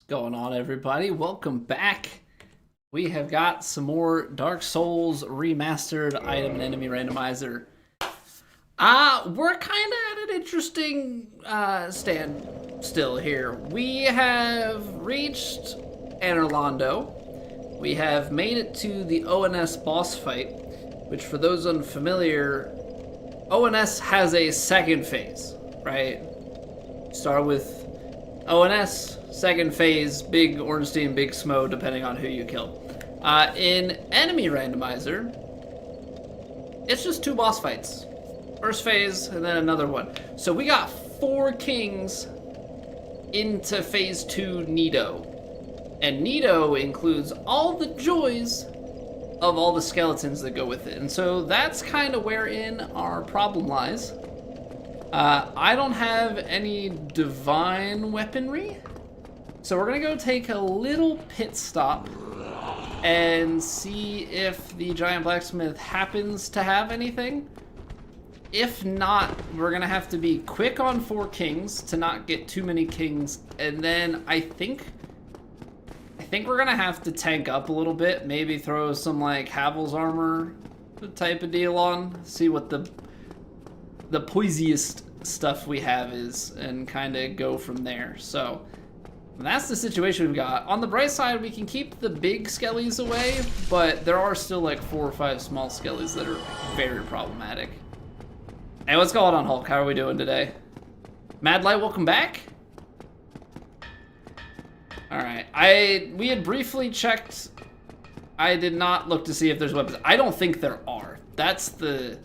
Going on, everybody? Welcome back. We have got some more Souls Remastered item and enemy randomizer. We're kind of at an interesting stand still here. We have reached Anorlando. We have made it to the ONS boss fight, which for those unfamiliar, ONS has a second phase, right? Start with ONS, second phase, big Ornstein, big Smo, depending on who you kill. In enemy randomizer, it's just 2 boss fights. First phase, and then another one. So we got 4 kings into phase 2 Nido. And Nido includes all the joys of all the skeletons that go with it. And so that's kind of wherein our problem lies. I don't have any divine weaponry. So we're gonna go take a little pit stop and see if the giant blacksmith happens to have anything. If not, we're gonna have to be quick on 4 kings to not get too many kings, and then I think we're gonna have to tank up a little bit, maybe throw some like Havel's armor type of deal on, see what the poisiest stuff we have is, and kind of go from there. So that's the situation we've got. On the bright side, we can keep the big skellies away, but there are still like 4 or 5 small skellies that are very problematic. Hey, what's going on, Hulk? How are we doing today? Mad Light, welcome back. All right, we had briefly checked. I did not look to see if there's weapons. I don't think there are. That's the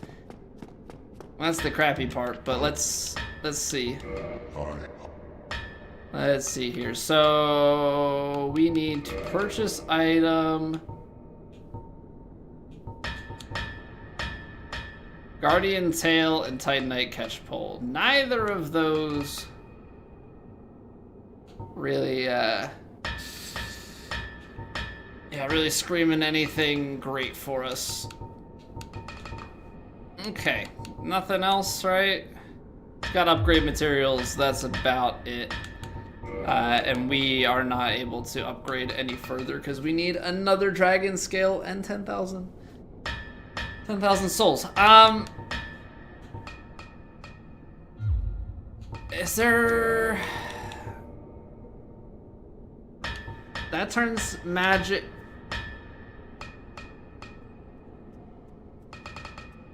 crappy part. But let's see. Let's see here. So we need to purchase item. Guardian Tail and Titanite Catch Pole. Neither of those really, really screaming anything great for us. Okay, nothing else, right? Got upgrade materials, that's about it. And we are not able to upgrade any further because we need another dragon scale and 10,000 souls. Is there... That turns magic...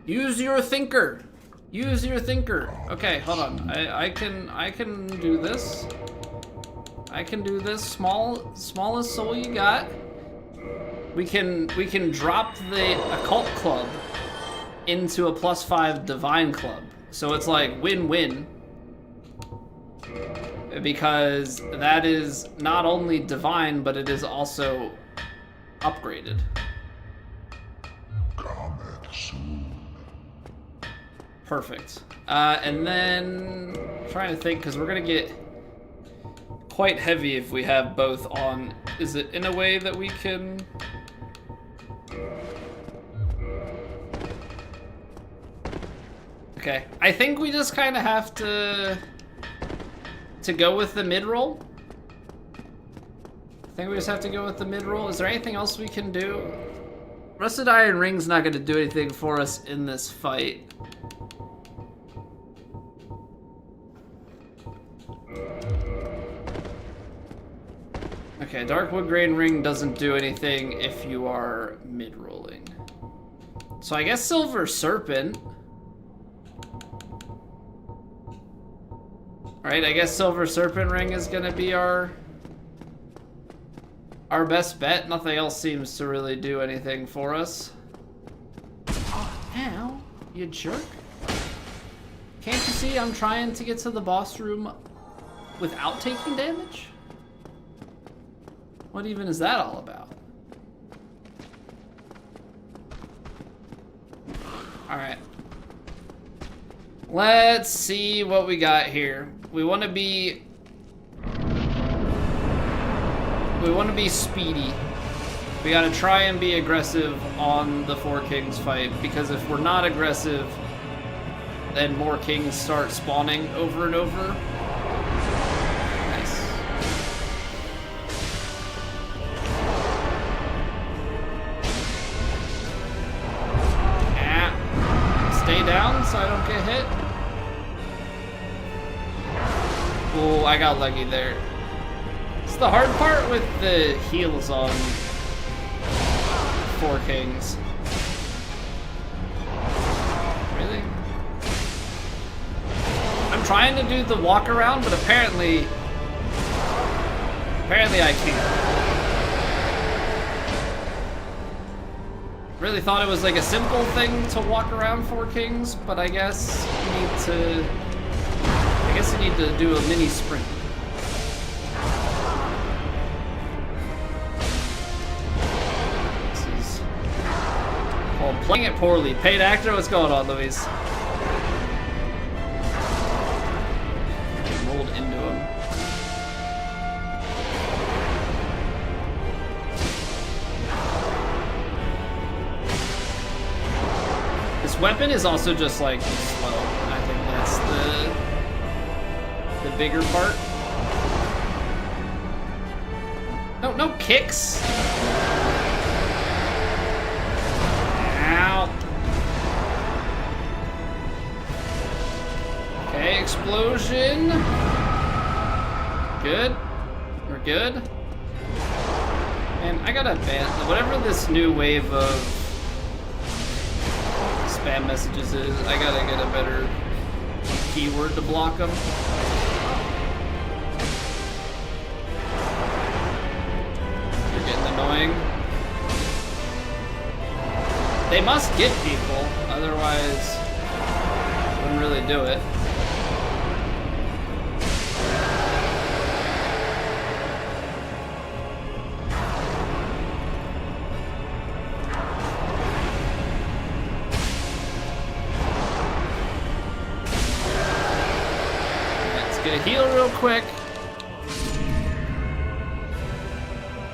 Use your thinker. Use your thinker. Okay, hold on. I can do this. I can do this. Smallest soul you got. We can drop the occult club into a +5 divine club. So it's like win-win. Because that is not only divine, but it is also upgraded. Perfect. And then trying to think, because we're gonna get quite heavy if we have both on. Is it in a way that we can? Okay, I think we just kind of have to go with the mid-roll. I think we just have to go with the mid-roll. Is there anything else we can do? Rusted Iron Ring's not going to do anything for us in this fight. Okay, Dark Wood Grain Ring doesn't do anything if you are mid-rolling. So I guess Silver Serpent. Right, I guess Silver Serpent Ring is gonna be our best bet. Nothing else seems to really do anything for us. Oh, ow, you jerk. Can't you see I'm trying to get to the boss room without taking damage? What even is that all about? Alright. Let's see what we got here. We want to be speedy. We got to try and be aggressive on the 4 kings fight, because if we're not aggressive, then more kings start spawning over and over. Nice. so I don't get hit. Oh, I got lucky there. It's the hard part with the heals on Four Kings. Really? I'm trying to do the walk around, but apparently I can't. Really thought it was like a simple thing to walk around Four Kings, but I guess you need to do a mini sprint. This is called playing it poorly. Paid actor, what's going on, Louise? Rolled into him. This weapon is also just like slow. I think that's the bigger part. No kicks. Ow. Okay, explosion. Good. We're good. And I gotta ban whatever this new wave of spam messages is. I gotta get a better keyword to block them. You're getting annoying. They must get people, otherwise I wouldn't really do it. Get a heal real quick.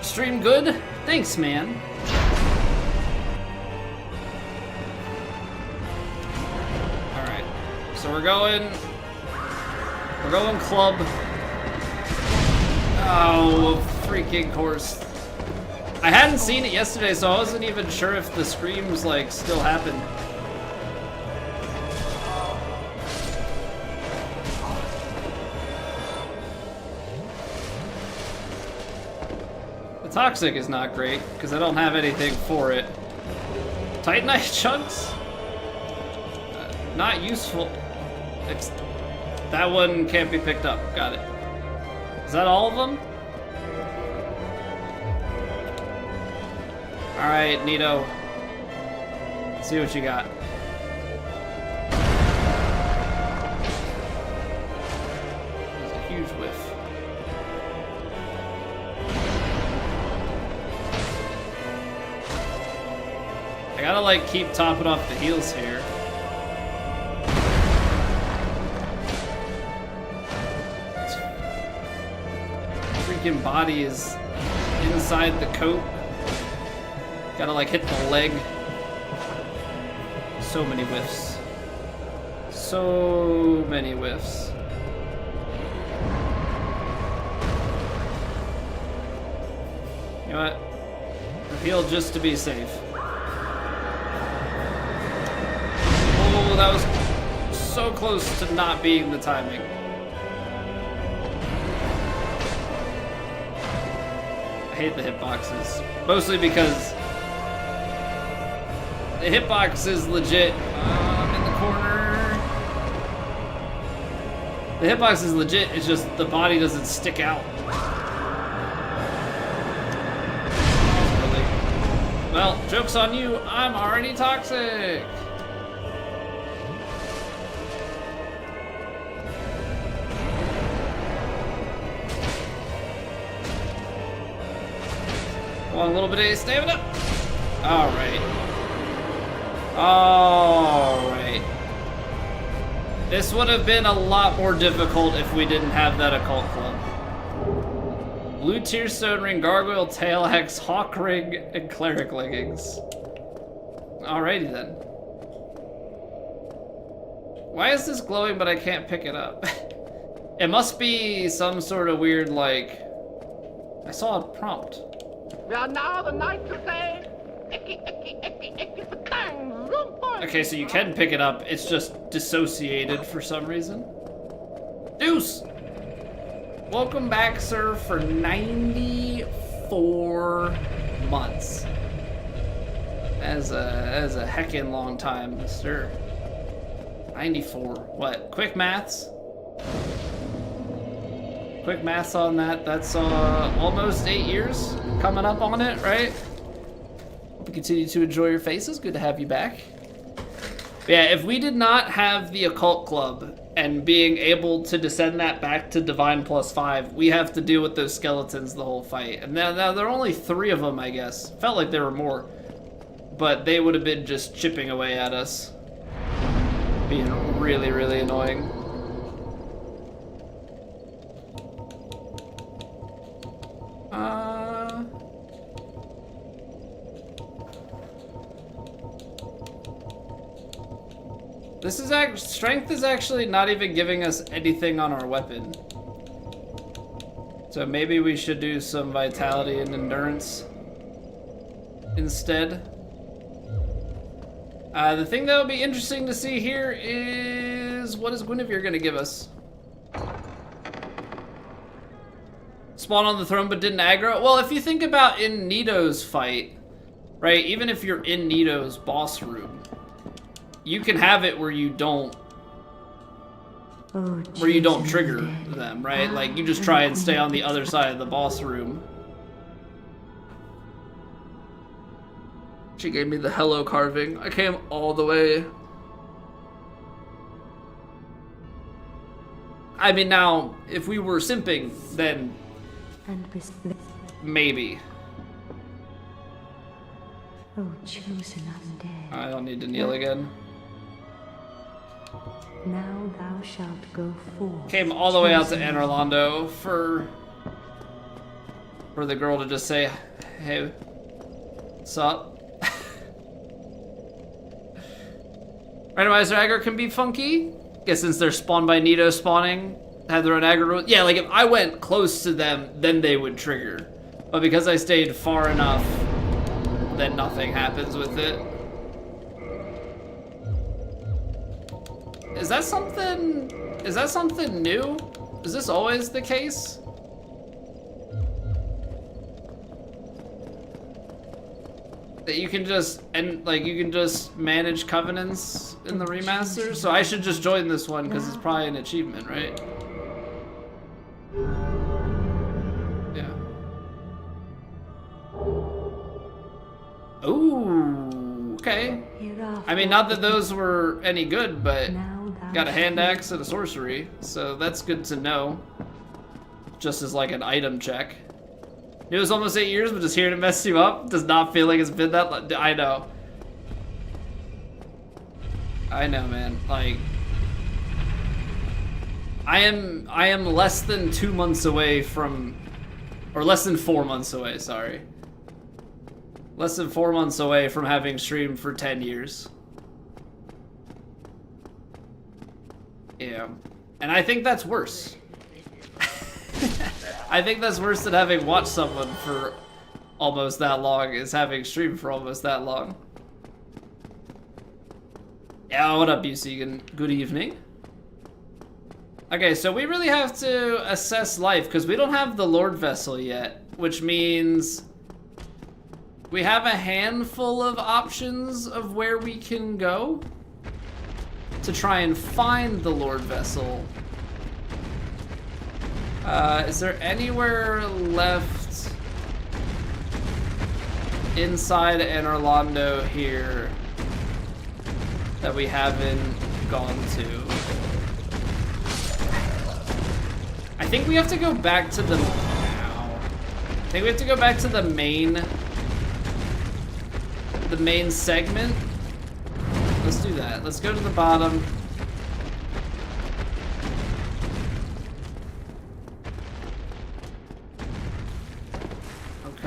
Stream good? Thanks, man. Alright. So we're going club. Oh, freaking course. I hadn't seen it yesterday, so I wasn't even sure if the screams like still happened. Toxic is not great, because I don't have anything for it. Titanite chunks? Not useful. That one can't be picked up. Got it. Is that all of them? Alright, Nito. Let's see what you got. That's a huge whiff. I gotta like keep topping off the heals here. This freaking body is inside the coat. Gotta like hit the leg. So many whiffs. So many whiffs. You know what? Heal just to be safe. Oh, that was so close to not being the timing. I hate the hitboxes. Mostly because the hitbox is legit. I'm in the corner. The hitbox is legit, it's just the body doesn't stick out. Well, joke's on you, I'm already toxic. One little bit of stamina. Alright. Alright. This would have been a lot more difficult if we didn't have that occult club. Blue Tearstone Ring, Gargoyle Tail Axe, Hawk Ring, and Cleric Leggings. Alrighty then. Why is this glowing but I can't pick it up? It must be some sort of weird, like... I saw a prompt. We are now the knights of day. Okay, so you can pick it up. It's just dissociated for some reason. Deuce! Welcome back, sir, for 94 months. As a heckin' long time, mister. 94. What? Quick maths? Quick maths on that. That's almost 8 years coming up on it, right? Hope you continue to enjoy your faces. Good to have you back. But yeah, if we did not have the Occult Club and being able to descend that back to Divine +5, we have to deal with those skeletons the whole fight. And now there are only 3 of them, I guess. Felt like there were more. But they would have been just chipping away at us. Being really, really annoying. This is strength is actually not even giving us anything on our weapon. So maybe we should do some vitality and endurance instead. The thing that would be interesting to see here is what is Guinevere gonna give us? Spawn on the throne but didn't aggro? Well, if you think about in Nito's fight, right? Even if you're in Nito's boss room, you can have it where you don't trigger them, right? Like you just try and stay on the other side of the boss room. She gave me the hello carving. I came all the way. I mean, now, if we were simping, then maybe. Oh, chosen undead. I don't need to kneel again. Now thou shalt go forth. Came all the way out to Anor Londo for the girl to just say, hey, what's up? Randomizer aggro can be funky. Guess since they're spawned by Nito spawning, have their own aggro rules. Yeah, like if I went close to them, then they would trigger. But because I stayed far enough, then nothing happens with it. Is that something new? Is this always the case? That you can just manage covenants in the remaster? So I should just join this one because it's probably an achievement, right? Yeah. Ooh, okay. I mean, not that those were any good, but got a hand axe and a sorcery, so that's good to know. Just as like an item check. It was almost 8 years, but just here to mess you up does not feel like it's been that long. I know. I know, man. Like, I am less than 2 months away from, or less than 4 months away, sorry. Less than 4 months away from having streamed for 10 years. Yeah. And I think that's worse. I think that's worse than having watched someone for almost that long, is having streamed for almost that long. Yeah, what up, Busegan? Good evening. Okay, so we really have to assess life, because we don't have the Lord Vessel yet, which means we have a handful of options of where we can go to try and find the Lord Vessel. Is there anywhere left inside Anor Londo here that we haven't gone to? I think we have to go back to the... Ow. I think we have to go back to the main segment. Let's do that. Let's go to the bottom.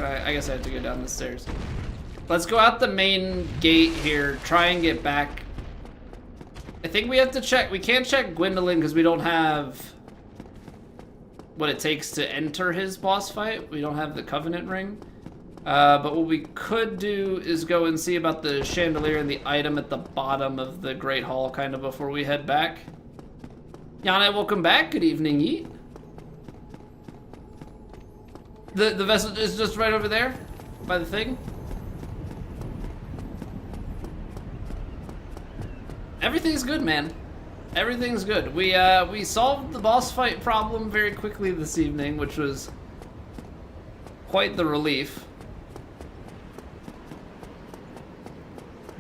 I guess I have to go down the stairs. Let's go out the main gate here, try and get back. I think we have to check, we can't check Gwendolyn because we don't have what it takes to enter his boss fight. We don't have the Covenant ring. But what we could do is go and see about the chandelier and the item at the bottom of the Great Hall kind of before we head back. Yana, welcome back. Good evening, Yeet. The vessel is just right over there by the thing. Everything's good, man. Everything's good. We solved the boss fight problem very quickly this evening, which was quite the relief.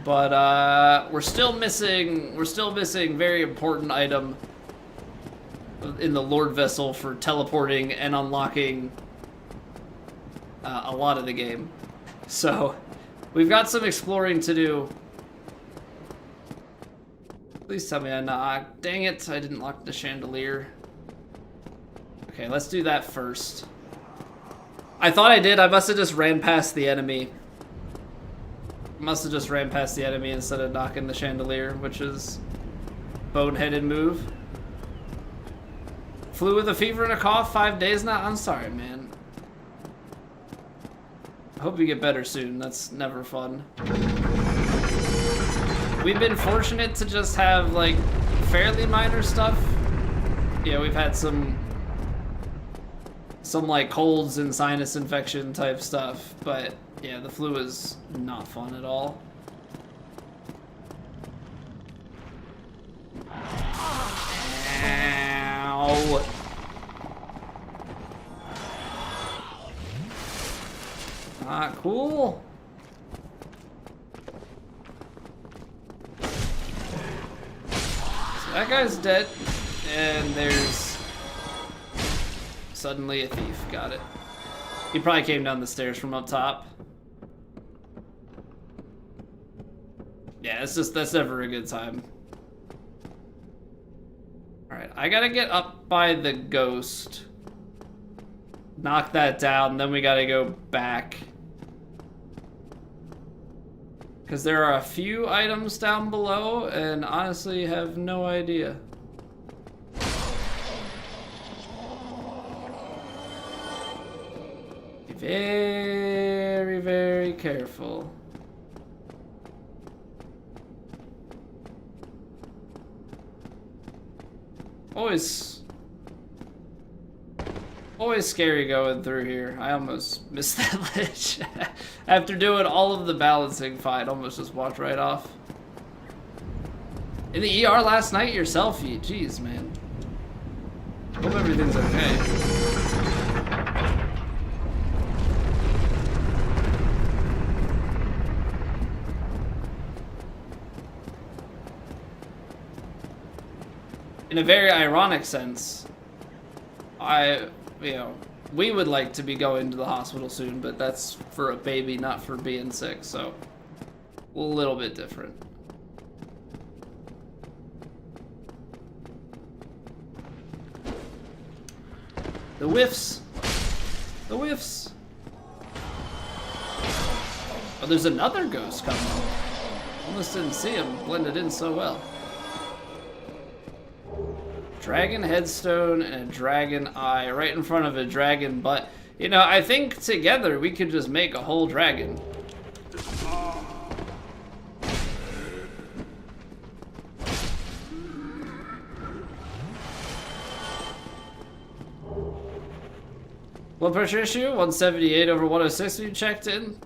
But we're still missing very important item in the Lord Vessel for teleporting and unlocking a lot of the game. So we've got some exploring to do. Please tell me I knocked. Dang it, I didn't lock the chandelier. Okay, let's do that first. I thought I did. I must have just ran past the enemy. Must have just ran past the enemy instead of knocking the chandelier, which is boneheaded move. Flew with a fever and a cough, 5 days now. I'm sorry, man. I hope you get better soon. That's never fun. We've been fortunate to just have, like, fairly minor stuff. Yeah, we've had some like colds and sinus infection type stuff, but yeah, the flu is not fun at all. Ow. Not cool. So that guy's dead, and there's suddenly a thief. Got it. He probably came down the stairs from up top. Yeah, that's never a good time. Alright, I gotta get up by the ghost. Knock that down, then we gotta go back. Because there are a few items down below, and honestly have no idea. Be very, very careful. Always scary going through here. I almost missed that ledge. After doing all of the balancing fight, almost just walked right off. In the ER last night yourself, jeez, man. Hope everything's okay. In a very ironic sense, we would like to be going to the hospital soon, but that's for a baby, not for being sick, so a little bit different. The whiffs. The whiffs. Oh, there's another ghost coming. Almost didn't see him. Blended in so well. Dragon headstone and a dragon eye right in front of a dragon butt. You know, I think together we could just make a whole dragon. Blood pressure issue, 178/106 you checked in.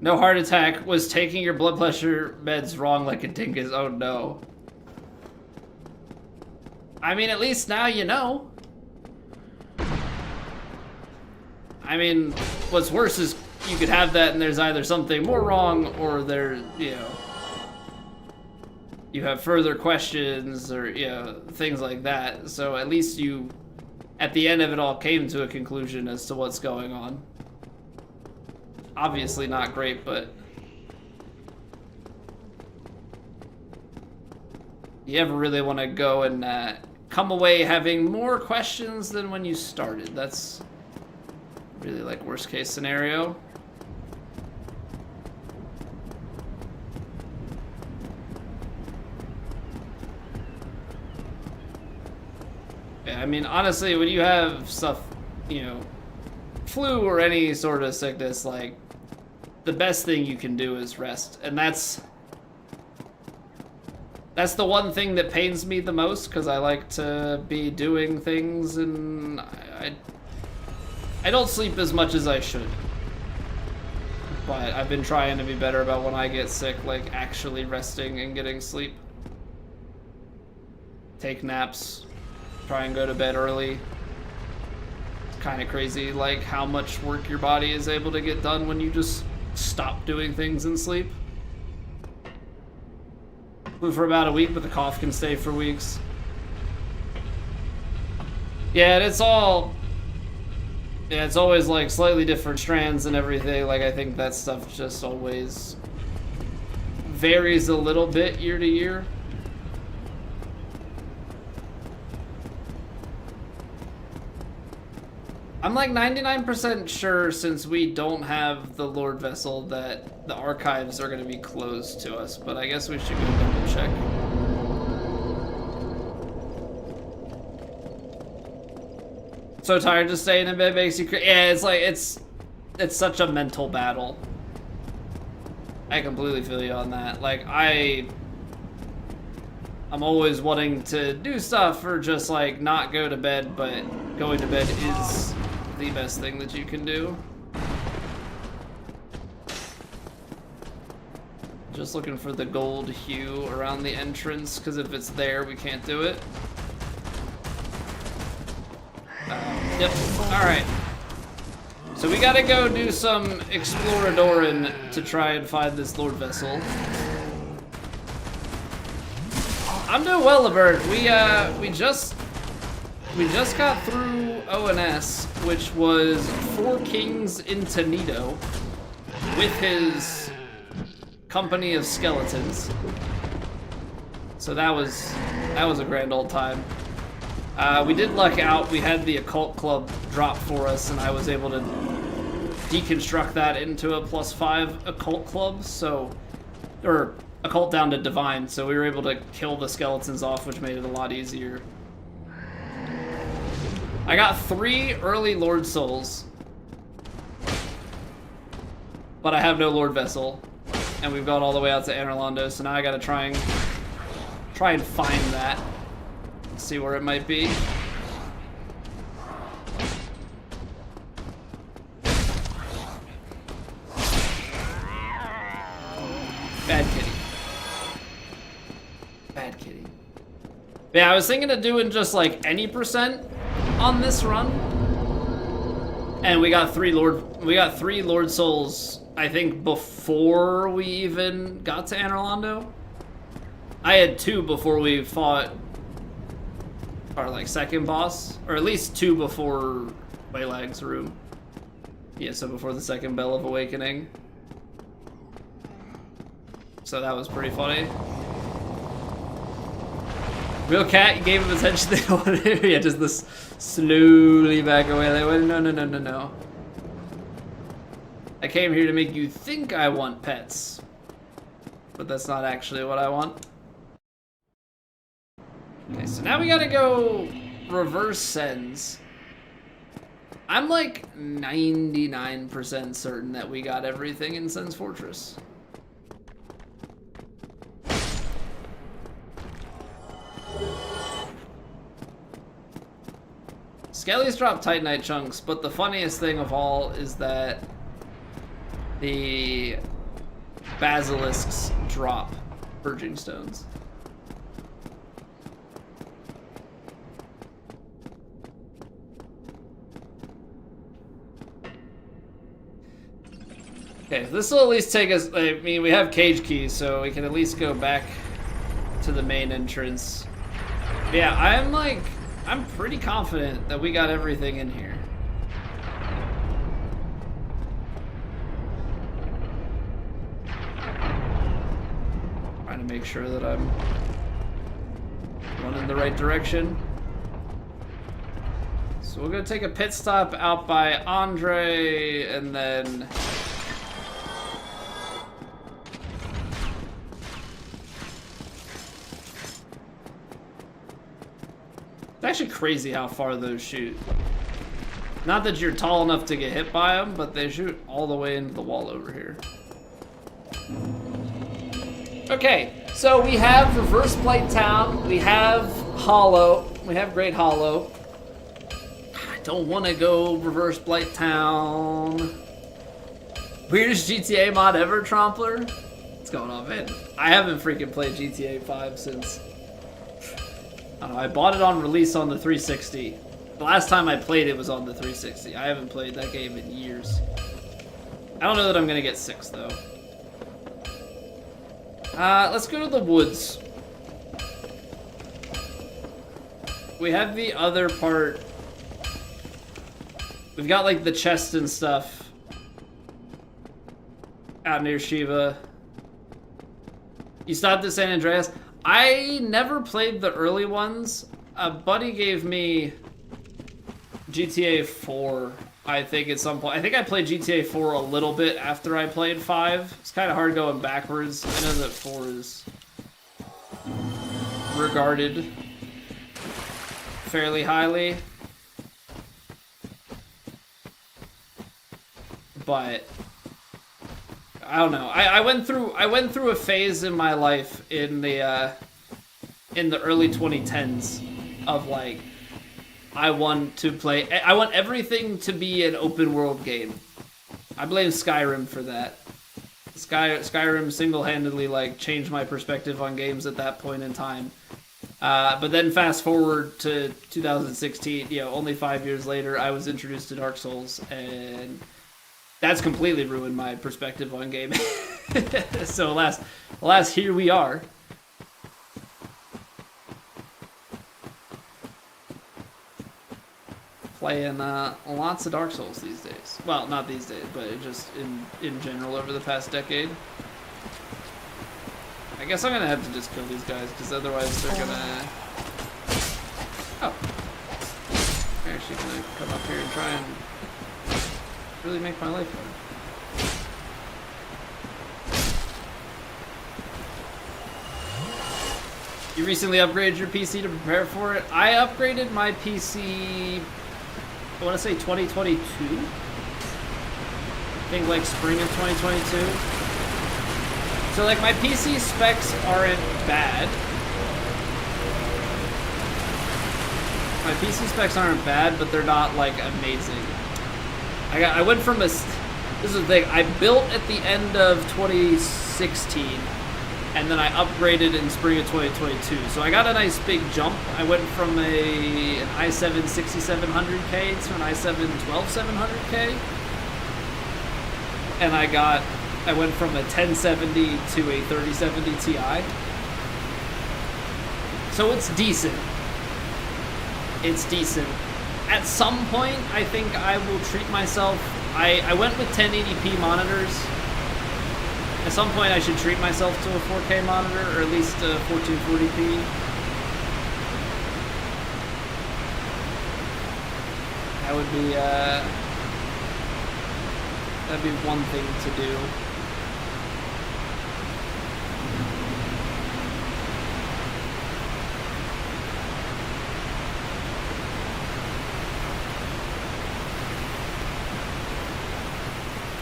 No heart attack, was taking your blood pressure meds wrong like a dingus. Oh no. I mean, at least now you know. I mean, what's worse is you could have that and there's either something more wrong or there, you know, you have further questions or, you know, things like that. So at least you, at the end of it all, came to a conclusion as to what's going on. Obviously not great, but you ever really want to go and come away having more questions than when you started. That's really like worst case scenario. Yeah, I mean, honestly, when you have stuff, you know, flu or any sort of sickness, like, the best thing you can do is rest. And that's the one thing that pains me the most, because I like to be doing things, and I don't sleep as much as I should. But I've been trying to be better about when I get sick, like actually resting and getting sleep. Take naps, try and go to bed early. It's kind of crazy, like how much work your body is able to get done when you just stop doing things and sleep. Flew for about a week, but the cough can stay for weeks. Yeah, and it's always like slightly different strands and everything. Like I think that stuff just always varies a little bit year to year. I'm like 99% sure, since we don't have the Lord Vessel, that the archives are going to be closed to us, but I guess we should go double check. So tired just staying in bed makes you yeah, it's like, it's such a mental battle. I completely feel you on that. Like, I'm always wanting to do stuff or just like not go to bed, but going to bed is the best thing that you can do. Just looking for the gold hue around the entrance, because if it's there, we can't do it. Yep, alright. So we gotta go do some exploradoring to try and find this Lord Vessel. I'm doing well, Bird. We just got through ONS, which was 4 kings into Nido with his company of skeletons. So that was a grand old time. We did luck out. We had the occult club drop for us, and I was able to deconstruct that into a +5 occult club. So, or occult down to divine. So we were able to kill the skeletons off, which made it a lot easier. I got 3 early Lord Souls, but I have no Lord Vessel, and we've gone all the way out to Anorlando, so now I gotta try and find that, see where it might be. Bad kitty. Bad kitty. Yeah, I was thinking of doing just like any percent on this run, and we got 3 Lord Souls, I think, before we even got to Anorlando. I had 2 before we fought our like second boss, or at least 2 before Waylag's room. Yeah, so before the second Bell of Awakening. So that was pretty funny. Real cat, you gave him attention they wanted. Yeah, just this slowly back away. Like, wait, no. I came here to make you think I want pets, but that's not actually what I want. Okay, so now we gotta go reverse sends. I'm like 99% certain that we got everything in Sen's Fortress. Skellies drop Titanite chunks, but the funniest thing of all is that the basilisks drop purging stones. Okay, this will at least take us, I mean, we have cage keys, so we can at least go back to the main entrance. Yeah, I'm pretty confident that we got everything in here. Trying to make sure that I'm running the right direction. So we're gonna take a pit stop out by Andre, and then it's actually crazy how far those shoot. Not that you're tall enough to get hit by them, but they shoot all the way into the wall over here. Okay, so we have Reverse Blight Town, we have Hollow, we have Great Hollow. I don't want to go Reverse Blight Town. Weirdest GTA mod ever, Trompler? What's going on, man? I haven't freaking played GTA 5 since... I don't know, I bought it on release on the 360. The last time I played it was on the 360. I haven't played that game in years. I don't know that I'm gonna get 6 though. Let's go to the woods. We have the other part. We've got like the chest and stuff out near Shiva. You stopped at San Andreas. I never played the early ones. A buddy gave me GTA 4, I think, at some point. I think I played GTA 4 a little bit after I played 5. It's kind of hard going backwards. I know that 4 is regarded fairly highly. But I don't know. I went through a phase in my life in the early 2010s of like I want everything to be an open world game. I blame Skyrim for that. Skyrim single-handedly like changed my perspective on games at that point in time. But then fast forward to 2016, you know, only 5 years later, I was introduced to Dark Souls, and that's completely ruined my perspective on gaming. So alas, here we are. Playing lots of Dark Souls these days. Well, not these days, but just in general over the past decade. I guess I'm gonna have to just kill these guys, because otherwise they're gonna... Oh. They're actually gonna come up here and try and really make my life hard. You recently upgraded your PC to prepare for it? I upgraded my PC... I want to say 2022. I think like spring of 2022. So like my PC specs aren't bad. My PC specs aren't bad, but they're not like amazing. I went from a... This is the thing. I built at the end of 2016, and then I upgraded in spring of 2022. So I got a nice big jump. I went from an i7 6700K to an i7 12700K. And I went from a 1070 to a 3070 Ti. So it's decent. It's decent. At some point, I think I will treat myself. I went with 1080p monitors. At some point, I should treat myself to a 4K monitor, or at least a 1440p. That would be, that'd be one thing to do.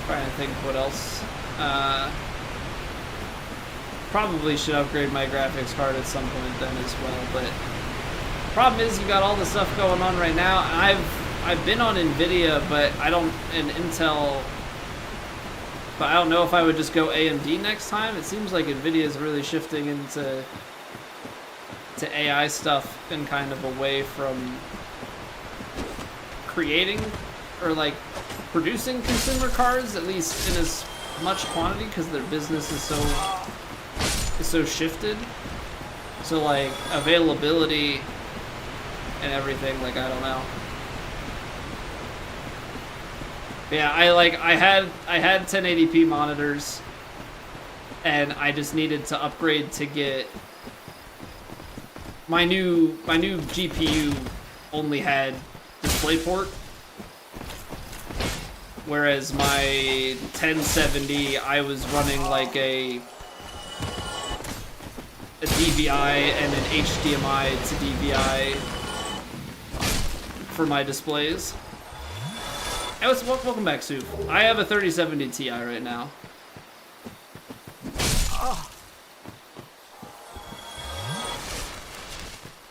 Trying to think what else. Probably should upgrade my graphics card at some point then as well, but problem is you got all the stuff going on right now. I've been on Nvidia, but and Intel, but I don't know if I would just go AMD next time. It seems like Nvidia is really shifting into AI stuff and kind of away from creating or like producing consumer cards, at least in as much quantity, because their business is so shifted. So like availability and everything, like I don't know. Yeah, I had 1080p monitors, and I just needed to upgrade to get my new GPU only had DisplayPort, whereas my 1070 I was running like a DVI and an HDMI to DVI for my displays. Hey, welcome back, Soup. I have a 3070 Ti right now.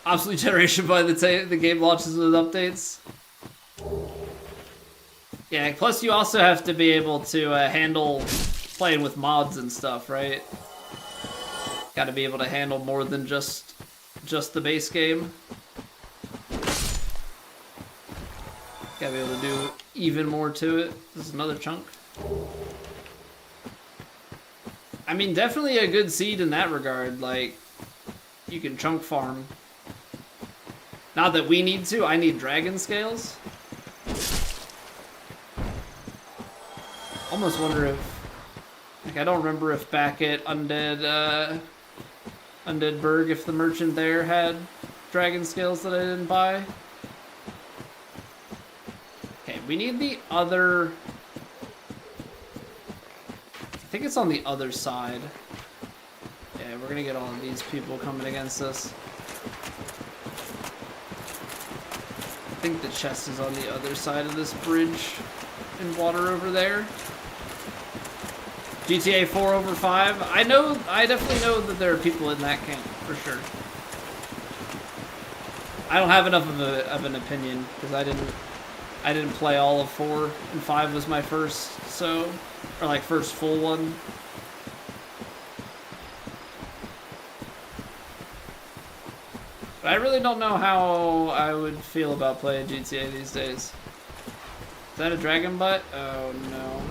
Obsolete generation by the game launches with updates. Yeah, plus you also have to be able to handle playing with mods and stuff, right? Got to be able to handle more than just the base game. Got to be able to do even more to it. This is another chunk. I mean, definitely a good seed in that regard. Like, you can chunk farm. Not that we need to. I need dragon scales. Almost wonder if, like, I don't remember if back at Undead Burg, if the merchant there had dragon scales that I didn't buy. Okay, we need the other. I think it's on the other side. Yeah, we're gonna get all of these people coming against us. I think the chest is on the other side of this bridge in water over there. GTA 4 over 5. I definitely know that there are people in that camp, for sure. I don't have enough of an opinion, because I didn't play all of 4, and 5 was my first, so, or like first full one. But I really don't know how I would feel about playing GTA these days. Is that a dragon butt? Oh no.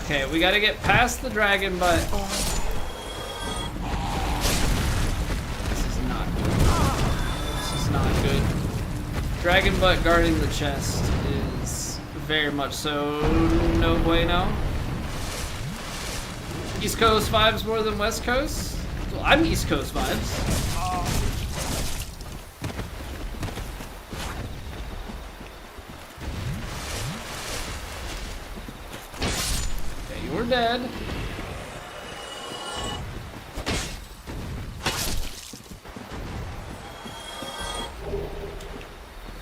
Okay, we gotta get past the dragon butt. This is not good. This is not good. Dragon butt guarding the chest is very much so no bueno. East Coast vibes more than West Coast? Well, I'm East Coast vibes. Okay, you're dead.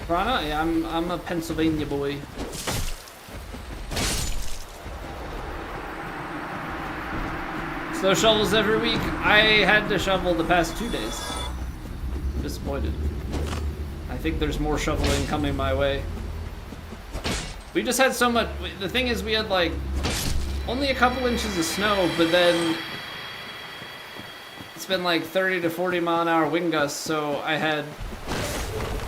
Toronto? Yeah, I'm a Pennsylvania boy. Snow shovels every week. I had to shovel the past 2 days. I'm disappointed. I think there's more shoveling coming my way. We just had so much. The thing is, we had like only a couple inches of snow, but then it's been like 30 to 40 mile an hour wind gusts, so I had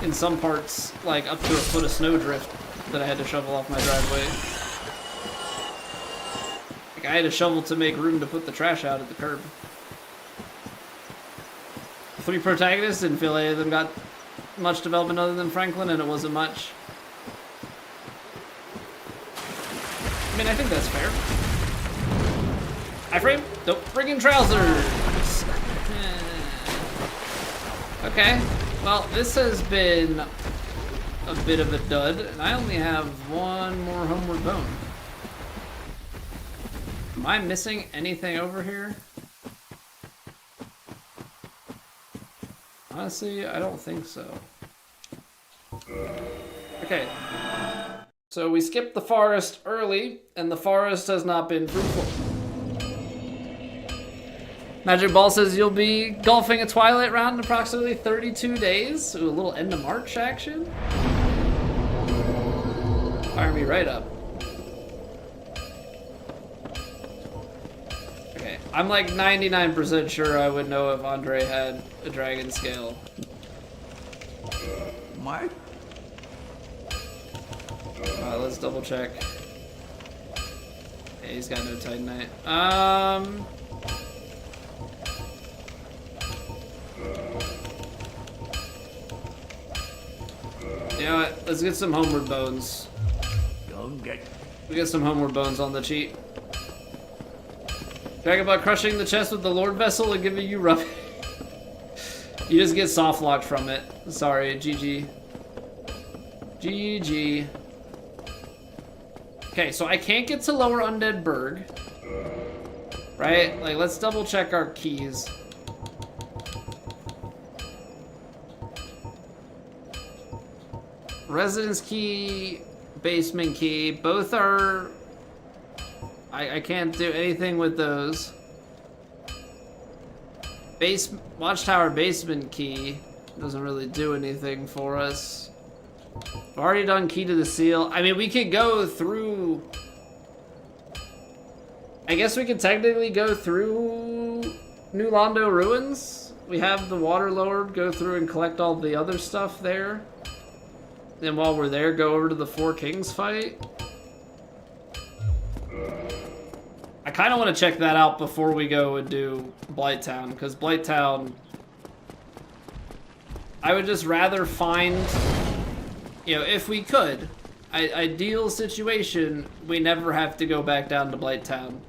in some parts like up to a foot of snow drift that I had to shovel off my driveway. I had a shovel to make room to put the trash out at the curb. 3 protagonists, didn't feel any of them got much development other than Franklin, and it wasn't much. I mean, I think that's fair. Iframe, don't bring in trousers! Okay, well, this has been a bit of a dud, and I only have one more homeward bone. Am I missing anything over here? Honestly, I don't think so. Okay. So we skipped the forest early, and the forest has not been fruitful. Magic Ball says you'll be golfing a Twilight round in approximately 32 days. Ooh, a little end of March action. Fire me right up. I'm like 99% sure I would know if Andre had a dragon scale. What? Let's double check. Yeah, he's got no Titanite. You know what? Let's get some homeward bones. We get some homeward bones on the cheat. Dragonbot crushing the chest with the Lord Vessel and giving you rough. You just get soft locked from it. Sorry, GG. GG. Okay, so I can't get to Lower Undead Burg. Right? Like, let's double check our keys. Residence key, basement key, both are... I can't do anything with those. Watchtower basement key doesn't really do anything for us. I've already done key to the seal. I mean, we could go through... I guess we could technically go through New Londo Ruins. We have the Water Lord go through and collect all the other stuff there. Then while we're there, go over to the Four Kings fight. I kind of want to check that out before we go and do Blighttown, because Blighttown... I would just rather find... You know, if we could, ideal situation, we never have to go back down to Blighttown.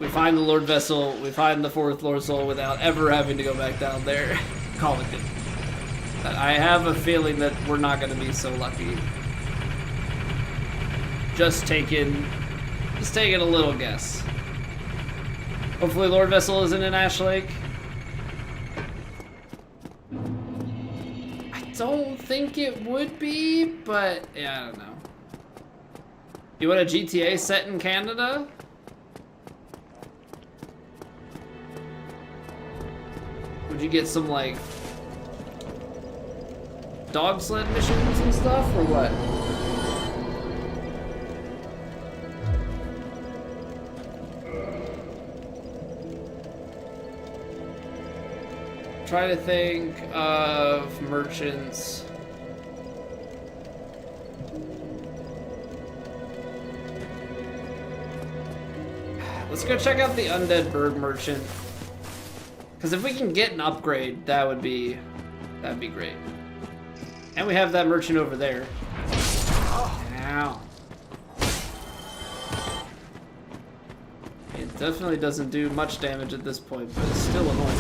We find the Lord Vessel, we find the fourth Lord Soul without ever having to go back down there. Call it good. I have a feeling that we're not going to be so lucky. Just taking a little guess. Hopefully Lord Vessel isn't in Ash Lake. I don't think it would be, but yeah, I don't know. You want a GTA set in Canada? Would you get some, like, dog sled missions and stuff, or what? Try to think of merchants. Let's go check out the Undead Bird Merchant. Because if we can get an upgrade, that'd be great. And we have that merchant over there. Ow. It definitely doesn't do much damage at this point, but it's still annoying.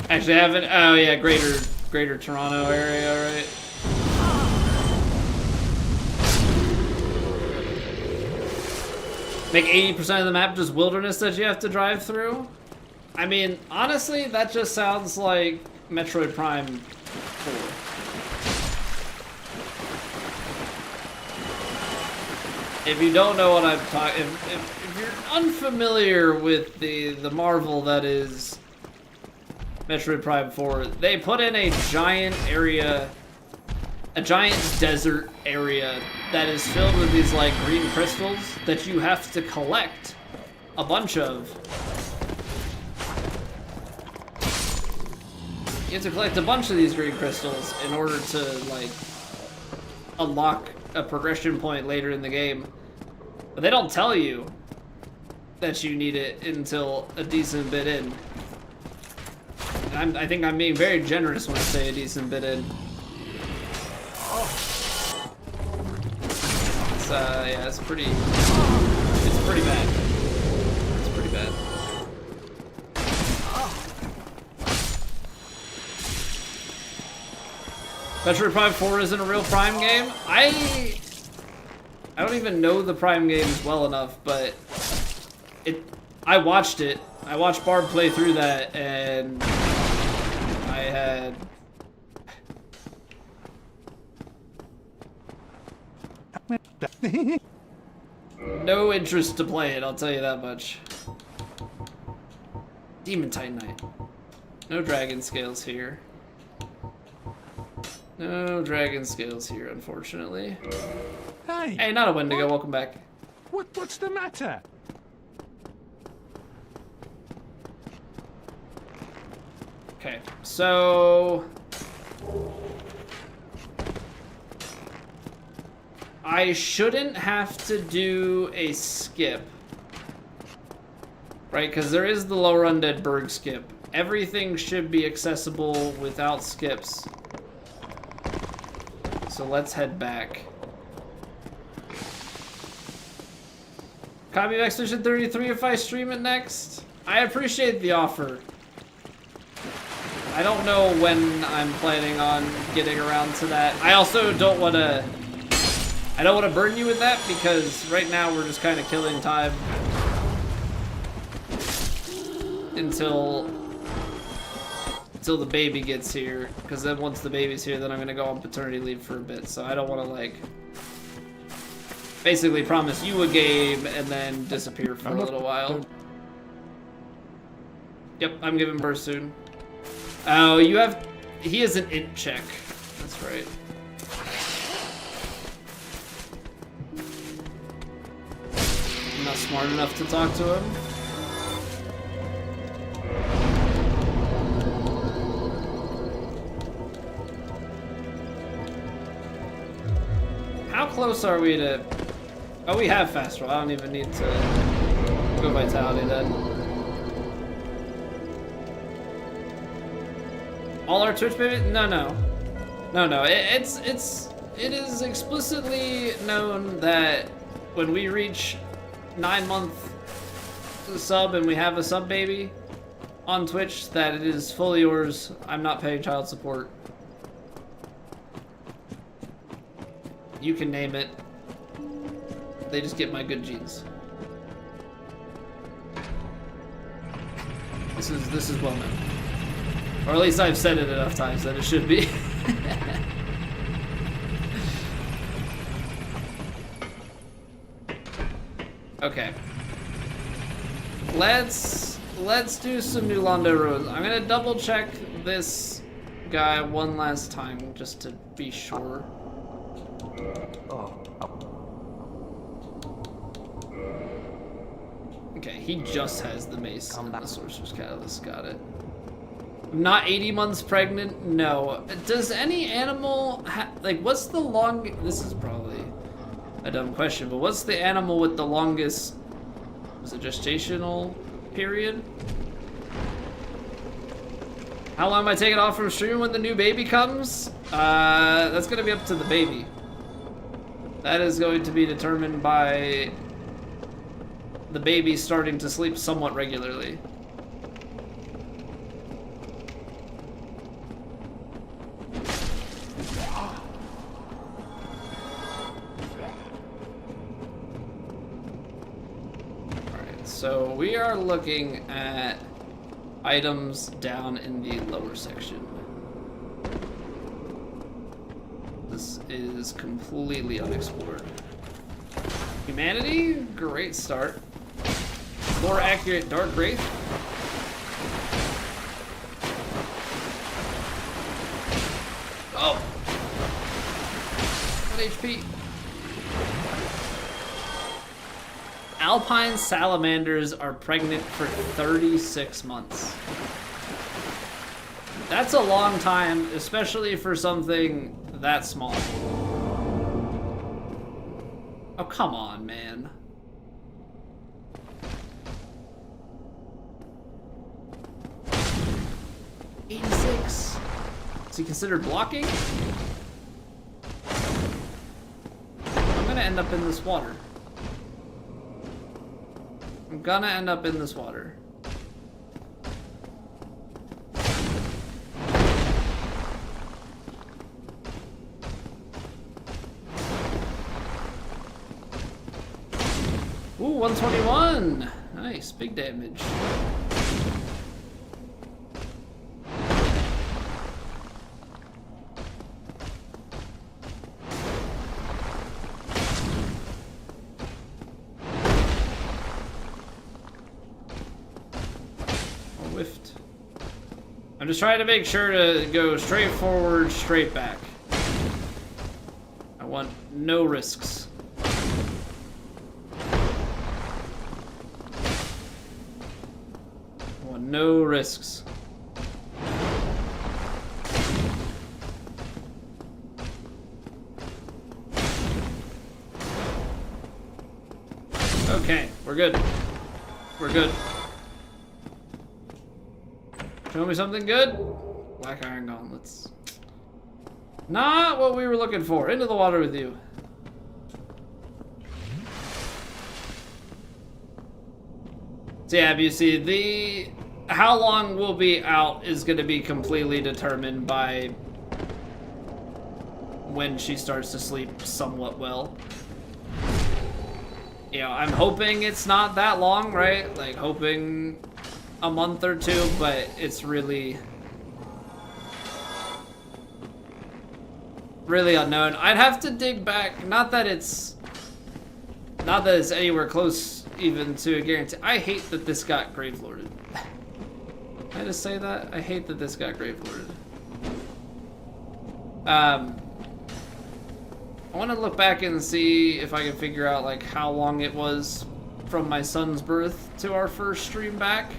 Actually, I haven't. Oh yeah, Greater Toronto area, right? Make 80% of the map just wilderness that you have to drive through? I mean, honestly, that just sounds like Metroid Prime 4. If you don't know what I'm talking, if you're unfamiliar with the marvel that is Metroid Prime 4, they put in a giant area, a giant desert area that is filled with these like green crystals that you have to collect a bunch of. You have to collect a bunch of these green crystals in order to like unlock a progression point later in the game. But they don't tell you that you need it until a decent bit in. I think I'm being very generous when I say a decent bit in. It's, yeah, it's pretty bad. It's pretty bad. Metroid Prime 4 isn't a real Prime game? I don't even know the Prime games well enough, but I watched it. I watched Barb play through that, and I had no interest to play it, I'll tell you that much. Demon Titanite. No dragon scales here. No dragon scales here, unfortunately. Hey, not a Wendigo, welcome back. What's the matter? Okay, so I shouldn't have to do a skip, right? Because there is the Lower Undead Berg skip. Everything should be accessible without skips. So let's head back. Copy of Expedition 33 if I stream it next. I appreciate the offer. I don't know when I'm planning on getting around to that. I also don't want to I don't want to burden you with that because right now we're just kind of killing time until the baby gets here. Because then once the baby's here, then I'm gonna go on paternity leave for a bit. So I don't want to like basically promise you a game and then disappear for a little while. Yep, I'm giving birth soon. Oh, you have. He has an int check. That's right. I'm not smart enough to talk to him. How close are we to... Oh, we have fast roll. I don't even need to go vitality then. All our Twitch babies? No. It is explicitly known that when we reach 9-month sub and we have a sub baby on Twitch, that it is fully yours. I'm not paying child support. You can name it. They just get my good genes. This is well known. Or at least I've said it enough times that it should be. Okay. Let's do some new Londo roads. I'm gonna double check this guy one last time just to be sure. Okay, he just has the mace and the sorcerer's catalyst. Got it. I'm not 80 months pregnant. No. Does any animal like? What's the long? This is probably a dumb question, but what's the animal with the longest? Was it gestational period? How long am I taking off from stream when the new baby comes? That's gonna be up to the baby. That is going to be determined by the baby starting to sleep somewhat regularly. Alright, so we are looking at items down in the lower section. This is completely unexplored. Humanity, great start. More accurate Dark Wraith. Oh! 1 HP. Alpine salamanders are pregnant for 36 months. That's a long time, especially for something that small. Oh, come on, man. $86. Is he considered blocking? I'm gonna end up in this water. I'm gonna end up in this water. Ooh, 121. Nice, big damage. Whiffed. I'm just trying to make sure to go straight forward, straight back. I want no risks. I want no risks. Okay, we're good. We're good. Show me something good. Black iron gauntlets. Not what we were looking for. Into the water with you. So yeah, you see, the how long we'll be out is going to be completely determined by when she starts to sleep somewhat well. You know, I'm hoping it's not that long, right? Like, hoping a month or two, but it's really unknown. I'd have to dig back. Not that it's anywhere close even to a guarantee. I hate that this got gravelorded. Can I just say that? I hate that this got gravelorded. I want to look back and see if I can figure out like how long it was from my son's birth to our first stream back.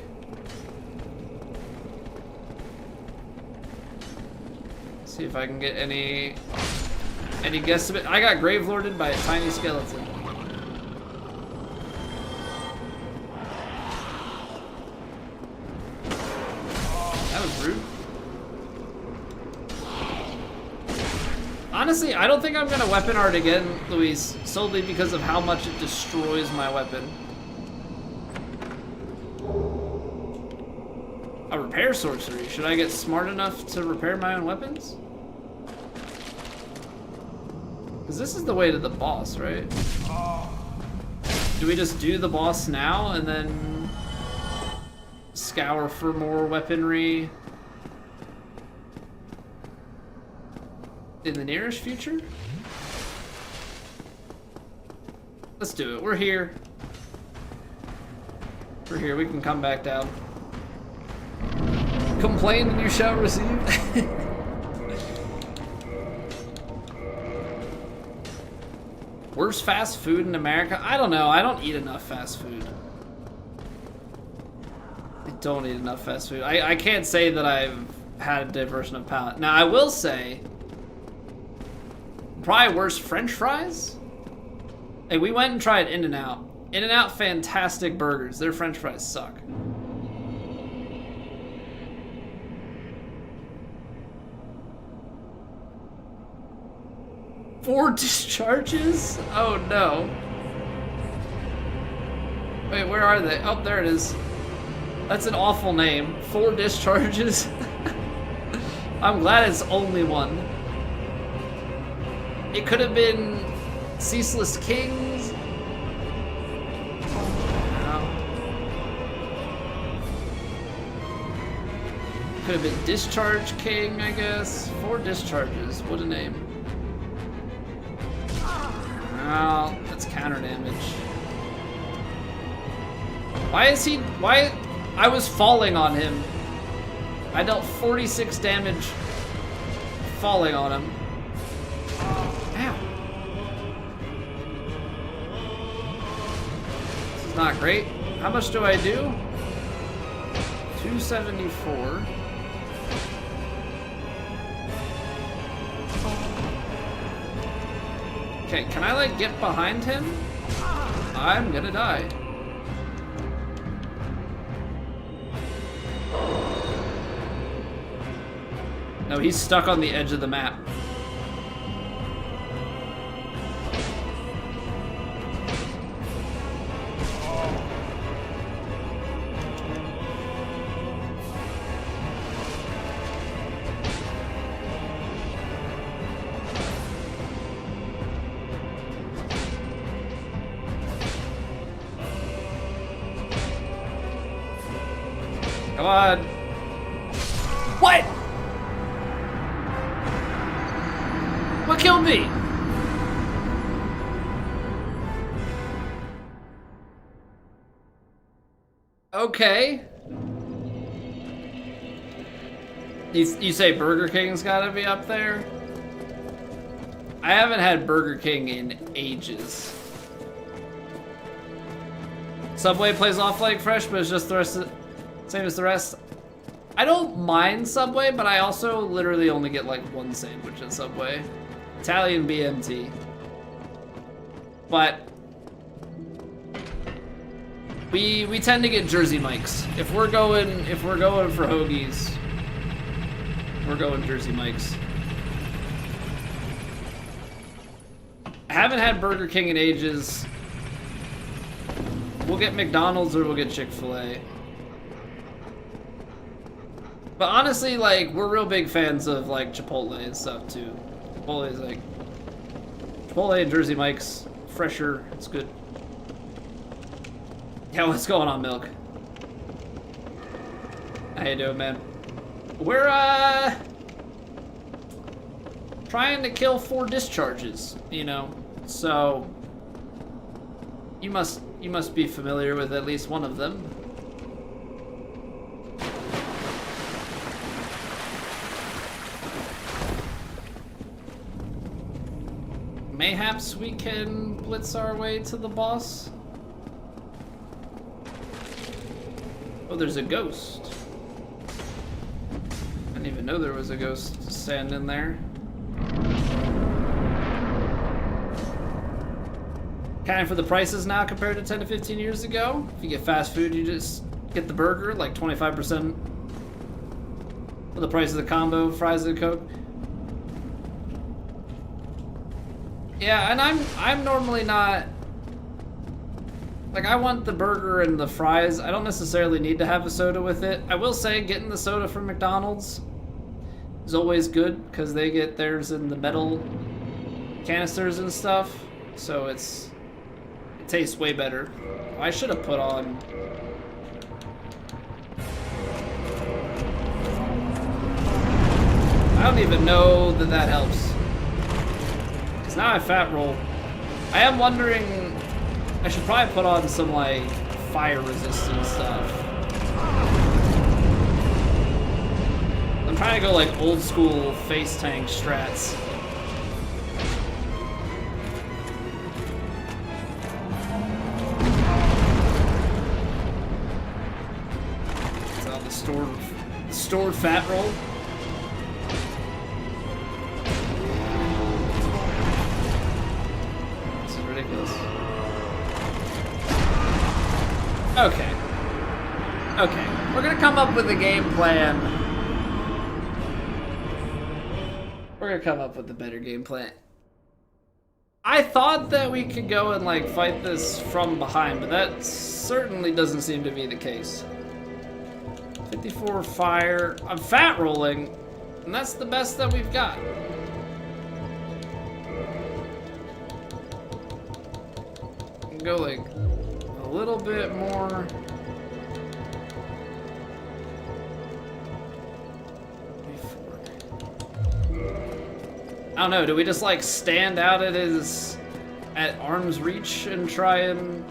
See if I can get any guesstimate. I got gravelorded by a tiny skeleton. That was rude. Honestly, I don't think I'm gonna weapon art again, Luis, solely because of how much it destroys my weapon. A repair sorcery. Should I get smart enough to repair my own weapons? Because this is the way to the boss, right? Do we just do the boss now and then scour for more weaponry in the nearest future? Let's do it. We're here. We're here. We can come back down. Complain and you shall receive. Worst fast food in America? I don't know. I don't eat enough fast food. I don't eat enough fast food. I can't say that I've had a diversion of palate. Now, I will say, probably worst French fries? Hey, we went and tried In-N-Out. In-N-Out, fantastic burgers. Their French fries suck. Four discharges? Oh no. Wait, where are they? Oh, there it is. That's an awful name. 4 discharges? I'm glad it's only one. It could have been Ceaseless Kings. No. Could have been Discharge King, I guess. 4 discharges. What a name. Oh, that's counter damage. Why is he... Why... I was falling on him. I dealt 46 damage falling on him. Ow. This is not great. How much do I do? 274. Okay, can I like get behind him? I'm gonna die. No, he's stuck on the edge of the map. Come on. What? What killed me? Okay. You say Burger King's gotta be up there? I haven't had Burger King in ages. Subway plays off like fresh, but it's just the rest of same as the rest. I don't mind Subway, but I also literally only get like one sandwich at Subway. Italian BMT. But we tend to get Jersey Mike's. If we're going for hoagies, we're going Jersey Mike's. I haven't had Burger King in ages. We'll get McDonald's or we'll get Chick-fil-A. But honestly, like, we're real big fans of like Chipotle and stuff too. Chipotle is like Chipotle and Jersey Mike's fresher. It's good. Yeah, what's going on, Milk? How you doing, man? We're trying to kill 4 discharges, you know. So you must be familiar with at least one of them. Mayhaps we can blitz our way to the boss. Oh, there's a ghost. I didn't even know there was a ghost standing there. Accounting for the prices now compared to 10 to 15 years ago. If you get fast food, you just get the burger, like 25% for the price of the combo, fries and Coke. Yeah, and I'm normally not, like, I want the burger and the fries. I don't necessarily need to have a soda with it. I will say getting the soda from McDonald's is always good because they get theirs in the metal canisters and stuff. So it tastes way better. I should have put on I don't even know that helps. Now I fat roll. I am wondering, I should probably put on some like fire resistant stuff. I'm trying to go like old school face tank strats. So the stored fat roll. Okay. Okay. We're gonna come up with a game plan. We're gonna come up with a better game plan. I thought that we could go and like fight this from behind, but that certainly doesn't seem to be the case. 54 fire. I'm fat rolling, and that's the best that we've got. Go like a little bit more. I don't know, do we just like stand out at arm's reach and try and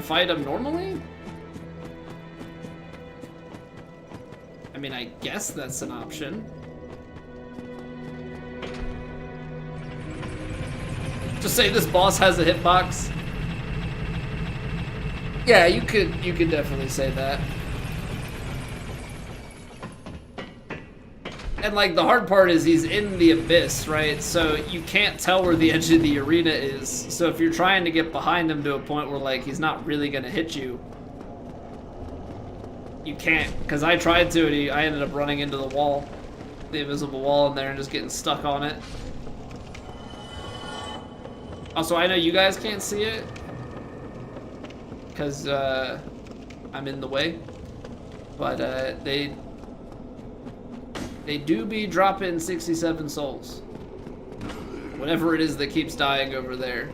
fight him normally? I mean, I guess that's an option. Just say this boss has a hitbox. Yeah, you could definitely say that. And like the hard part is he's in the abyss, right? So you can't tell where the edge of the arena is. So if you're trying to get behind him to a point where like he's not really gonna hit you, you can't. Because I tried to and I ended up running into the wall, the invisible wall in there, and just getting stuck on it. Also, I know you guys can't see it because I'm in the way, but they do be dropping 67 souls. Whatever it is that keeps dying over there.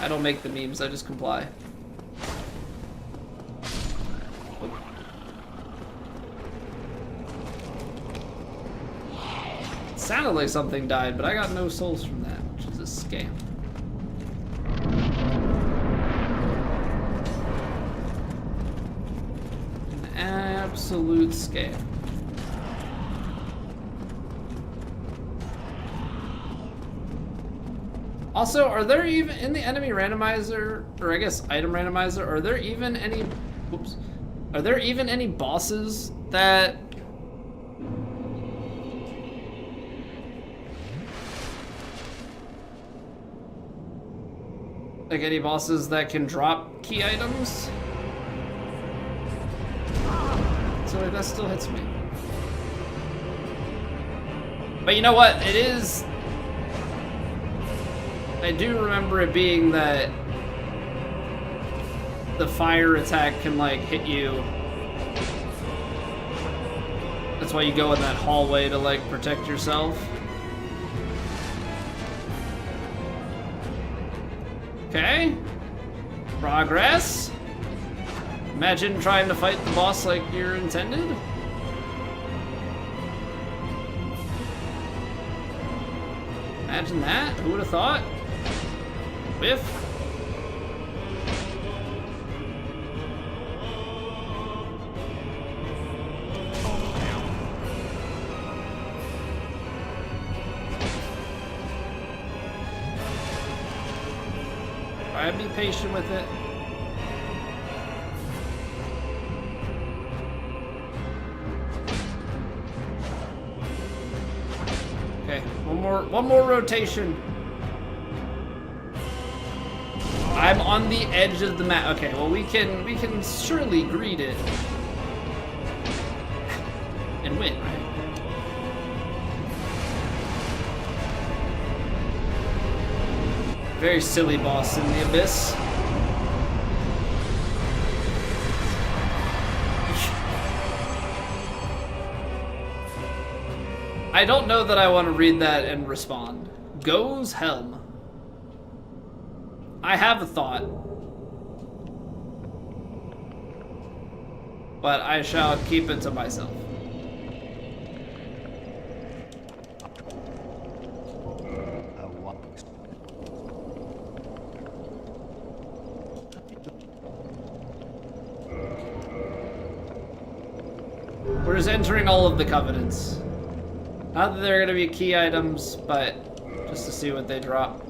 I don't make the memes, I just comply. Sounded like something died, but I got no souls from that, which is a scam. An absolute scam. Also, are there even, in the enemy randomizer, or I guess item randomizer, are there even any, whoops, are there even any bosses that like any bosses that can drop key items? So like, that still hits me. But you know what? It is... I do remember it being that the fire attack can like hit you. That's why you go in that hallway to like protect yourself. Okay. Progress. Imagine trying to fight the boss like you're intended. Imagine that. Who would have thought? Whiff. I'd be patient with it. Okay, one more rotation. I'm on the edge of the map. Okay, well we can surely greet it and win, right? Very silly boss in the abyss. I don't know that I want to read that and respond. Goes Helm. I have a thought, but I shall keep it to myself. We're just entering all of the covenants. Not that they're going to be key items, but just to see what they drop.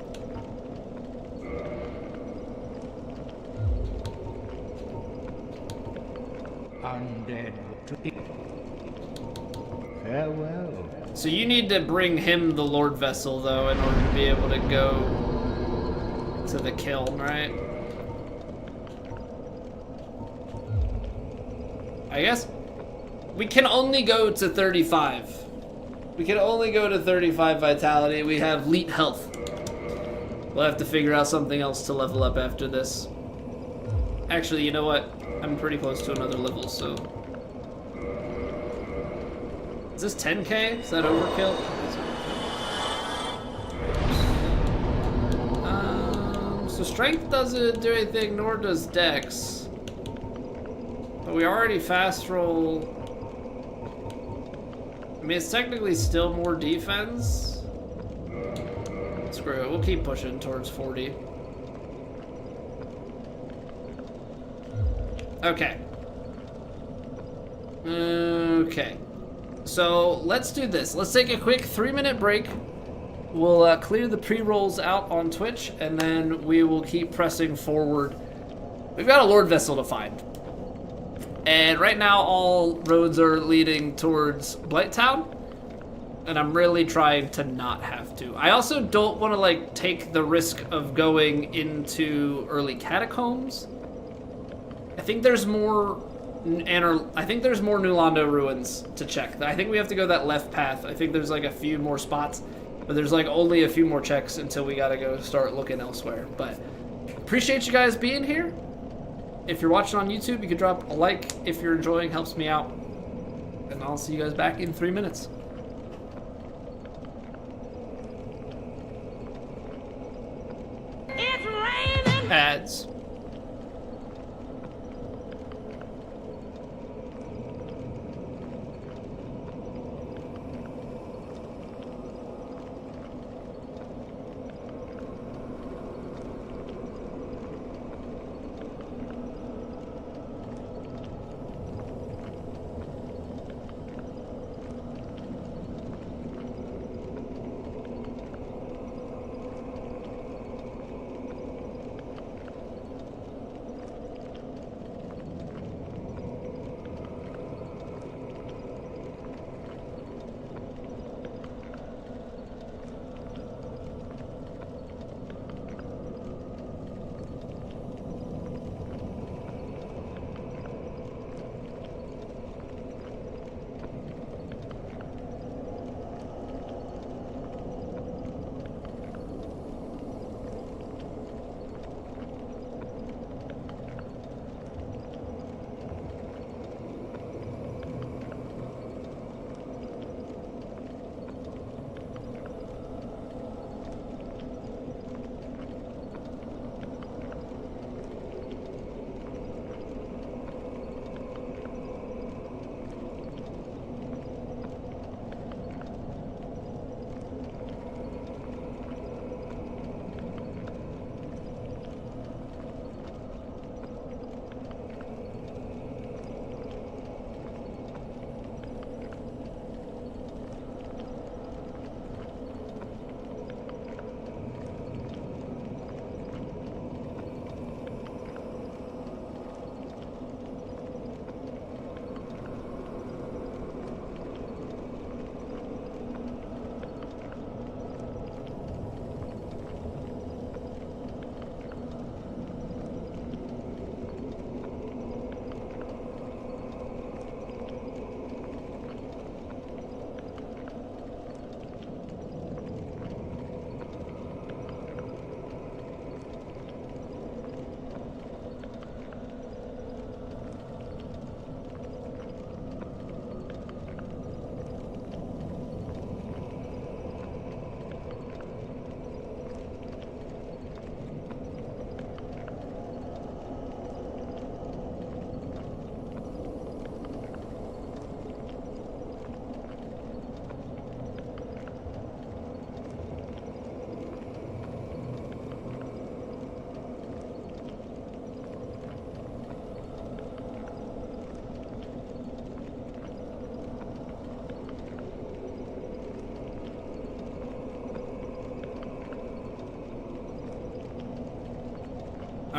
Undead. Farewell. So you need to bring him the Lord Vessel, though, in order to be able to go to the kiln, right? I guess we can only go to 35. We can only go to 35 vitality. We have elite health. We'll have to figure out something else to level up after this. Actually, you know what? I'm pretty close to another level, so... Is this 10k? Is that overkill? So strength doesn't do anything, nor does dex. But we already fast roll... I mean, it's technically still more defense. Screw it, we'll keep pushing towards 40. Okay. Okay. So, let's do this. Let's take a quick 3-minute break. We'll clear the pre-rolls out on Twitch, and then we will keep pressing forward. We've got a Lord Vessel to find. And right now, all roads are leading towards Blighttown. And I'm really trying to not have to. I also don't want to, like, take the risk of going into early catacombs. I think there's more... I think there's more New Londo ruins to check. I think we have to go that left path. I think there's, like, a few more spots. But there's, like, only a few more checks until we gotta go start looking elsewhere. But appreciate you guys being here. If you're watching on YouTube, you can drop a like if you're enjoying. Helps me out. And I'll see you guys back in 3 minutes. It's raining! Ads.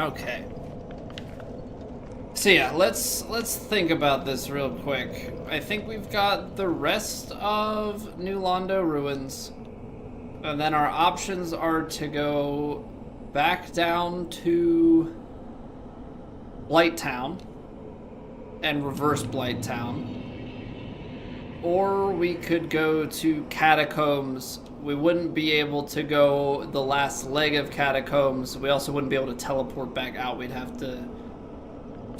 Okay. So yeah, let's think about this real quick. I think we've got the rest of New Londo ruins, and then our options are to go back down to Blight Town and reverse Blight Town. Or we could go to Catacombs. We wouldn't be able to go the last leg of Catacombs. We also wouldn't be able to teleport back out. We'd have to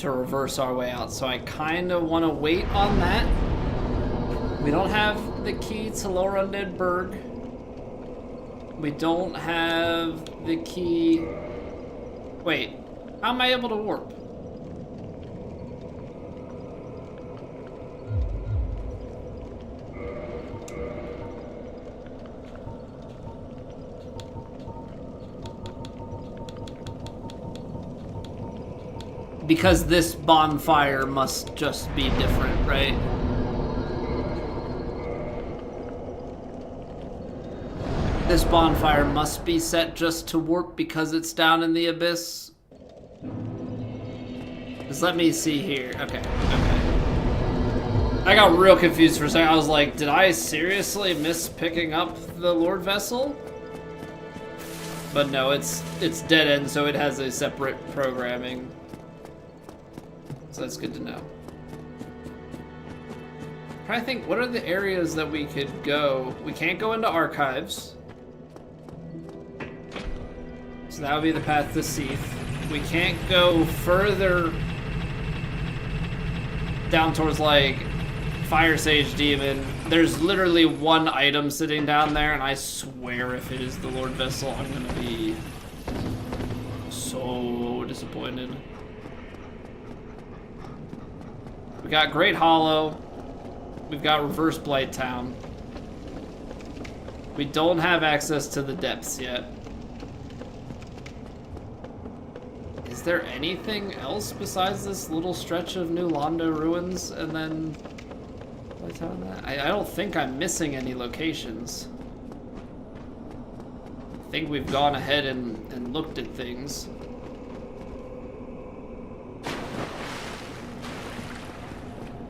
reverse our way out. So I kind of want to wait on that. We don't have the key to Lower Undead Burg. We don't have the key... Wait, how am I able to warp? Because this bonfire must just be different, right? This bonfire must be set just to warp because it's down in the abyss. Just let me see here. Okay. I got real confused for a second. I was like, did I seriously miss picking up the Lord Vessel? But no, it's dead end, so it has a separate programming. So that's good to know. I'm trying to think, what are the areas that we could go? We can't go into archives. So that would be the path to Seath. We can't go further down towards, like, Fire Sage Demon. There's literally one item sitting down there, and I swear if it is the Lord Vessel, I'm gonna be so disappointed. We got Great Hollow. We've got Reverse Blight Town. We don't have access to the depths yet. Is there anything else besides this little stretch of New Londo ruins and then Blight Town? I don't think I'm missing any locations. I think we've gone ahead and looked at things.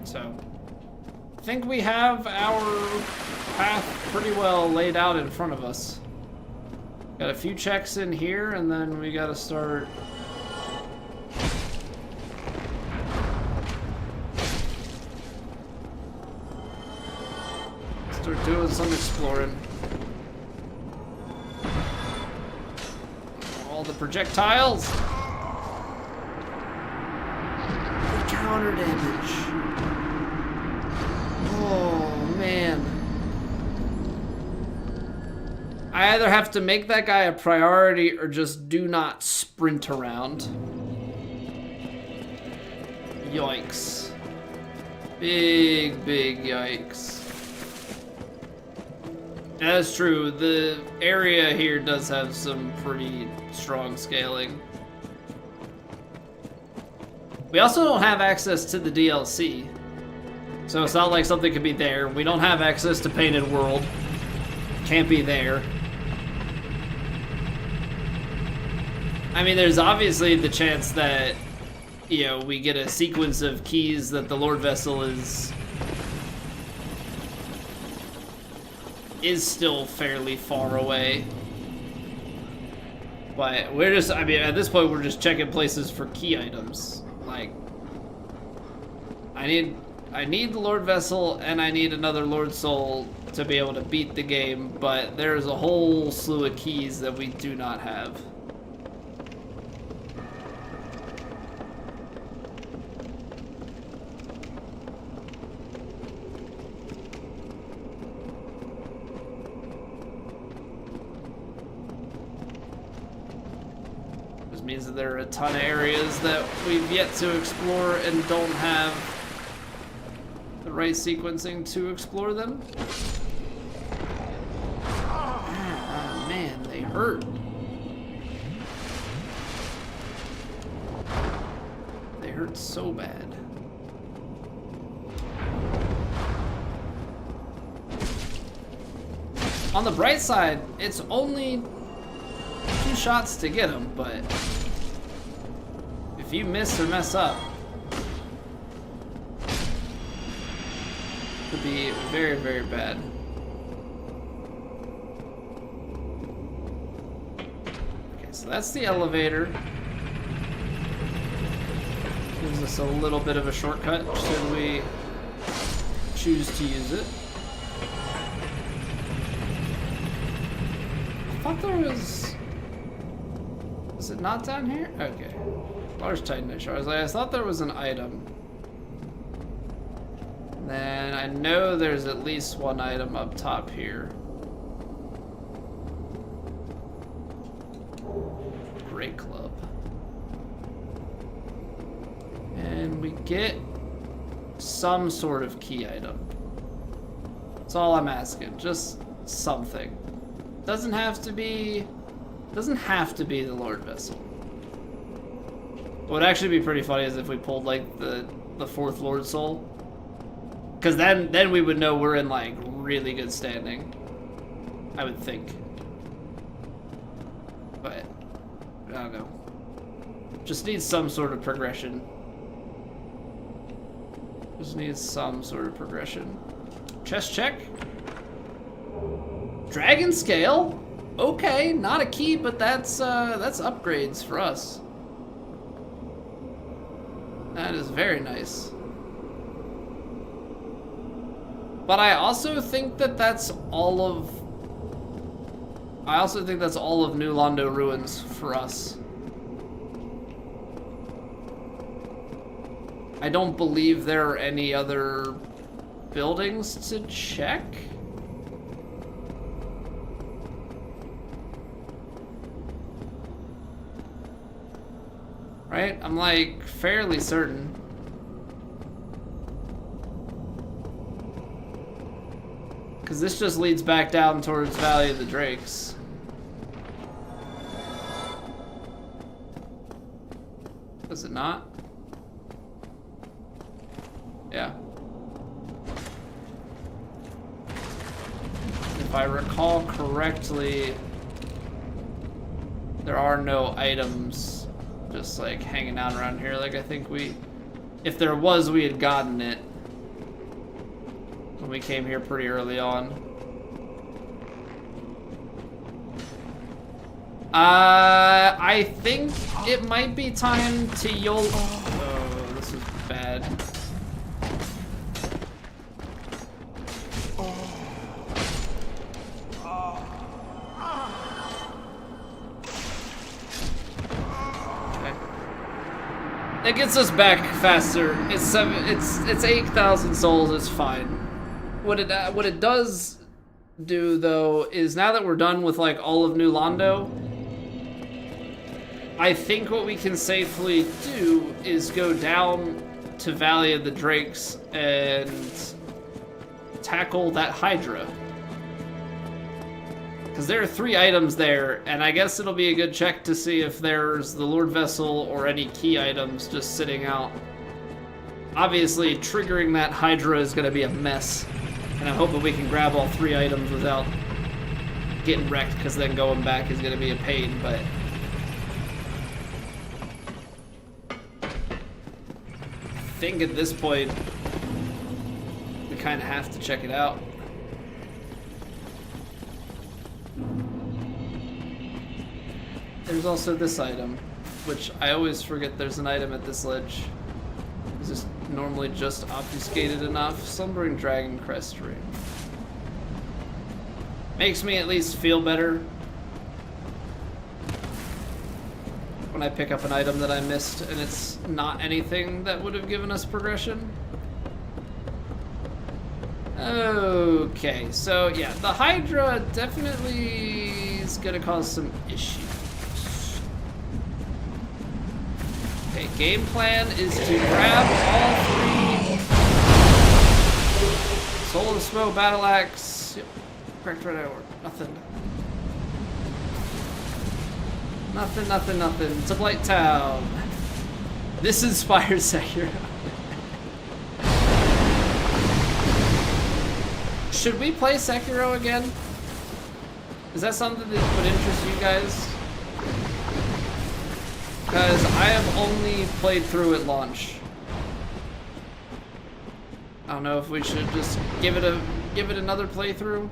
So, I think we have our path pretty well laid out in front of us. Got a few checks in here, and then we gotta start... doing some exploring. All the projectiles! The counter damage! Oh, man. I either have to make that guy a priority or just do not sprint around. Yikes. Big yikes. That's true. The area here does have some pretty strong scaling. We also don't have access to the DLC. So it's not like something could be there. We don't have access to Painted World. Can't be there. I mean, there's obviously the chance that, you know, we get a sequence of keys that the Lord Vessel is still fairly far away. But we're just, I mean, at this point, we're just checking places for key items. Like, I need the Lord Vessel, and I need another Lord Soul to be able to beat the game, but there's a whole slew of keys that we do not have. Which means that there are a ton of areas that we've yet to explore and don't have the right sequencing to explore them. Ah, man, they hurt. They hurt so bad. On the bright side, it's only 2 shots to get them, but If you miss or mess up, it could be very, very bad. Okay, so that's the elevator. Gives us a little bit of a shortcut should we choose to use it. I thought there was... Is it not down here? Okay. Large Titanite shard. I thought there was an item. Then I know there's at least one item up top here. Great Club. And we get some sort of key item. That's all I'm asking. Just something. Doesn't have to be the Lord Vessel. What would actually be pretty funny is if we pulled like the fourth Lord Soul. Cause then we would know we're in like really good standing. I would think. But I don't know. Just needs some sort of progression. Just needs some sort of progression. Chest check. Dragon scale. Okay, not a key, but that's upgrades for us. That is very nice. But I also think that that's all of New Londo Ruins for us. I don't believe there are any other buildings to check. Right? I'm like fairly certain. Because this just leads back down towards Valley of the Drakes. Does it not? Yeah. If I recall correctly, there are no items just like hanging out around here. Like I think if there was, we had gotten it when we came here pretty early on. I think it might be time to YOLO. Oh, this is bad. It gets us back faster. It's 8,000 souls. It's fine. What it does do though is now that we're done with like all of New Londo, I think what we can safely do is go down to Valley of the Drakes and tackle that Hydra. Because there are 3 items there, and I guess it'll be a good check to see if there's the Lord Vessel or any key items just sitting out. Obviously, triggering that Hydra is going to be a mess, and I'm hoping we can grab all 3 items without getting wrecked, because then going back is going to be a pain, but... I think at this point, we kind of have to check it out. There's also this item, which I always forget there's an item at this ledge. Is this normally just obfuscated enough? Slumbering Dragon Crest Ring. Makes me at least feel better when I pick up an item that I missed and it's not anything that would have given us progression. Okay, so yeah, the Hydra definitely is gonna cause some issues. Okay, game plan is to grab all 3. Soul of the Smoke, Battle Axe. Yep, cracked right over. Nothing. Nothing. It's a Blight Town. This inspires Sekiro. Should we play Sekiro again? Is that something that would interest you guys? Because I have only played through at launch. I don't know if we should just give it another playthrough.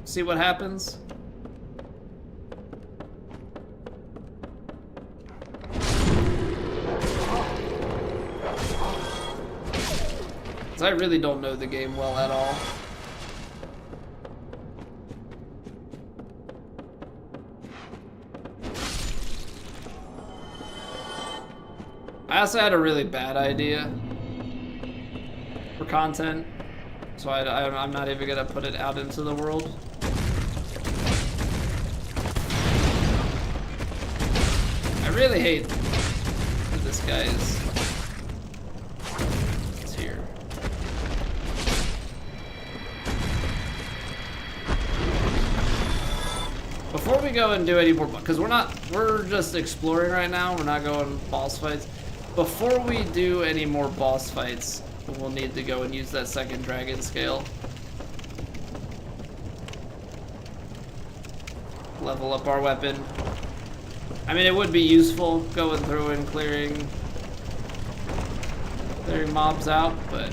See what happens. Because I really don't know the game well at all. I also had a really bad idea for content, so I'm not even gonna put it out into the world. I really hate that this guy is here. Before we go and do any more, because we're just exploring right now, we're not going boss fights. Before we do any more boss fights, we'll need to go and use that second dragon scale. Level up our weapon. I mean, it would be useful going through and clearing mobs out, but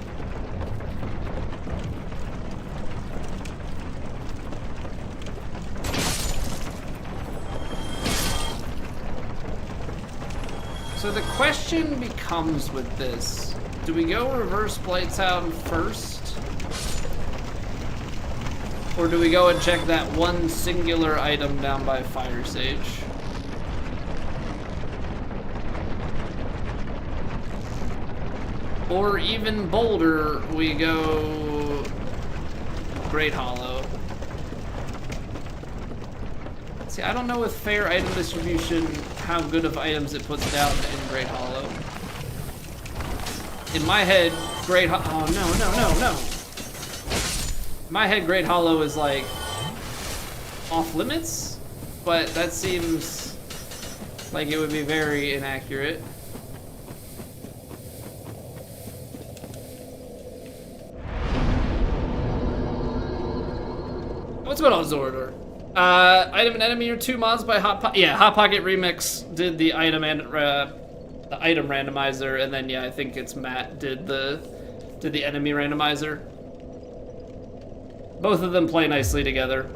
so the question becomes with this, do we go reverse Blighttown first? Or do we go and check that one singular item down by Fire Sage? Or even bolder, we go Great Hollow. See, I don't know with fair item distribution how good of items it puts down in Great Hollow. In my head, oh no. In my head, Great Hollow is like off limits, but that seems like it would be very inaccurate. What's going on, Zorador? Item and enemy are 2 mods by Hot Pocket. Yeah, Hot Pocket Remix did the item and the item randomizer, and then yeah, I think it's Matt did the enemy randomizer. Both of them play nicely together.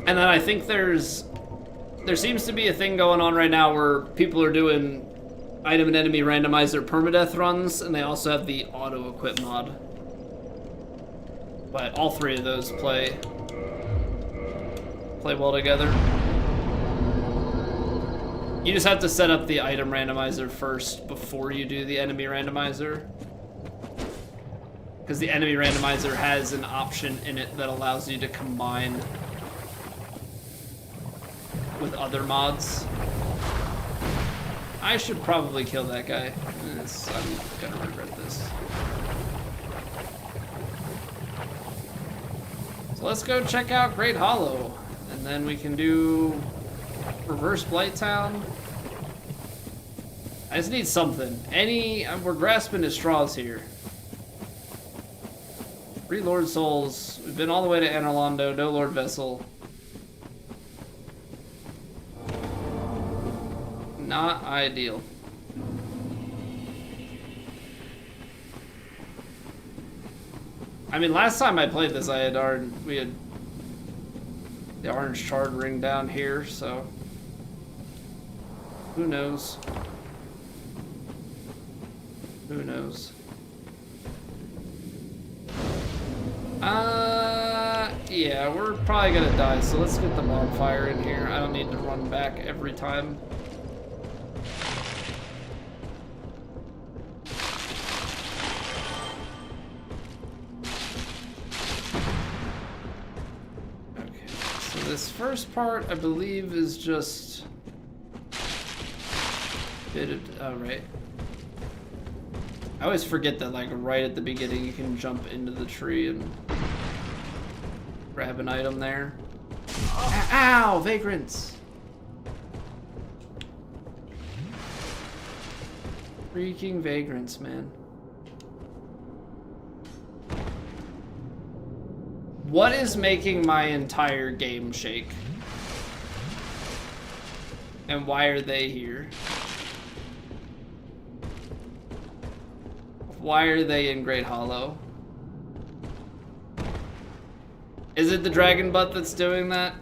And then I think there seems to be a thing going on right now where people are doing item and enemy randomizer permadeath runs, and they also have the auto equip mod. But all 3 of those play well together. You just have to set up the item randomizer first before you do the enemy randomizer. Because the enemy randomizer has an option in it that allows you to combine with other mods. I should probably kill that guy. I'm gonna regret this. So let's go check out Great Hollow. And then we can do reverse Blighttown. I just need something. We're grasping at straws here. 3 Lord Souls. We've been all the way to Anorlando, no Lord Vessel. Not ideal. I mean, last time I played this, we had the orange shard ring down here, so who knows? Who knows? Yeah, we're probably gonna die, so let's get the bonfire in here. I don't need to run back every time. This first part, I believe, is just oh, right. I always forget that, like, right at the beginning, you can jump into the tree and grab an item there. Ow! Vagrants! Freaking vagrants, man. What is making my entire game shake? And why are they here? Why are they in Great Hollow? Is it the dragon butt that's doing that?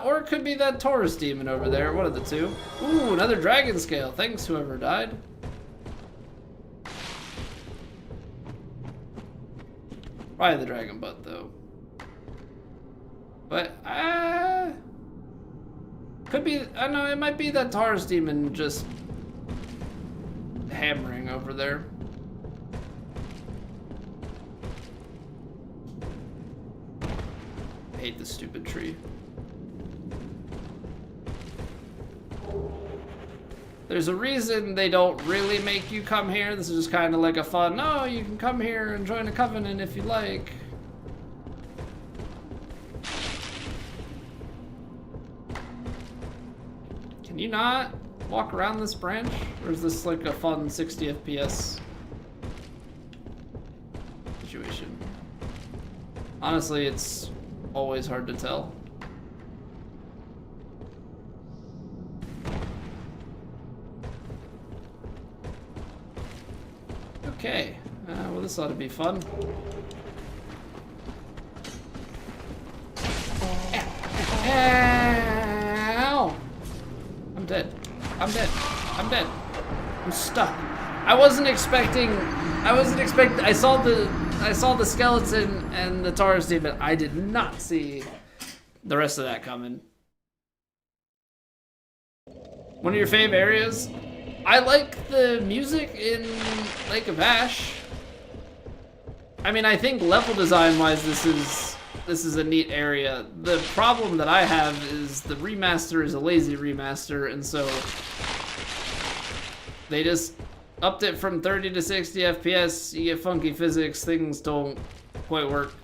Or it could be that Taurus demon over there. One of the two. Ooh, another dragon scale. Thanks, whoever died. Probably the dragon butt, though. But, could be, I don't know, it might be that Taurus demon just hammering over there. I hate this stupid tree. There's a reason they don't really make you come here. This is just kind of like a fun, no, you can come here and join a covenant if you like. Can you not walk around this branch? Or is this like a fun 60 FPS situation? Honestly, it's always hard to tell. Okay, well this ought to be fun. Ow! I'm dead. I'm dead. I'm dead. I'm stuck. I wasn't expecting. I saw the skeleton and the Taurus demon. I did not see the rest of that coming. One of your fave areas? I like the music in Lake of Ash. I mean, I think level design wise, this is a neat area. The problem that I have is the remaster is a lazy remaster, and so they just upped it from 30 to 60 FPS. You get funky physics, things don't quite work.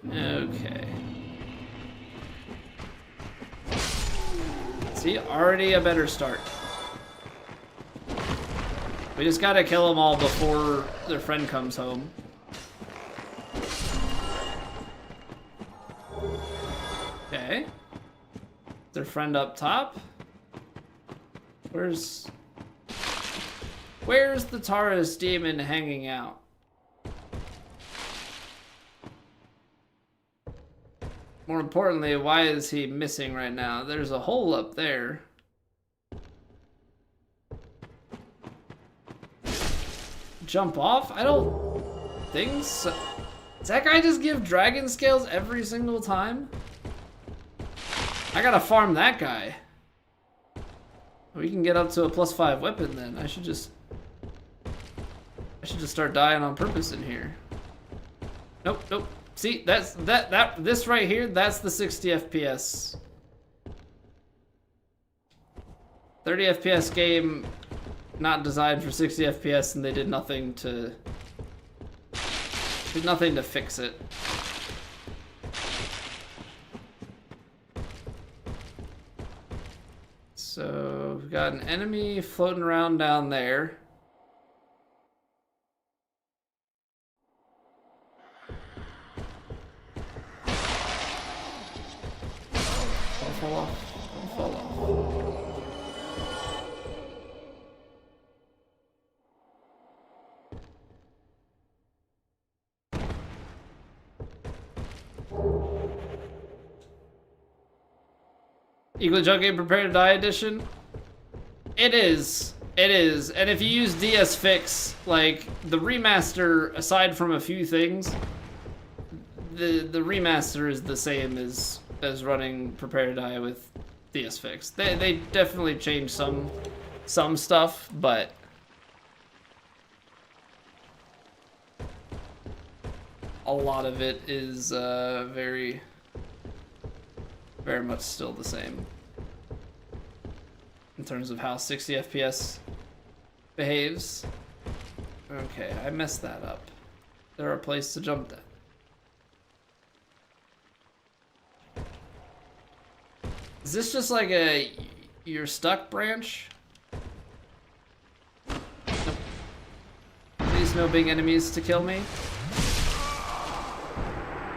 Okay. See, already a better start. We just gotta kill them all before their friend comes home. Okay. Their friend up top? Where's the Taurus demon hanging out? More importantly, why is he missing right now? There's a hole up there. Jump off? I don't think so. Does that guy just give dragon scales every single time? I gotta farm that guy. We can get up to a +5 weapon then. I should just start dying on purpose in here. Nope, nope. See, this right here, that's the 60 FPS. 30 FPS game, not designed for 60 FPS, and they did nothing to fix it. So we've got an enemy floating around down there. Fall off. Fall off. Equally Junk Game Prepare to Die edition? It is. It is. And if you use DS Fix, like the remaster, aside from a few things, the remaster is the same as running Prepare to Die with DS Fix. They definitely changed some stuff, but a lot of it is very much still the same in terms of how 60 FPS behaves. Okay, I messed that up. There a place to jump that? Is this just like a you're stuck branch? Nope. Please, no big enemies to kill me.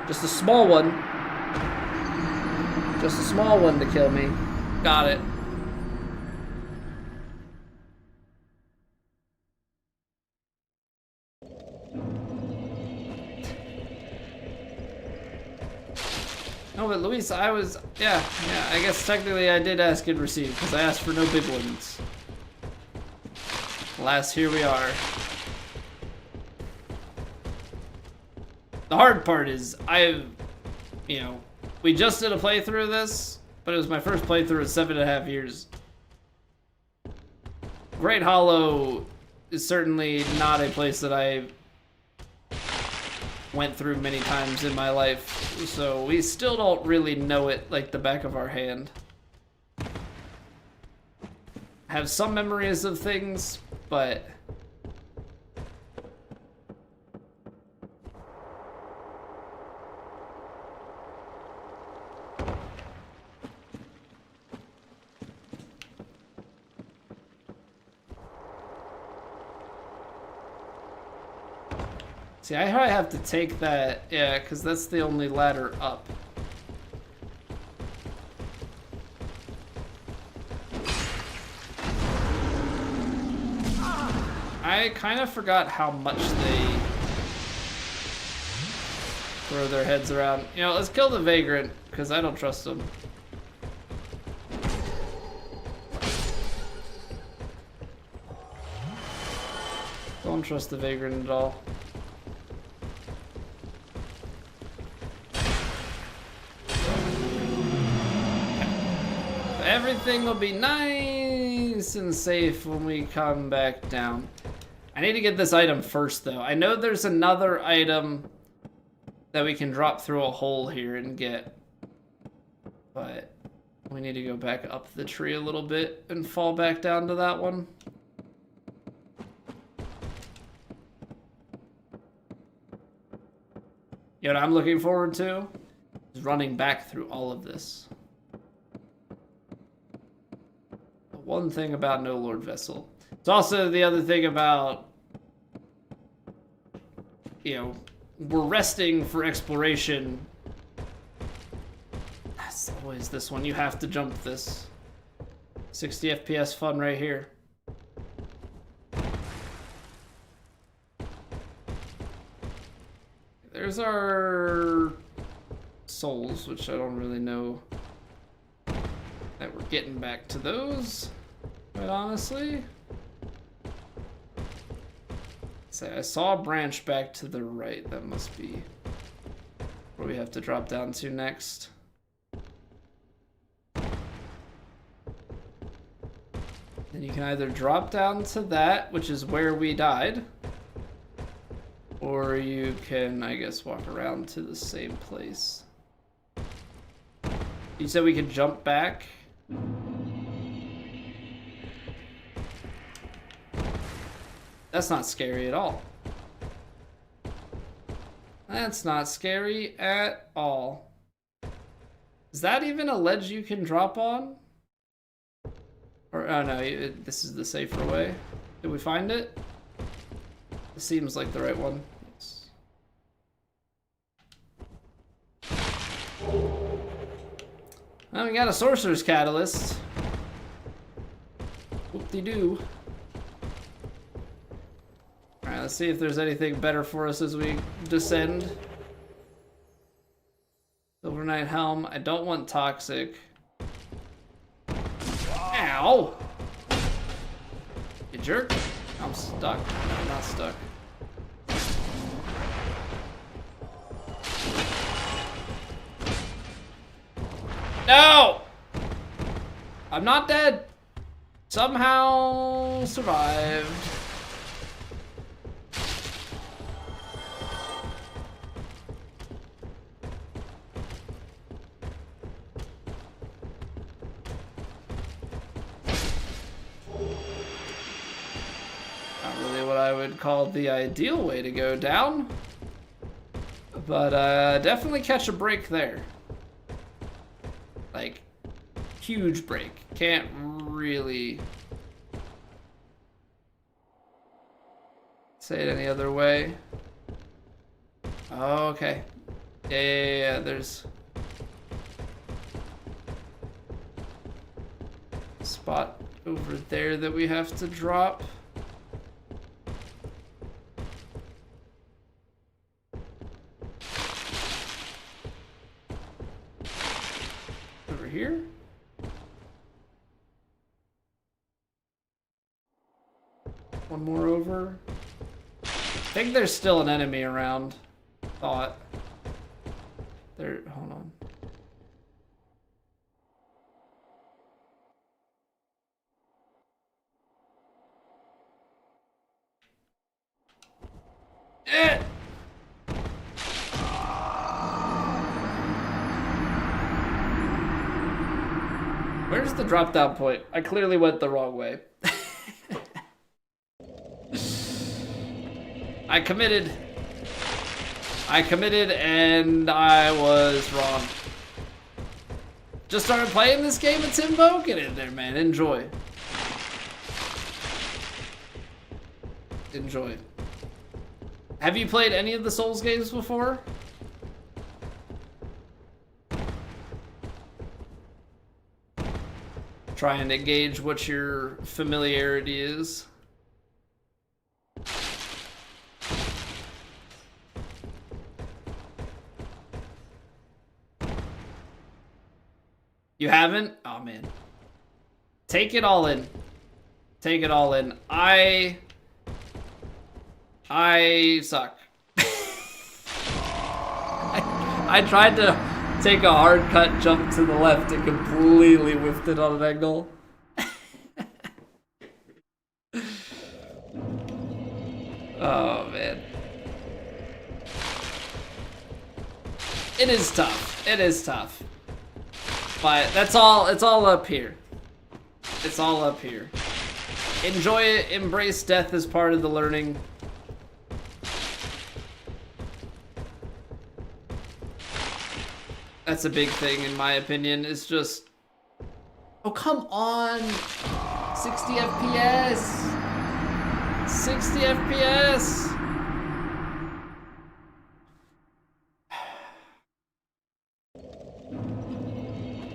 Just a small one. Just a small one to kill me. Got it. No, but Luis, I was, yeah, I guess technically I did ask and receive, because I asked for no big ones. Alas, here we are. The hard part is, we just did a playthrough of this, but it was my first playthrough in 7.5 years. Great Hollow is certainly not a place that I went through many times in my life, so we still don't really know it like the back of our hand. Have some memories of things, but see, I probably have to take that, yeah, because that's the only ladder up. I kind of forgot how much they throw their heads around. Let's kill the Vagrant, because I don't trust them. Don't trust the Vagrant at all. Everything will be nice and safe when we come back down. I need to get this item first, though. I know there's another item that we can drop through a hole here and get, but we need to go back up the tree a little bit and fall back down to that one. You know what I'm looking forward to? Is running back through all of this. The one thing about No Lord Vessel. It's also the other thing about, we're resting for exploration. That's always this one. You have to jump this. 60 FPS fun right here. There's our souls, which I don't really know that we're getting back to those, quite honestly. Say, I saw a branch back to the right. That must be where we have to drop down to next. Then you can either drop down to that, which is where we died, or you can, I guess, walk around to the same place. You said we could jump back? That's not scary at all. That's not scary at all. Is that even a ledge you can drop on? Or, oh no, this is the safer way. Did we find it? It seems like the right one. Yes. Well, we got a Sorcerer's Catalyst. Whoop-de-doo. Alright, let's see if there's anything better for us as we descend. Silver Knight Helm. I don't want Toxic. Ow! You jerk. I'm stuck. No, I'm not stuck. No! I'm not dead. Somehow survived. Called the ideal way to go down, but definitely catch a break there, like huge break. Can't really Say it any other way. Oh, okay. Yeah, there's a spot over there that we have to drop. Over here? One more over. I think there's still an enemy around. Thought. There, hold on. Eh! Where's the drop down point? I clearly went the wrong way. I committed and I was wrong. Just started playing this game at Timbo? Get in there, man. Enjoy. Enjoy. Have you played any of the Souls games before? Trying to gauge what your familiarity is. You haven't? Oh man. Take it all in. Take it all in. I suck. I tried to take a hard cut jump to the left and completely whiffed it on an angle. Oh man. It is tough. It is tough. But that's all, it's all up here. It's all up here. Enjoy it, embrace death as part of the learning. That's a big thing in my opinion, it's just... Oh, come on! 60 FPS! 60 FPS!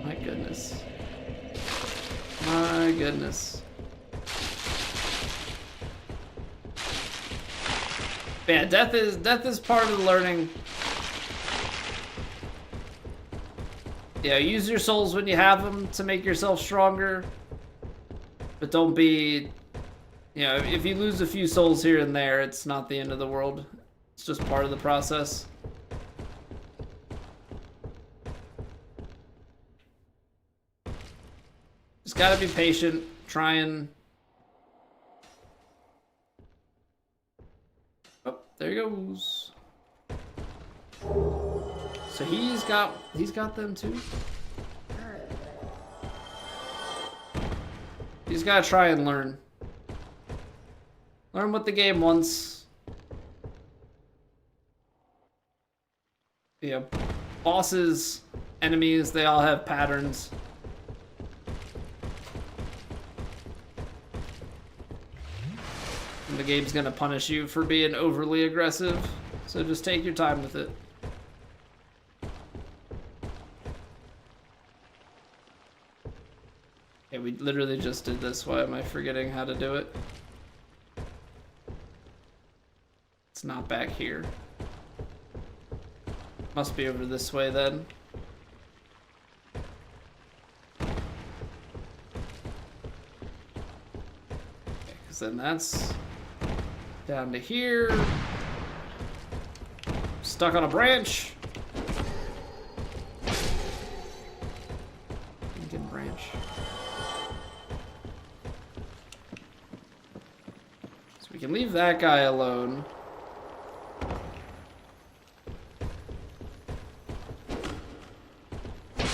My goodness. My goodness. Yeah, death is part of the learning. Yeah, use your souls when you have them to make yourself stronger. But don't be, you know, if you lose a few souls here and there, it's not the end of the world. It's just part of the process. Just gotta be patient, try and... Oh, there he goes. So he's got them too? He's gotta try and learn. Learn what the game wants. Yeah, bosses, enemies, they all have patterns. And the game's gonna punish you for being overly aggressive, so just take your time with it. Yeah, we literally just did this. Why am I forgetting how to do it? It's not back here. Must be over this way then. Because then that's down to here. Stuck on a branch. Lincoln branch. So we can leave that guy alone.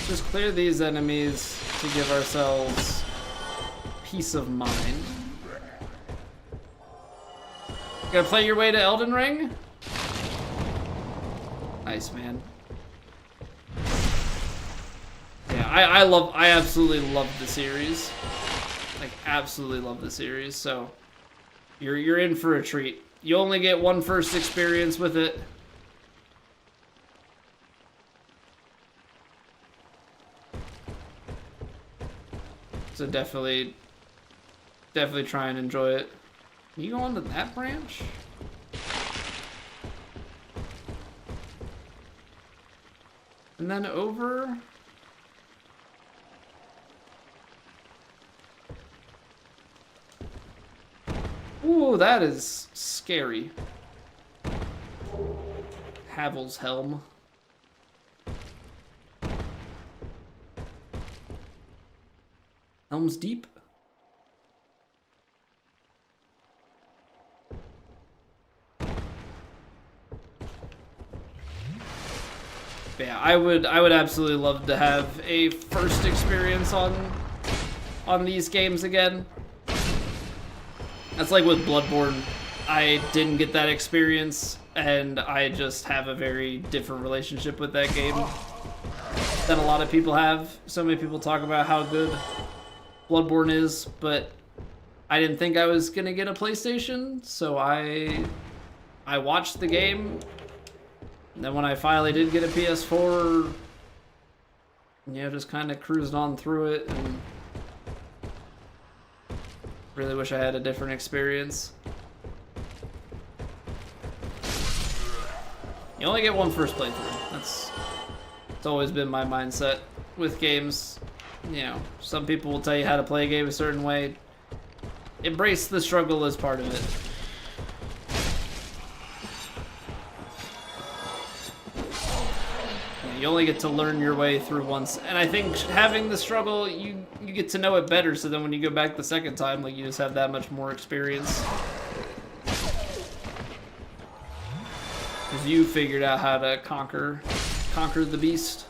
Just clear these enemies to give ourselves peace of mind. Gonna play your way to Elden Ring? Nice, man. Yeah, I absolutely love the series. Like, absolutely love the series, so you're in for a treat. you only get one first experience with it. So definitely try and enjoy it. Can you go on to that branch? And then over. Ooh, that is scary. Havel's Helm. Helm's Deep. Yeah, I would absolutely love to have a first experience on these games again. That's like with Bloodborne. I didn't get that experience, and I just have a very different relationship with that game than a lot of people have. So many people talk about how good Bloodborne is, but I didn't think I was gonna get a PlayStation, so I watched the game. And then when I finally did get a PS4, just kind of cruised on through it, and really wish I had a different experience. You only get one first playthrough. It's always been my mindset with games. Some people will tell you how to play a game a certain way. Embrace the struggle as part of it. You only get to learn your way through once, and I think having the struggle, you get to know it better, so then when you go back the second time, like, you just have that much more experience. Because you figured out how to conquer the beast.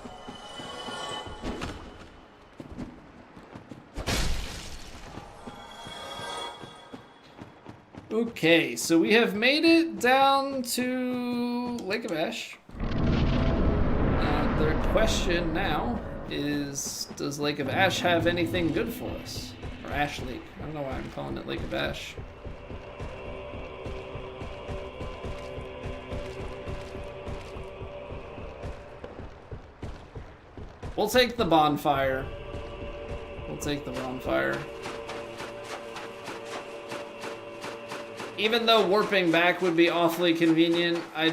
Okay, so we have made it down to Lake of Ash. The question now is, does Lake of Ash have anything good for us? Or Ash Lake. I don't know why I'm calling it Lake of Ash. We'll take the bonfire. Even though warping back would be awfully convenient, I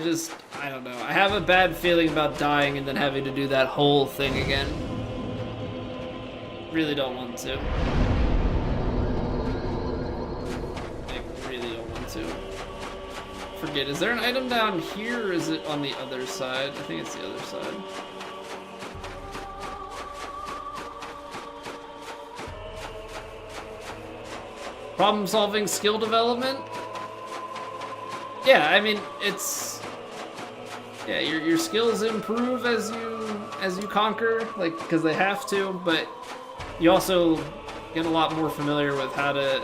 don't know. I have a bad feeling about dying and then having to do that whole thing again. Really don't want to. I really don't want to. Forget, is there an item down here, or is it on the other side? I think it's the other side. Problem-solving skill development? Yeah, I mean, it's... Yeah, your skills improve as you conquer, like, because they have to, but you also get a lot more familiar with how to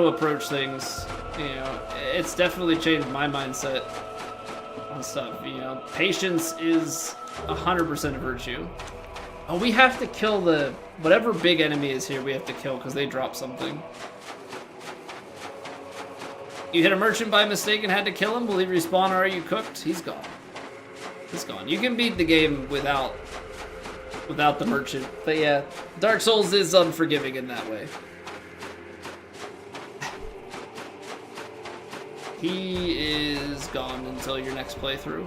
approach things. It's definitely changed my mindset on stuff. Patience is 100% a virtue. Oh, we have to kill whatever big enemy is here. We have to kill because they drop something. You hit a merchant by mistake and had to kill him. Will he respawn or are you cooked? He's gone. He's gone. You can beat the game without the merchant. But yeah, Dark Souls is unforgiving in that way. He is gone until your next playthrough.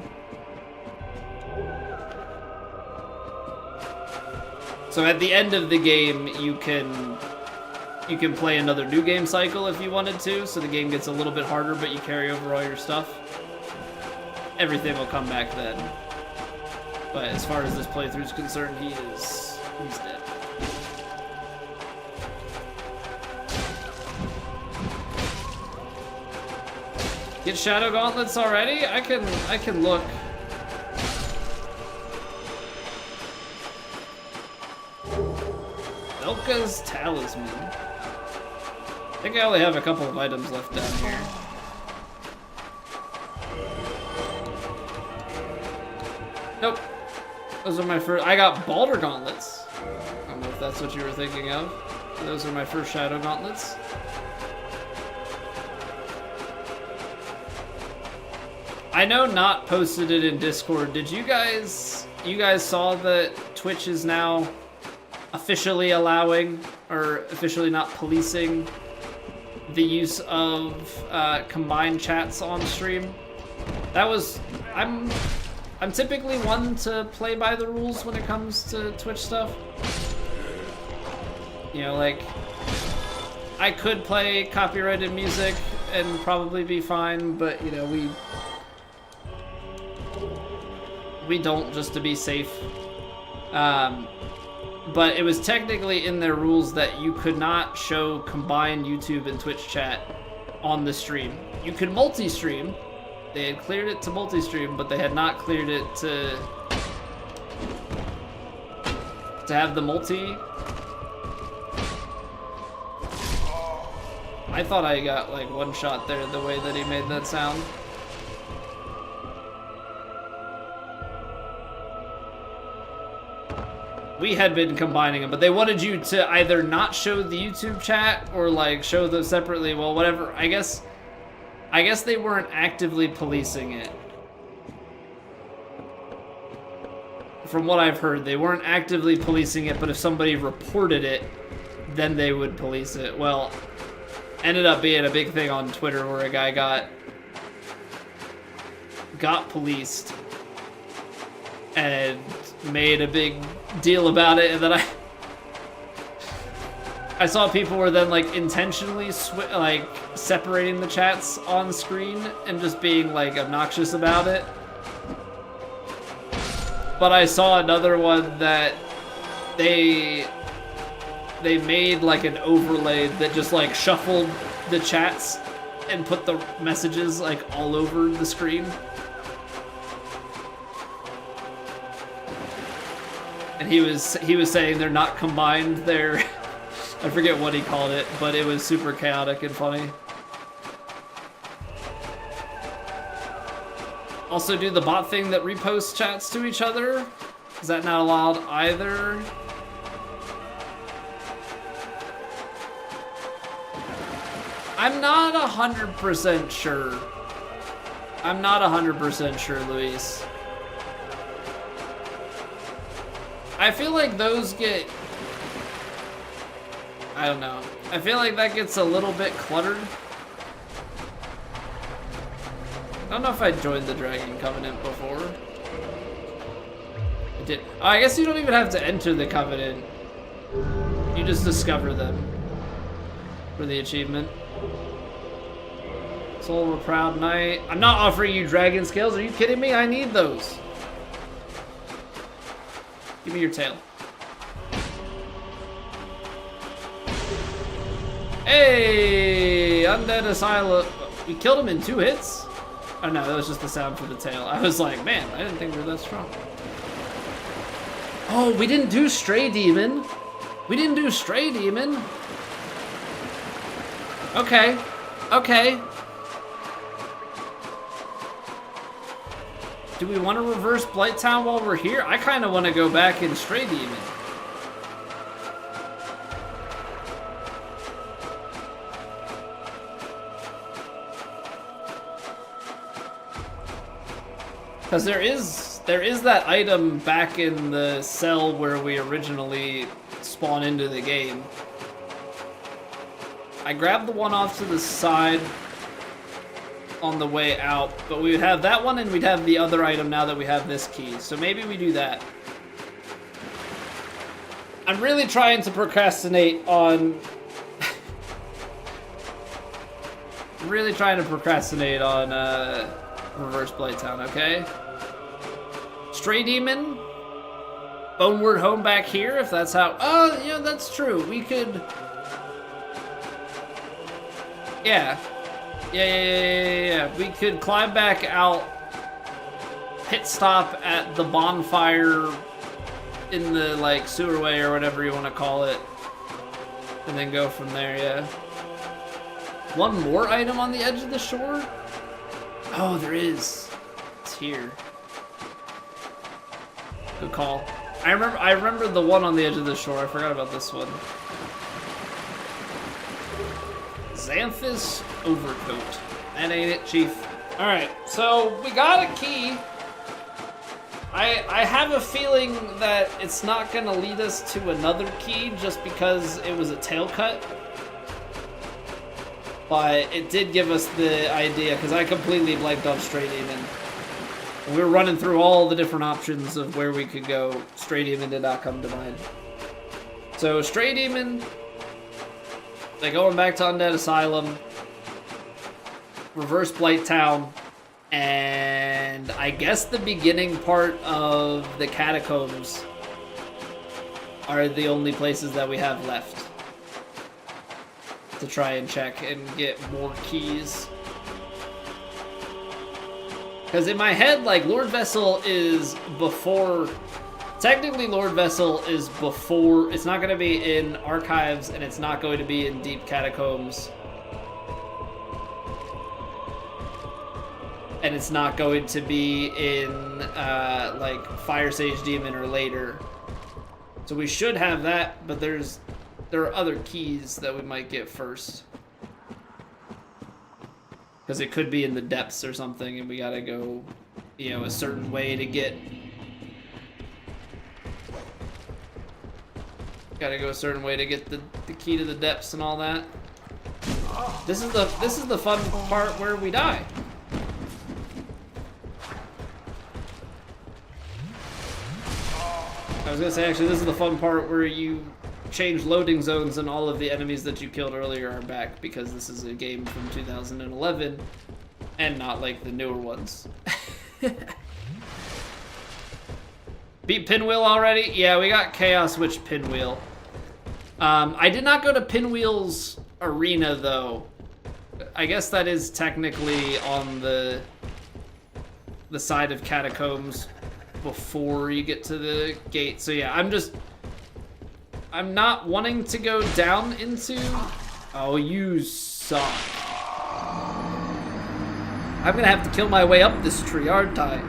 So at the end of the game, you can play another new game cycle if you wanted to, so the game gets a little bit harder, but you carry over all your stuff. Everything will come back then. But as far as this playthrough is concerned, he's dead. Get Shadow Gauntlets already? I can look. Elka's Talisman. I think I only have a couple of items left down here. Nope. Those are my first... I got Balder Gauntlets. I don't know if that's what you were thinking of. Those are my first Shadow Gauntlets. I know Not posted it in Discord. Did you guys saw that Twitch is now officially allowing, or officially not policing, the use of combined chats on stream? That was, I'm typically one to play by the rules when it comes to Twitch stuff. You know, like, I could play copyrighted music and probably be fine, but you know, we don't, just to be safe. But it was technically in their rules that you could not show combined YouTube and Twitch chat on the stream. You could multi-stream. They had cleared it to multi-stream, but they had not cleared it to have the multi. I thought I got like one shot there the way that he made that sound. We had been combining them, but they wanted you to either not show the YouTube chat or like show those separately. Well, whatever. I guess they weren't actively policing it. From what I've heard, they weren't actively policing it, but if somebody reported it, then they would police it. Well, ended up being a big thing on Twitter where a guy got policed and made a big deal about it, and then I saw people were then like intentionally like separating the chats on screen and just being like obnoxious about it. But I saw another one that they made like an overlay that just like shuffled the chats and put the messages like all over the screen. And he was saying they're not combined, they're I forget what he called it, but it was super chaotic and funny. Also do the bot thing that reposts chats to each other. Is that not allowed either? I'm not 100% sure. I'm not 100% sure, Luis. I feel like those get... I don't know. I feel like that gets a little bit cluttered. I don't know if I joined the Dragon Covenant before. I did. Oh, I guess you don't even have to enter the Covenant. You just discover them for the achievement. Soul of a Proud Knight. I'm not offering you dragon scales. Are you kidding me? I need those. Give me your tail. Hey! Undead Asylum. We killed him in 2 hits? Oh no, that was just the sound for the tail. I was like, man, I didn't think we were that strong. Oh, we didn't do Stray Demon. We didn't do Stray Demon. Okay. Okay. Do we want to reverse Blighttown while we're here? I kind of want to go back and Stray Demon. Because there is that item back in the cell where we originally spawn into the game. I grabbed the one off to the side on the way out, but we would have that one and we'd have the other item now that we have this key. So maybe we do that. I'm really trying to procrastinate on... I'm really trying to procrastinate on Reverse Blighttown, okay? Stray Demon, Boneward Home back here, if that's how... Oh, yeah, that's true. We could... Yeah. Yeah. We could climb back out, pit stop at the bonfire in the, like, sewerway or whatever you want to call it, and then go from there, yeah. One more item on the edge of the shore? Oh, there is. It's here. Good call. I remember the one on the edge of the shore. I forgot about this one. Xanthus Overcoat. That ain't it, Chief. Alright, so we got a key. I have a feeling that it's not going to lead us to another key just because it was a tail cut. But it did give us the idea, because I completely blanked on Straight Demon. We were running through all the different options of where we could go. Straight Demon did not come to mind. So Straight Demon, like going back to Undead Asylum, Reverse Blight Town, and I guess the beginning part of the Catacombs are the only places that we have left to try and check and get more keys. Because in my head, like, Lord Vessel is before... Technically, Lord Vessel is before... It's not going to be in Archives, and it's not going to be in Deep Catacombs. And it's not going to be in, like, Fire Sage Demon or later. So we should have that, but there are other keys that we might get first. Because it could be in the depths or something, and we gotta go, you know, a certain way to get... Gotta go a certain way to get the key to the depths and all that. This is the fun part where we die. I was gonna say, actually, this is the fun part where you change loading zones and all of the enemies that you killed earlier are back, because this is a game from 2011 and not like the newer ones. Beat Pinwheel already? Yeah, we got Chaos Witch Pinwheel. I did not go to Pinwheel's arena though. I guess that is technically on the side of Catacombs before you get to the gate. So yeah, I'm not wanting to go down into... Oh, you suck. I'm gonna have to kill my way up this tree, aren't I?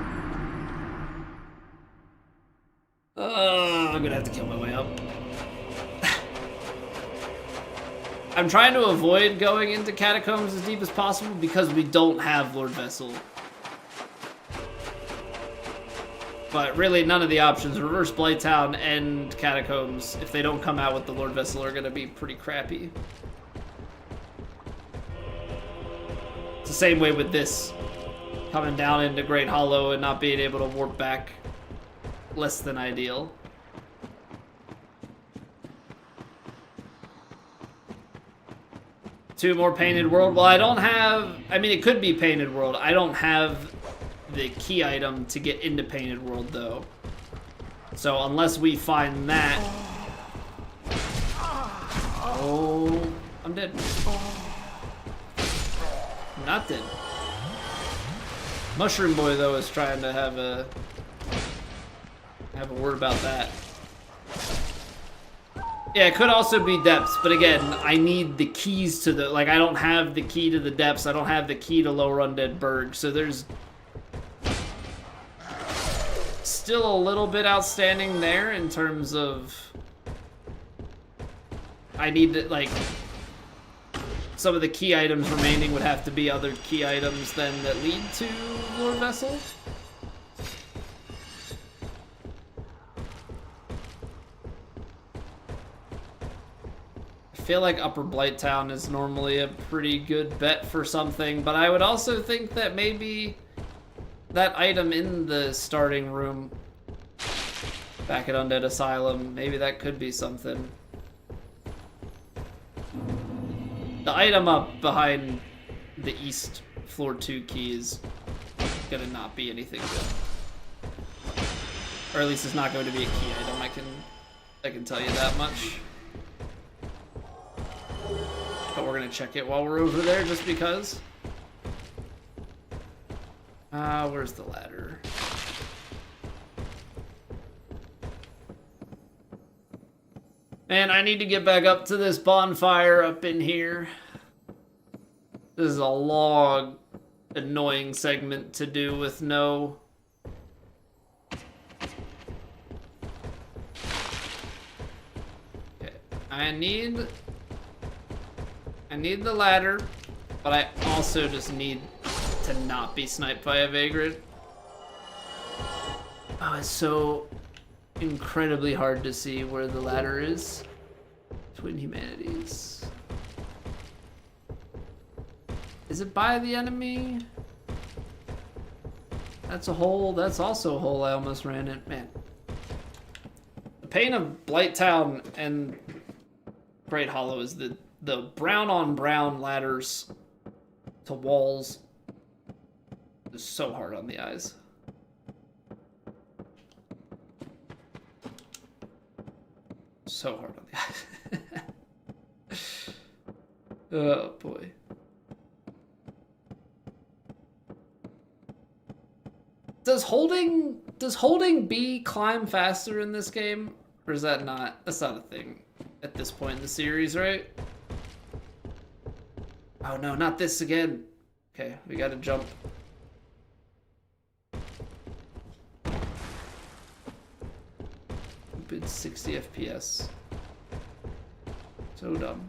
I'm gonna have to kill my way up. I'm trying to avoid going into Catacombs as deep as possible because we don't have Lord Vessel. But really, none of the options, Reverse Blighttown and Catacombs, if they don't come out with the Lord Vessel, are going to be pretty crappy. It's the same way with this. Coming down into Great Hollow and not being able to warp back. Less than ideal. Two more Painted World. Well, I don't have... I mean, it could be Painted World. I don't have the key item to get into Painted World, though. So unless we find that... Oh, I'm dead. I'm not dead. Mushroom Boy, though, is trying to have a word about that. Yeah, it could also be depths, but again, I need the keys to the... Like, I don't have the key to the depths. I don't have the key to Lower Undead Burg, so there's... still a little bit outstanding there in terms of... I need to, like... Some of the key items remaining would have to be other key items then that lead to Lord Vessel. I feel like Upper Blighttown is normally a pretty good bet for something, but I would also think that maybe that item in the starting room back at Undead Asylum, maybe that could be something. The item up behind the East Floor 2 key is gonna not be anything good. Or at least it's not going to be a key item, I can tell you that much. But we're gonna check it while we're over there just because. Where's the ladder? Man, I need to get back up to this bonfire up in here. This is a long, annoying segment to do with no... Okay, I need the ladder, but I also just need to not be sniped by a vagrant. Oh, it's so incredibly hard to see where the ladder is. Twin humanities. Is it by the enemy? That's a hole. That's also a hole. I almost ran it. Man. The pain of Blighttown and Great Hollow is the brown on brown ladders to walls is so hard on the eyes. So hard on the eyes. Oh boy. Does holding B climb faster in this game? Or is that not? That's not a thing at this point in the series, right? Oh no, not this again. Okay, we gotta jump. Stupid 60 FPS. So dumb.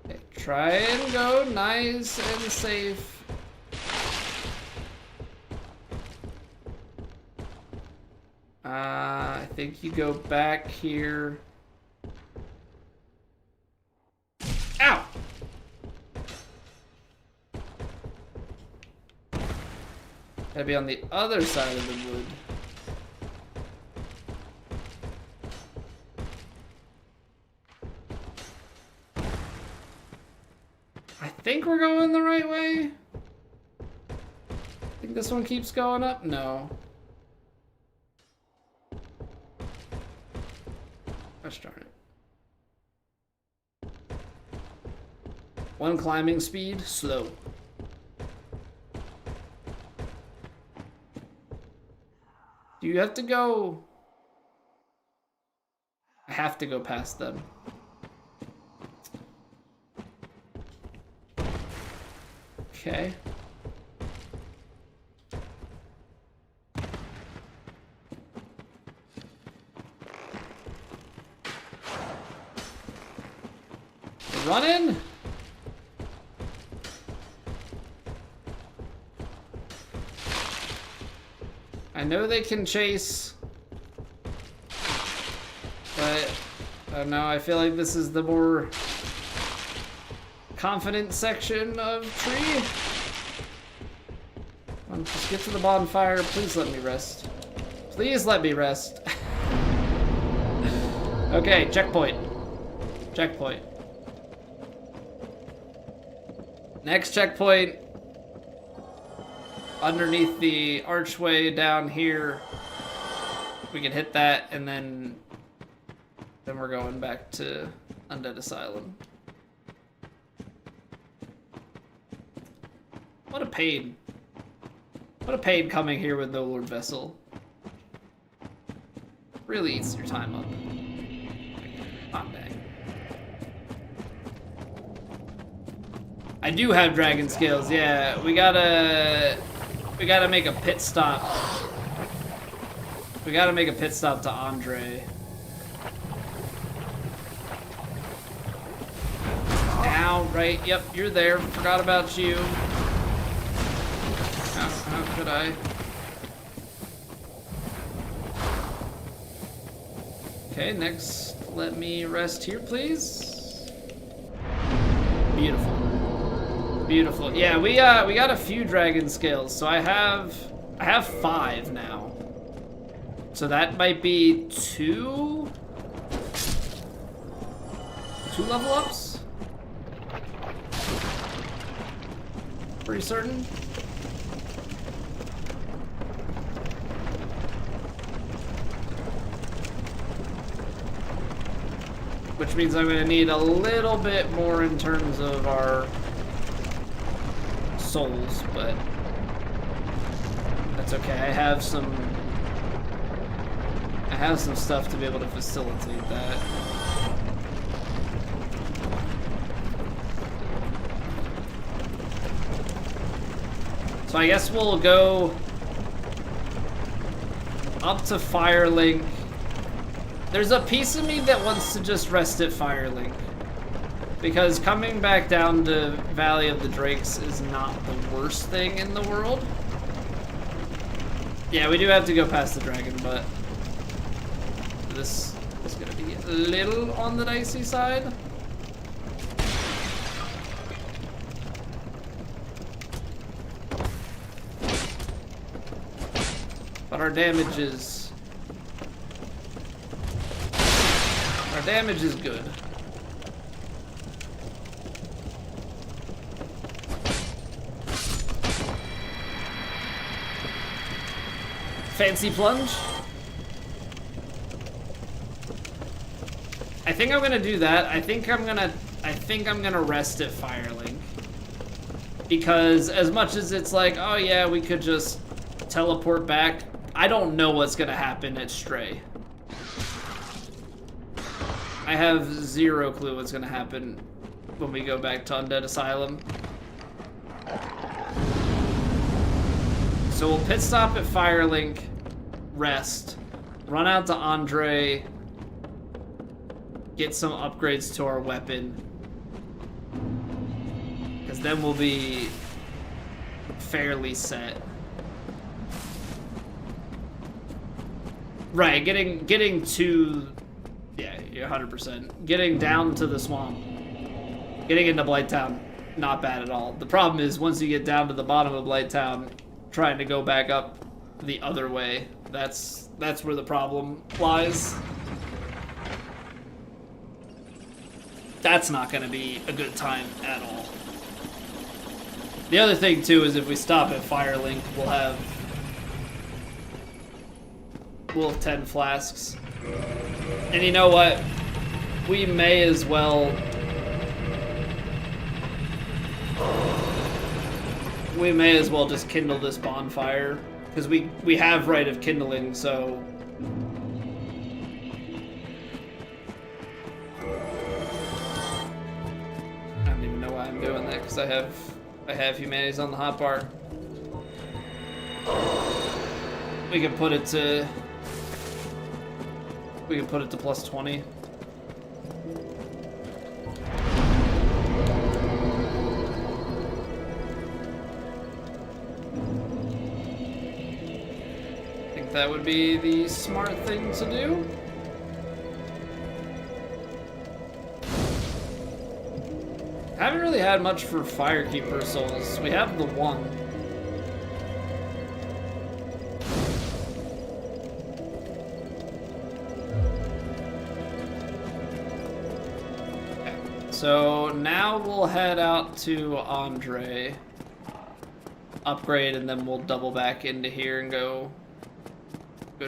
Okay, try and go nice and safe. I think you go back here. Ow! Gotta be on the other side of the wood. I think we're going the right way. I think this one keeps going up? No. Gosh darn it. One climbing speed, slow. Do you have to go? I have to go past them. Okay. Running? I know they can chase, but I don't know, I feel like this is the more confident section of tree. Come on, just get to the bonfire. Please let me rest. Please let me rest. Okay, checkpoint. Checkpoint. Next checkpoint. Underneath the archway down here. We can hit that and then we're going back to Undead Asylum. What a pain. What a pain coming here with no Lord Vessel. Really eats your time up. Hot dang. I do have dragon scales, yeah. We gotta make a pit stop. We gotta make a pit stop to Andre. Ow, right, yep, you're there. Forgot about you. How could I? Okay, next, let me rest here, please. Beautiful. Beautiful. Yeah, we got a few dragon scales, so I have 5 now. So that might be two level ups? Pretty certain. Which means I'm gonna need a little bit more in terms of our souls, but that's okay. I have some stuff to be able to facilitate that. So I guess we'll go up to Firelink. There's a piece of me that wants to just rest at Firelink, Because coming back down to Valley of the Drakes is not the worst thing in the world. Yeah, we do have to go past the dragon, but this is gonna be a little on the dicey side. But our damage is good. Fancy plunge. I think I'm gonna do that. I think I'm gonna rest at Firelink. Because as much as it's like, oh yeah, we could just teleport back, I don't know what's gonna happen at Stray. I have zero clue what's gonna happen when we go back to Undead Asylum. So we'll pit stop at Firelink, rest, run out to Andre, get some upgrades to our weapon, because then we'll be fairly set. Right, getting to, yeah, you're 100%. Getting down to the swamp, getting into Blighttown, not bad at all. The problem is once you get down to the bottom of Blighttown, trying to go back up the other way, that's where the problem lies. That's not going to be a good time at all. The other thing too is if we stop at Firelink, we'll have 10 flasks. And you know what? We may as well just kindle this bonfire, because we have Rite of Kindling, so I don't even know why I'm doing that, because I have humanities on the hotbar. We can put it to plus 20. That would be the smart thing to do. Haven't really had much for Firekeeper souls. We have the one. Okay. So now we'll head out to Andre, upgrade, and then we'll double back into here and go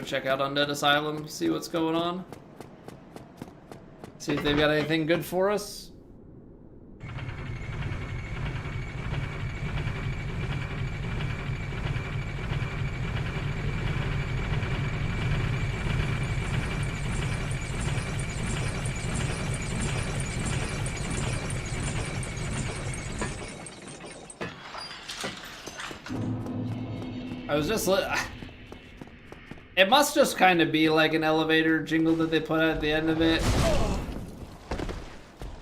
check out Undead Asylum, see what's going on. See if they've got anything good for us. I was just it must just kind of be like an elevator jingle that they put at the end of it.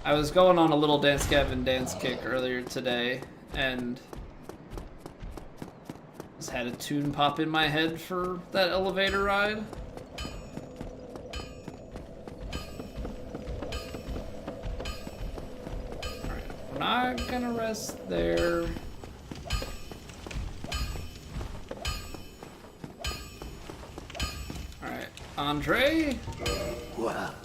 I was going on a little Dance Gavin dance kick earlier today, and just had a tune pop in my head for that elevator ride. Alright, we're not gonna rest there. Andre, what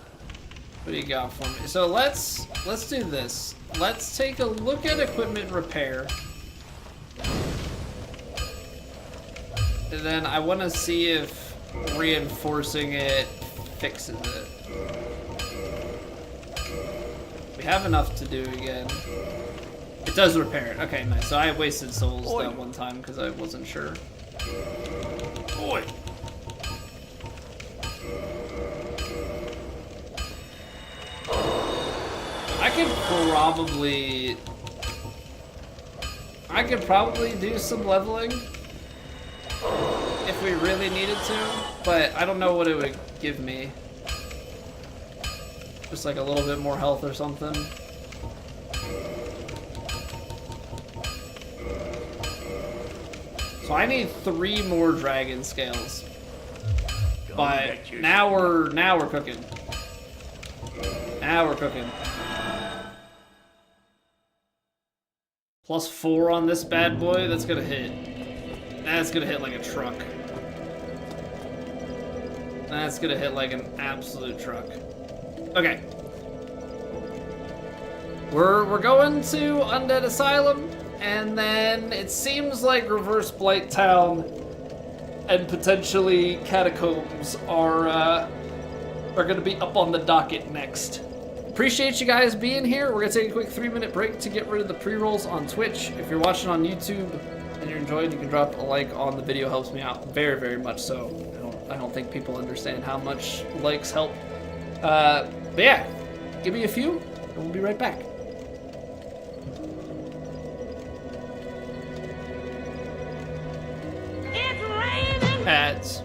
do you got for me? So let's do this. Let's take a look at equipment repair, and then I want to see if reinforcing it fixes it. We have enough to do again. It does repair it. Okay, nice. So I wasted souls that one time because I wasn't sure. Boy. I could probably do some leveling if we really needed to, but I don't know what it would give me. Just like a little bit more health or something. So I need 3 more dragon scales. But now we're cooking. Now we're cooking. +4 on this bad boy. That's gonna hit. That's gonna hit like a truck. That's gonna hit like an absolute truck. Okay. We're going to Undead Asylum, and then it seems like Reverse Blight Town and potentially Catacombs are gonna be up on the docket next. Appreciate you guys being here. We're gonna take a quick 3-minute break to get rid of the pre-rolls on Twitch. If you're watching on YouTube and you're enjoying, you can drop a like on the video. Helps me out very, very much. So I don't think people understand how much likes help. But yeah, give me a few, and we'll be right back. It's raining! Ads.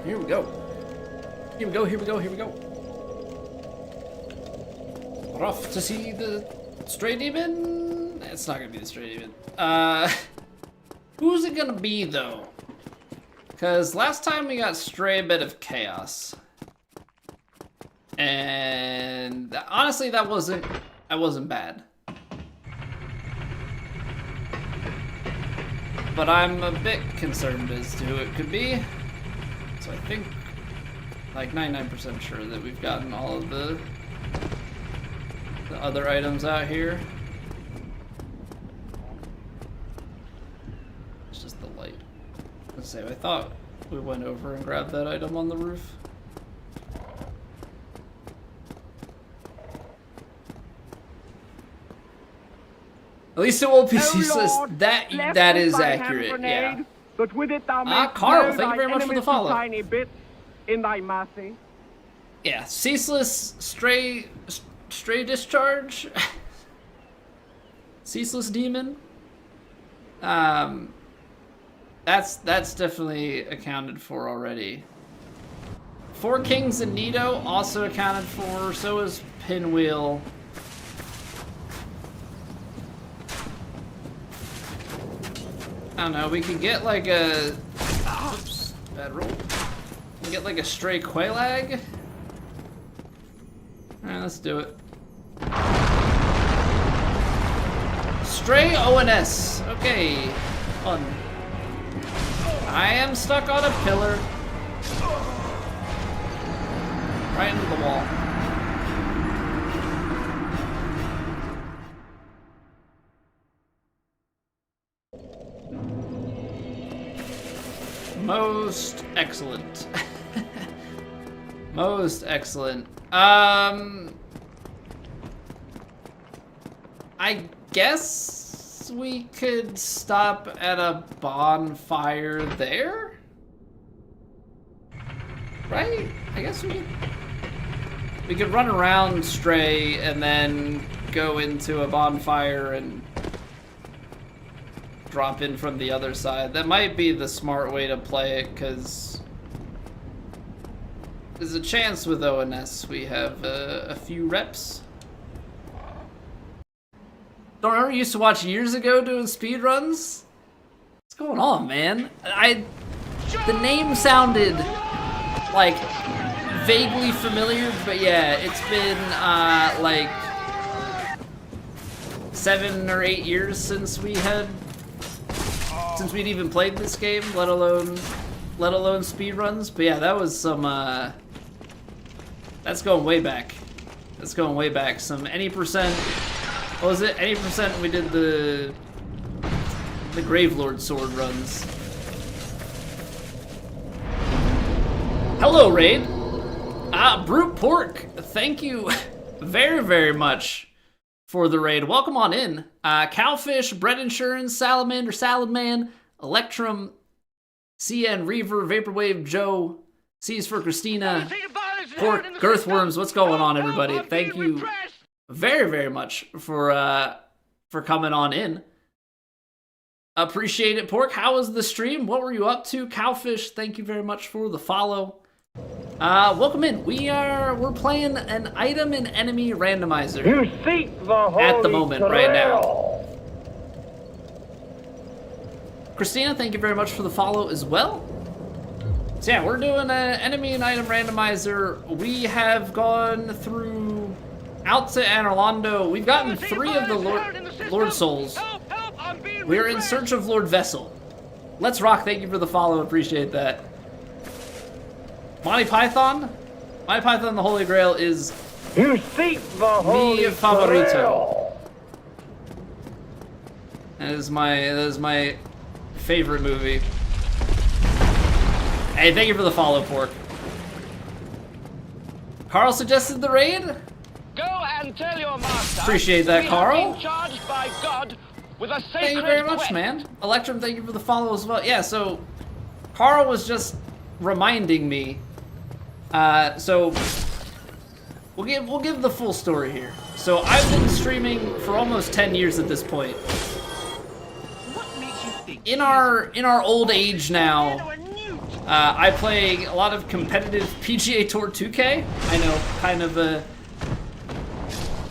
Here we go. Here we go, here we go, here we go. We're off to see the stray demon. It's not gonna be the stray demon. Who's it gonna be though? Because last time we got Stray Bit of Chaos. And honestly that wasn't bad. But I'm a bit concerned as to who it could be. So I think like 99% sure that we've gotten all of the other items out here. It's just the light. Let's say I thought we went over and grabbed that item on the roof. At least it won't be O ceaseless. Lord, That left that with is thy hand accurate. grenade, Yeah. But with it thou Ah, mayst Carl, blow thank you very thine much for the enemies to follow. tiny bits in thy mercy. Yeah. Ceaseless stray discharge. Ceaseless demon. That's definitely accounted for already. Four Kings and Nito also accounted for. So is Pinwheel. I don't know. We could get like a. Oops, bad roll. We can get like a stray Quailag. Alright, let's do it. Stray ONS. Okay. Fun. I am stuck on a pillar. Right into the wall. Most excellent. Most excellent. I guess we could stop at a bonfire there? Right? I guess we could run around Stray and then go into a bonfire and drop in from the other side. That might be the smart way to play it, because there's a chance with ONS we have a few reps. Don't remember, used to watch years ago doing speedruns? What's going on, man? The name sounded like vaguely familiar, but yeah, it's been like 7 or 8 years since we'd even played this game, let alone speedruns. But yeah, that was some that's going way back. That's going way back. Some any percent. What was it? Any percent we did the Gravelord sword runs. Hello, Raid. Brute Pork, thank you very, very much for the raid. Welcome on in. Cowfish, Bread Insurance, Salamander, Saladman, Electrum, CN, Reaver, Vaporwave, Joe, C's for Christina, Pork, Girthworms. What's going on, everybody? Thank you very, very much for coming on in. Appreciate it, Pork. How was the stream? What were you up to? Cowfish, thank you very much for the follow. Welcome in. We're playing an item and enemy randomizer. You seek the holy at the moment right now. Grail. Christina, thank you very much for the follow as well. So yeah, we're doing an enemy and item randomizer. We have gone through out to Anorlando. We've gotten 3 of the Lord Souls. We're in search of Lord Vessel. Let's rock. Thank you for the follow. Appreciate that. Monty Python the Holy Grail is You seek the holy mi favorito. Grail. That is my favorite movie. Hey, thank you for the follow, Pork. Carl suggested the raid. Go and tell your master. Appreciate that, we Carl. have been charged by God with a sacred Thank you very much, quest. man. Electrum, thank you for the follow as well. Yeah, so Carl was just reminding me. So we'll give the full story here. So I've been streaming for almost 10 years at this point. What makes you think In our old age now, I play a lot of competitive PGA Tour 2K. I know, kind of a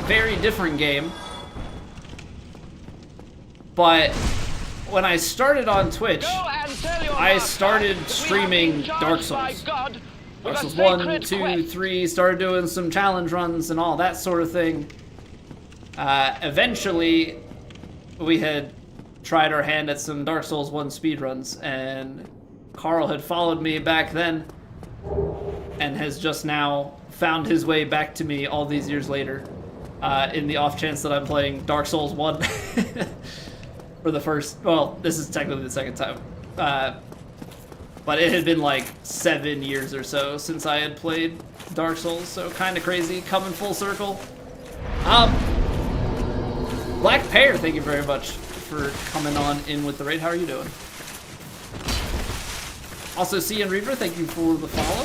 very different game. But when I started on Twitch, Go and tell your I master started we have streaming been charged Dark by Souls. God with Dark a Souls 1, sacred 2, quest. 3, started doing some challenge runs and all that sort of thing. Eventually, we had tried our hand at some Dark Souls 1 speedruns, and Carl had followed me back then and has just now found his way back to me all these years later, in the off chance that I'm playing Dark Souls 1 for the first, well, this is technically the second time. But it had been like 7 years or so since I had played Dark Souls, so kind of crazy, coming full circle. Black Pear, thank you very much for coming on in with the raid. How are you doing? Also, C and Reaver, thank you for the follow.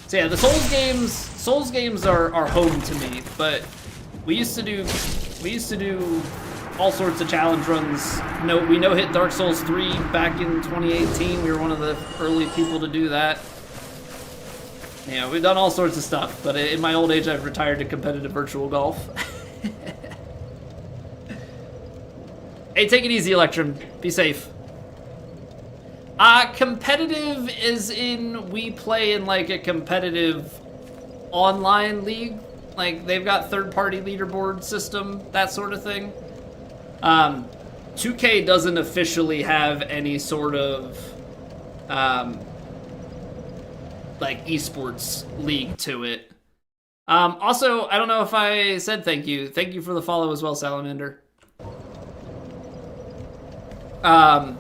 So yeah, the Souls games are home to me, but we used to do all sorts of challenge runs. We no-hit Dark Souls 3 back in 2018. We were one of the early people to do that. Yeah, we've done all sorts of stuff, but in my old age, I've retired to competitive virtual golf. Hey, take it easy, Electrum. Be safe. Competitive is in we play in like a competitive online league. Like they've got third-party leaderboard system, that sort of thing. 2K doesn't officially have any sort of like esports league to it. Also, I don't know if I said thank you. Thank you for the follow as well, Salamander. But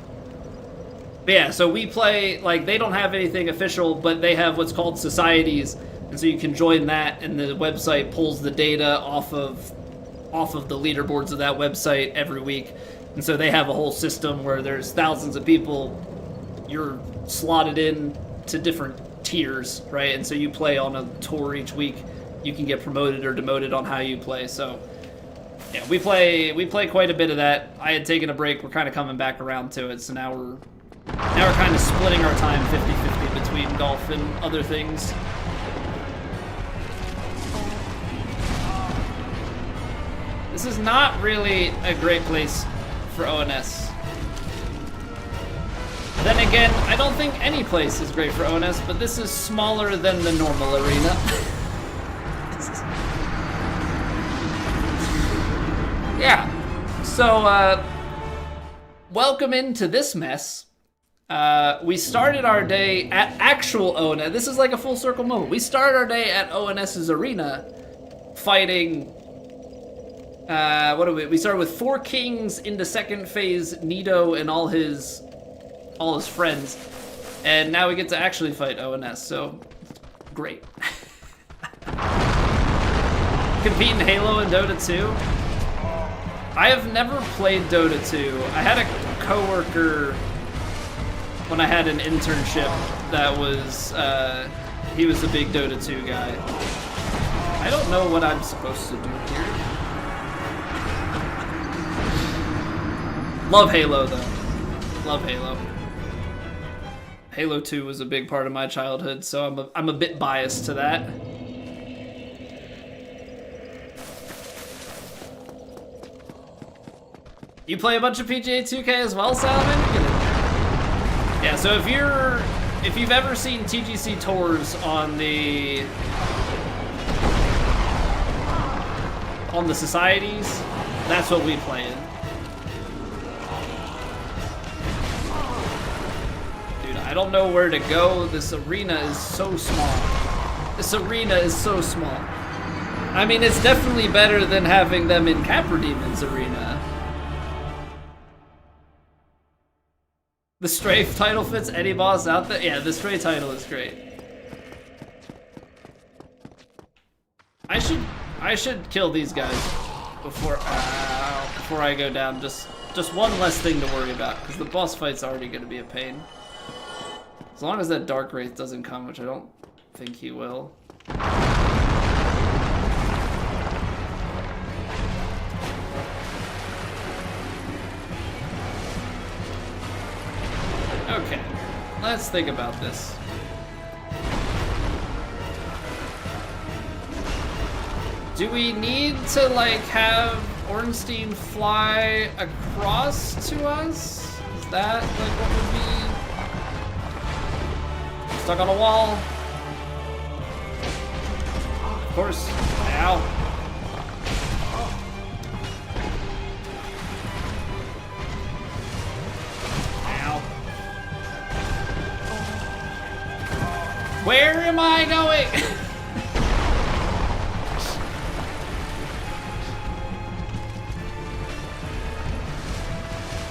yeah, so we play, like, they don't have anything official, but they have what's called societies, and so you can join that, and the website pulls the data off of the leaderboards of that website every week. And so they have a whole system where there's thousands of people, you're slotted in to different tiers, right? And so you play on a tour each week. You can get promoted or demoted on how you play. So yeah, we play quite a bit of that. I had taken a break. We're kind of coming back around to it. So now we're kind of splitting our time 50-50 between golf and other things. This is not really a great place for ONS. Then again, I don't think any place is great for ONS, but this is smaller than the normal arena. Yeah. So, welcome into this mess. We started our day at actual ONS. This is like a full circle moment. We started our day at ONS's arena fighting... we started with 4 kings into second phase, Nito and all his friends, and now we get to actually fight ONS, so great. Compete in Halo and Dota 2. I have never played Dota 2. I had a coworker when I had an internship that was, he was a big Dota 2 guy. I don't know what I'm supposed to do here. Love Halo, though. Love Halo. Halo 2 was a big part of my childhood, so I'm a bit biased to that. You play a bunch of PGA 2K as well, Salomon? Yeah, so if you've ever seen TGC tours on the societies, that's what we play in. I don't know where to go. This arena is so small. This arena is so small. I mean, it's definitely better than having them in Capra Demon's arena. The Stray title fits any boss out there? Yeah, the Stray title is great. I should kill these guys before I go down. Just one less thing to worry about, because the boss fight's already going to be a pain. As long as that Dark Wraith doesn't come, which I don't think he will. Okay, let's think about this. Do we need to, like, have Ornstein fly across to us? Is that, like, what would be... Stuck on a wall. Of course. Ow. Ow. Where am I going?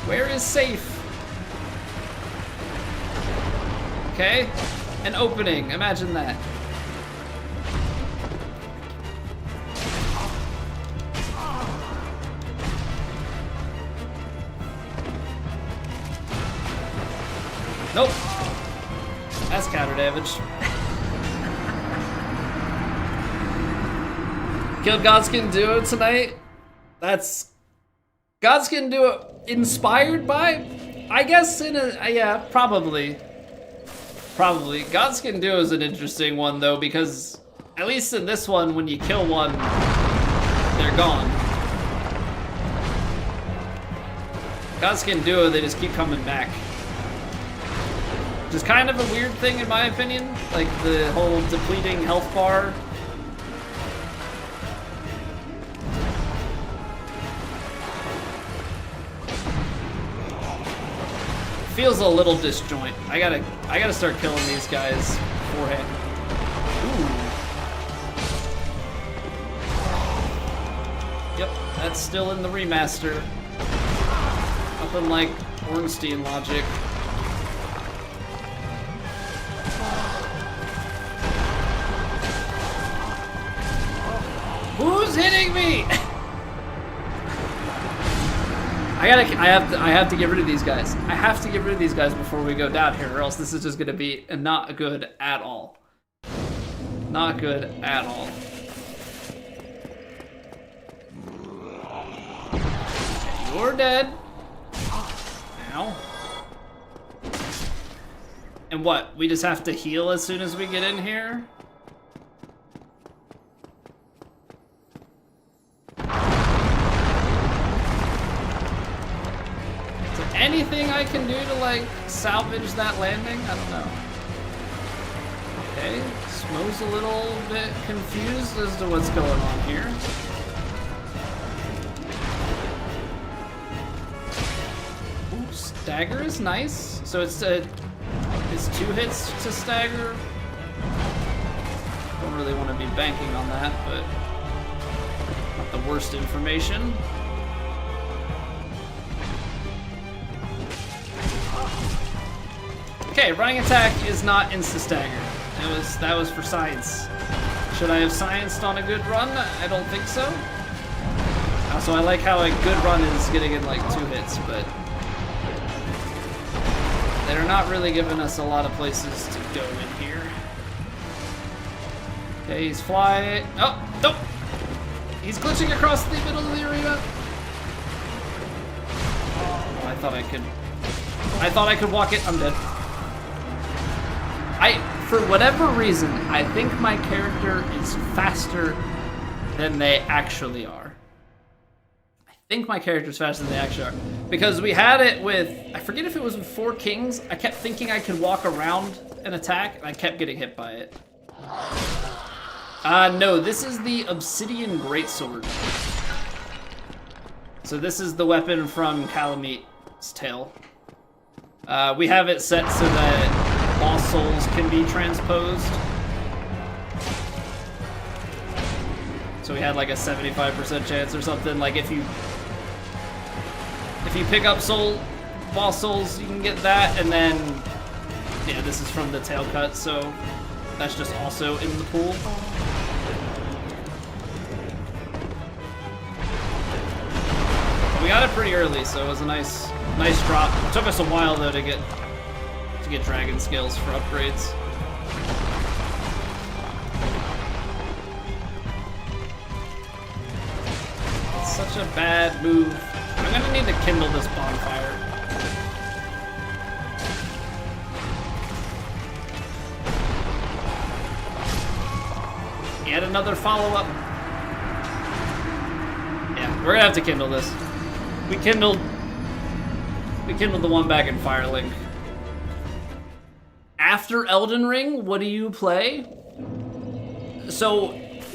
Where is safe? Okay. An opening, imagine that. Nope. That's counter damage. Killed Godskin Duo tonight. That's Godskin Duo inspired by, I guess in a, yeah, probably. Godskin Duo is an interesting one though, because at least in this one, when you kill one, they're gone. Godskin Duo, they just keep coming back. Which is kind of a weird thing in my opinion, like the whole depleting health bar. Feels a little disjoint. I gotta start killing these guys beforehand. Ooh. Yep, that's still in the remaster. Nothing like Ornstein logic. Who's hitting me? I have to get rid of these guys. I have to get rid of these guys before we go down here, or else this is just gonna be not good at all. Not good at all. Okay, you're dead. Ow. And what? We just have to heal as soon as we get in here? Anything I can do to like salvage that landing? I don't know. Okay, Smo's a little bit confused as to what's going on here. Ooh, stagger is nice. So it's 2 hits to stagger. Don't really want to be banking on that, but not the worst information. Okay, running attack is not insta-stagger. That was for science. Should I have scienced on a good run? I don't think so. Also, I like how a good run is getting in like 2 hits, but they're not really giving us a lot of places to go in here. Okay, he's flying. Oh, nope. He's glitching across the middle of the arena. Oh, I thought I could walk it. I'm dead. For whatever reason, I think my character is faster than they actually are. I think my character's faster than they actually are. Because we had it with, I forget if it was with 4 Kings, I kept thinking I could walk around an attack, and I kept getting hit by it. No, this is the Obsidian Greatsword. So this is the weapon from Calamit's Tale. We have it set so that lost souls can be transposed. So we had like a 75% chance or something. Like if you pick up lost souls, you can get that, and then yeah, this is from the tail cut, so that's just also in the pool. We got it pretty early, so it was a nice drop. It took us a while though to get dragon scales for upgrades. It's such a bad move. I'm gonna need to kindle this bonfire. Yet another follow-up. Yeah, we're gonna have to kindle this. We kindled the one back in Firelink. After Elden Ring, what do you play? So,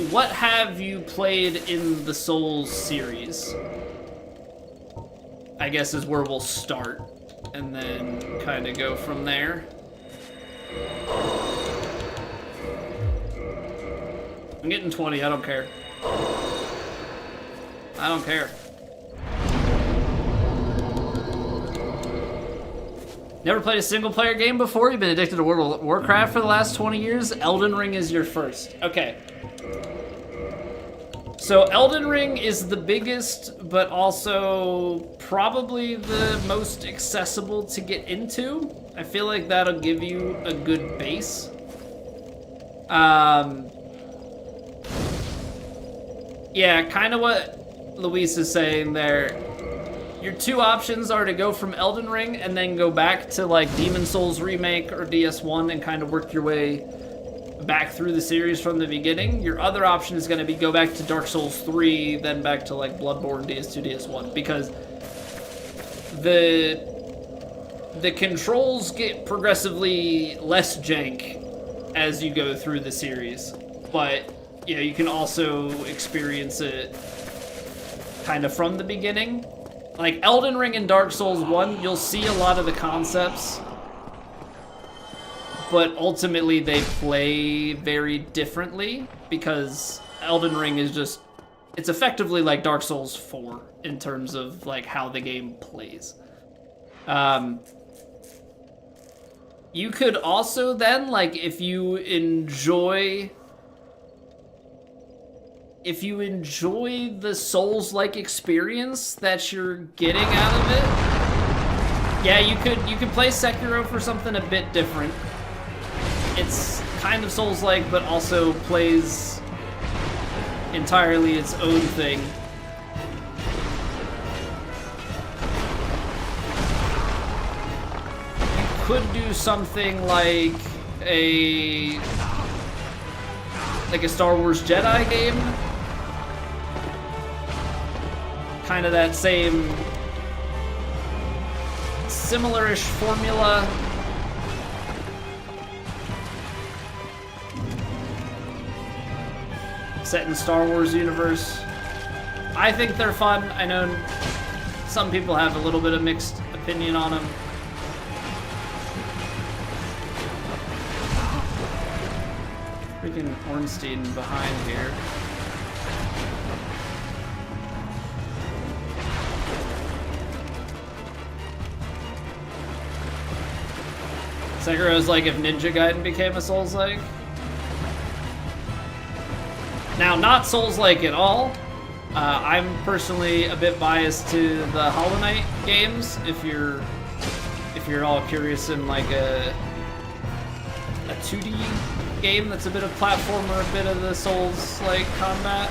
what have you played in the Souls series? I guess is where we'll start, and then kind of go from there. I'm getting 20, I don't care. I don't care. Never played a single-player game before? You've been addicted to World of Warcraft for the last 20 years? Elden Ring is your first. Okay. So Elden Ring is the biggest, but also probably the most accessible to get into. I feel like that'll give you a good base. Yeah, kind of what Luis is saying there. Your two options are to go from Elden Ring and then go back to like Demon Souls Remake or DS1 and kind of work your way back through the series from the beginning. Your other option is going to be go back to Dark Souls 3, then back to like Bloodborne, DS2, DS1, because the controls get progressively less jank as you go through the series, but you know, you can also experience it kind of from the beginning. Like Elden Ring and Dark Souls 1, you'll see a lot of the concepts, but ultimately they play very differently because Elden Ring is just, it's effectively like Dark Souls 4 in terms of like how the game plays. You could also then, like, if you enjoy the Souls-like experience that you're getting out of it, yeah, you could play Sekiro for something a bit different. It's kind of Souls-like, but also plays entirely its own thing. Could do something like a Star Wars Jedi game. Kind of that same similar-ish formula. Set in Star Wars universe. I think they're fun. I know some people have a little bit of mixed opinion on them. Freaking Ornstein behind here. Sekiro's like if Ninja Gaiden became a Souls-like. Now, not Souls-like at all. I'm personally a bit biased to the Hollow Knight games. If you're all curious in like a 2D game that's a bit of platformer, a bit of the Souls-like combat.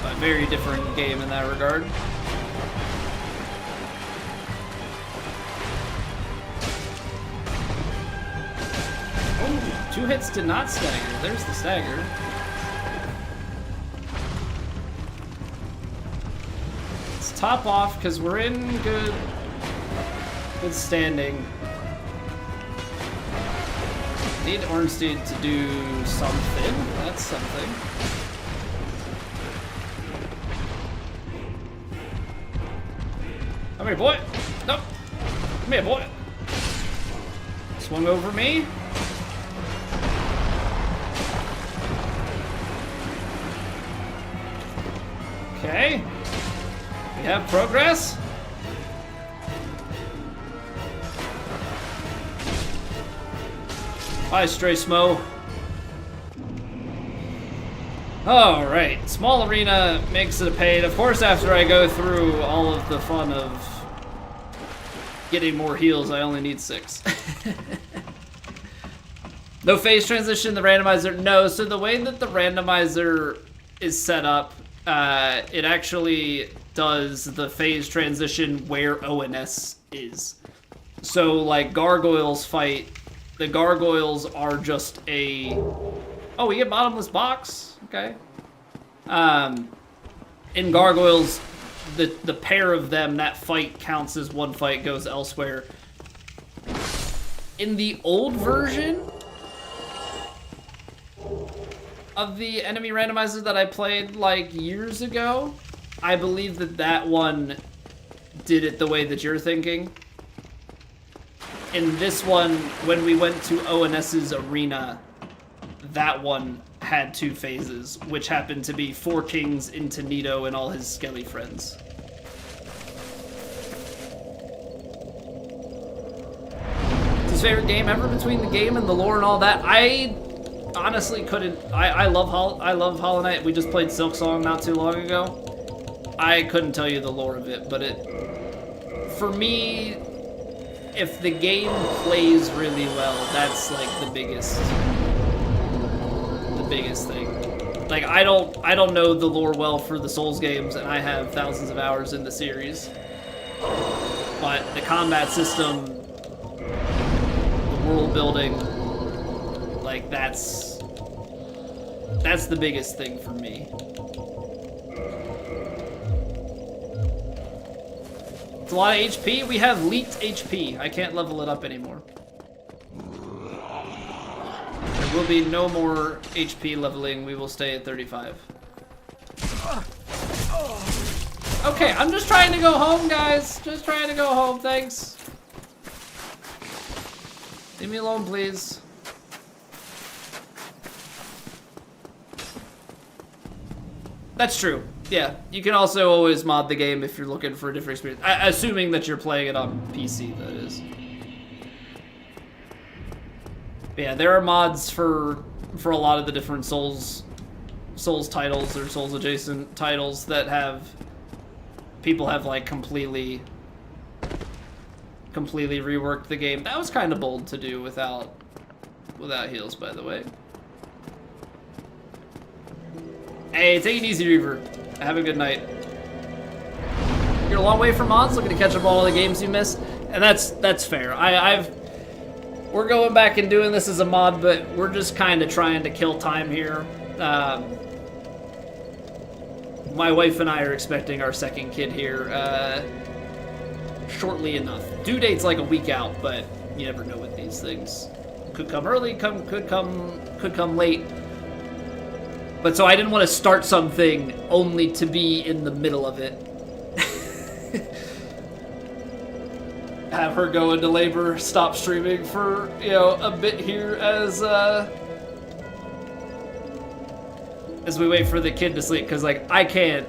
A very different game in that regard. Oh, 2 hits did not stagger. There's the stagger. Top off because we're in good standing. Need Ornstein to do something. That's something. Come here, boy. Nope. Come here, boy. Swung over me. Okay. We have progress. Bye, Stray Smo. Alright, small arena makes it a pain. Of course, after I go through all of the fun of getting more heals, I only need 6. No phase transition in the randomizer? No, so the way that the randomizer is set up, it actually does the phase transition where ONS is. So like gargoyles fight, the gargoyles are just a, oh, we get bottomless box, okay. In gargoyles, the pair of them, that fight counts as one fight, goes elsewhere. In the old version of the enemy randomizer that I played like years ago, I believe that one did it the way that you're thinking. In this one, when we went to ONS's arena, that one had 2 phases, which happened to be 4 kings into Nito and all his skelly friends. least favorite game ever between the game and the lore and all that. I honestly couldn't. I love Hollow Knight. We just played Silksong not too long ago. I couldn't tell you the lore of it, but for me, if the game plays really well, that's like the biggest thing. Like I don't know the lore well for the Souls games, and I have thousands of hours in the series. But the combat system, the world building, like that's the biggest thing for me. It's a lot of HP. We have leaked HP. I can't level it up anymore. There will be no more HP leveling. We will stay at 35. Okay, I'm just trying to go home, guys. Just trying to go home, thanks. Leave me alone, please. That's true. Yeah, you can also always mod the game if you're looking for a different experience. Assuming that you're playing it on PC, that is. But yeah, there are mods for a lot of the different Souls titles or Souls adjacent titles that have people have like completely reworked the game. That was kind of bold to do without heals, by the way. Hey, take it easy, Reaver. Have a good night. You're a long way from mods, looking to catch up on all the games you missed, and that's fair. We're going back and doing this as a mod, but we're just kind of trying to kill time here. My wife and I are expecting our second kid here shortly enough. Due date's like a week out, but you never know with these things. Could come early, could come late. But so I didn't want to start something only to be in the middle of it. Have her go into labor, stop streaming for, a bit here as we wait for the kid to sleep, because like I can't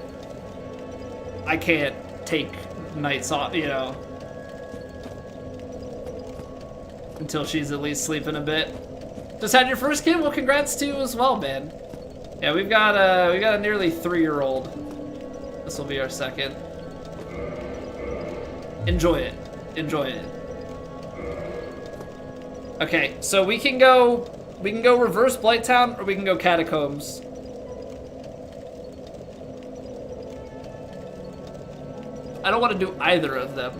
take nights off, until she's at least sleeping a bit. Just had your first kid? Well, congrats to you as well, man. Yeah, we got a nearly 3-year-old. This will be our second. Enjoy it. Enjoy it. Okay, so we can go reverse Blighttown, or we can go Catacombs. I don't want to do either of them.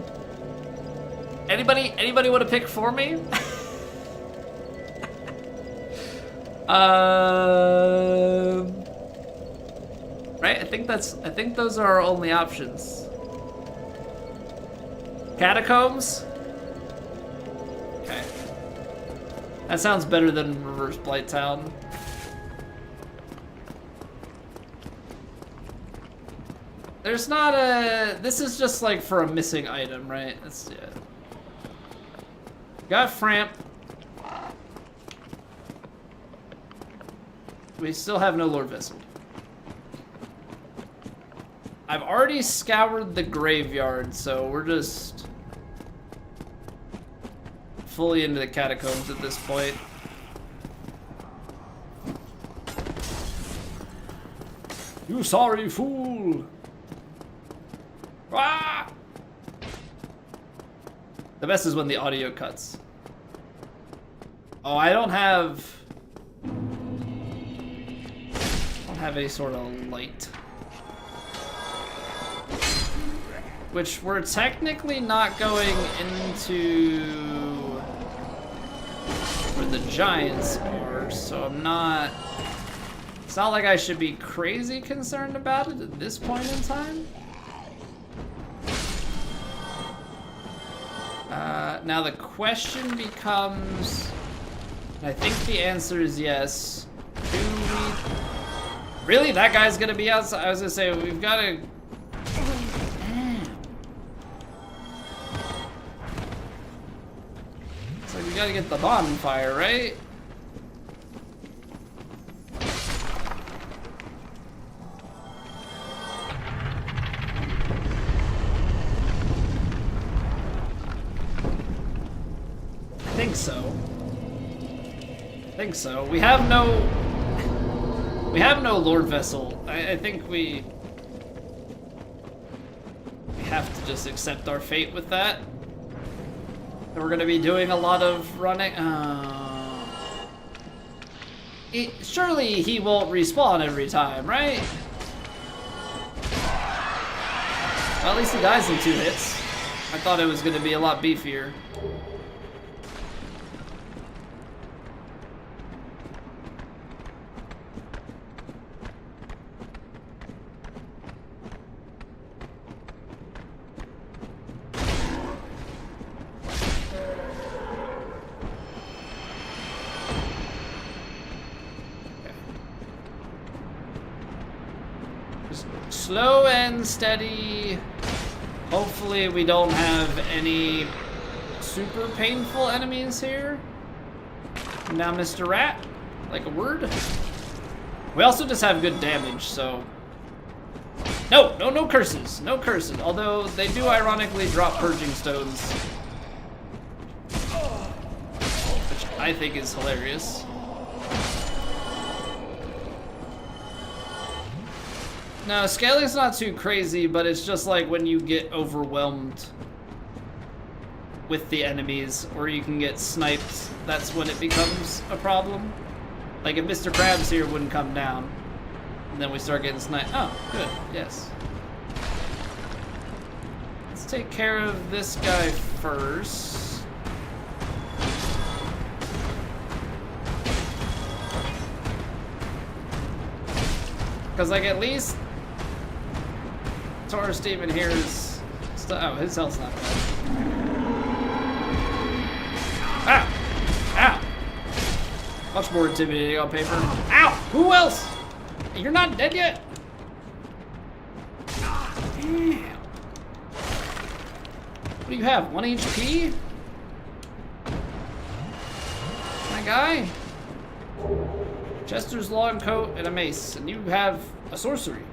Anybody want to pick for me? Right? I think those are our only options. Catacombs? Okay. That sounds better than Reverse Blighttown. There's not a... This is just like for a missing item, right? That's, yeah. Got Framp. We still have no Lord Vessel. I've already scoured the graveyard, so we're just fully into the Catacombs at this point. You sorry fool! Ah! The best is when the audio cuts. Oh, I don't have any sort of light. Which we're technically not going into where the giants are, so I'm not... It's not like I should be crazy concerned about it at this point in time. Now the question becomes, and I think the answer is yes. Do we... Really? That guy's gonna be outside? I was gonna say, we've gotta... So we gotta get the bonfire, right? I think think so. I think so. We have no Lord Vessel. I think we have to just accept our fate with that. We're gonna be doing a lot of running. Surely he won't respawn every time, right? Well, at least he dies in 2 hits. I thought it was gonna be a lot beefier. Slow and steady. Hopefully we don't have any super painful enemies here. Now, Mr. Rat, like a word. We also just have good damage, so... No curses. No curses. Although they do ironically drop purging stones. Which I think is hilarious. No, scaling's not too crazy, but it's just like when you get overwhelmed with the enemies, or you can get sniped, that's when it becomes a problem. Like if Mr. Krabs here wouldn't come down, and then we start getting sniped. Oh, good, yes. Let's take care of this guy first. Because like at least Taurus Demon here is... Oh, his health's not bad. Ow! Ow! Much more intimidating on paper. Ow! Who else? You're not dead yet? Damn. What do you have? 1 HP? My guy? Chester's long coat and a mace, and you have a sorcery.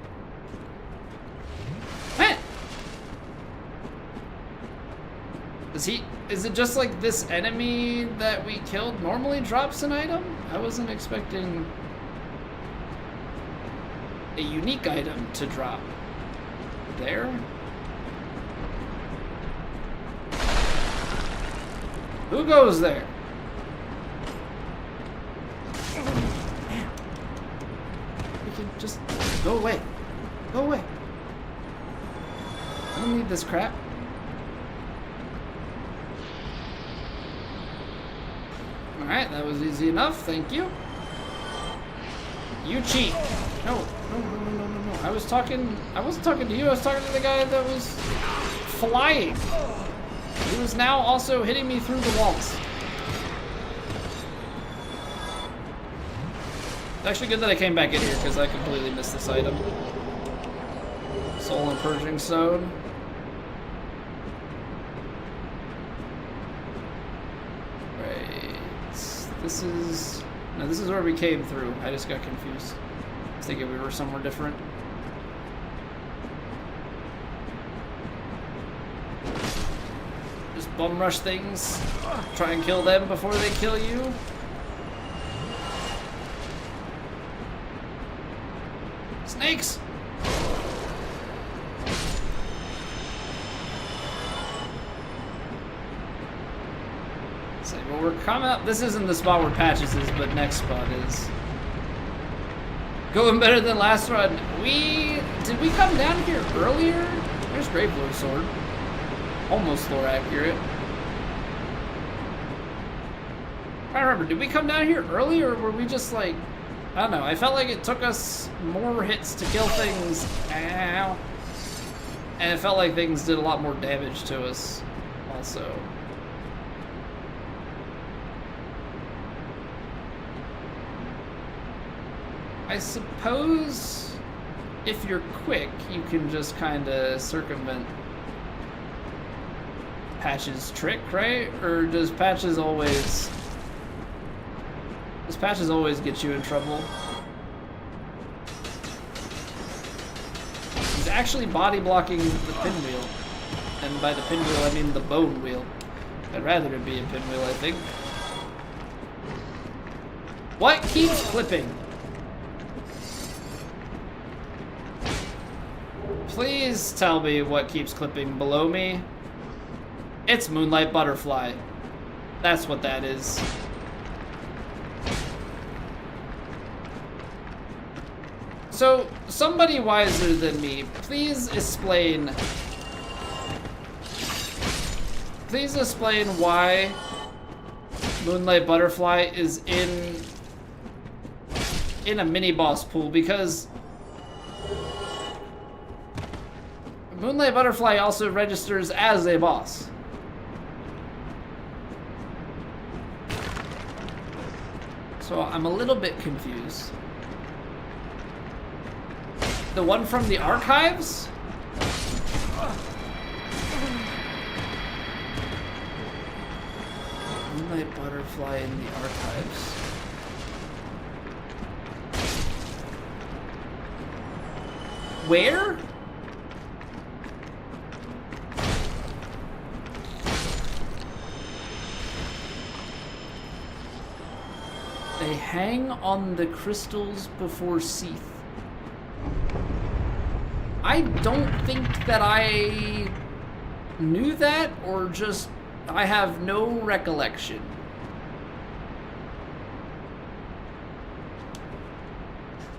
Man! Is it just like this enemy that we killed normally drops an item? I wasn't expecting a unique item to drop. There? Who goes there? We can just go away. Go away. I don't need this crap. Alright, that was easy enough, thank you. You cheat. No. I wasn't talking to you, I was talking to the guy that was flying. He was now also hitting me through the walls. It's actually good that I came back in here because I completely missed this item. Soul and Purging Stone. This is where we came through. I just got confused. I was thinking we were somewhere different. Just bum rush things. Try and kill them before they kill you. Snakes! Well, we're coming up. This isn't the spot where Patches is, but next spot is. Going better than last run. Did we come down here earlier? There's Gravelord's sword. Almost lore accurate. I remember, did we come down here earlier, or were we just like, I don't know, I felt like it took us more hits to kill things. Ow. And it felt like things did a lot more damage to us also. I suppose if you're quick, you can just kind of circumvent Patch's trick, right? Or does Patch's always get you in trouble? He's actually body blocking the pinwheel. And by the pinwheel, I mean the bone wheel. I'd rather it be a pinwheel, I think. What keeps clipping? Please tell me what keeps clipping below me. It's Moonlight Butterfly. That's what that is. So, somebody wiser than me, please explain why Moonlight Butterfly is in a mini boss pool, because Moonlight Butterfly also registers as a boss. So I'm a little bit confused. The one from the archives? Moonlight Butterfly in the archives. Where? They hang on the crystals before Seath. I don't think that I knew that, or just I have no recollection.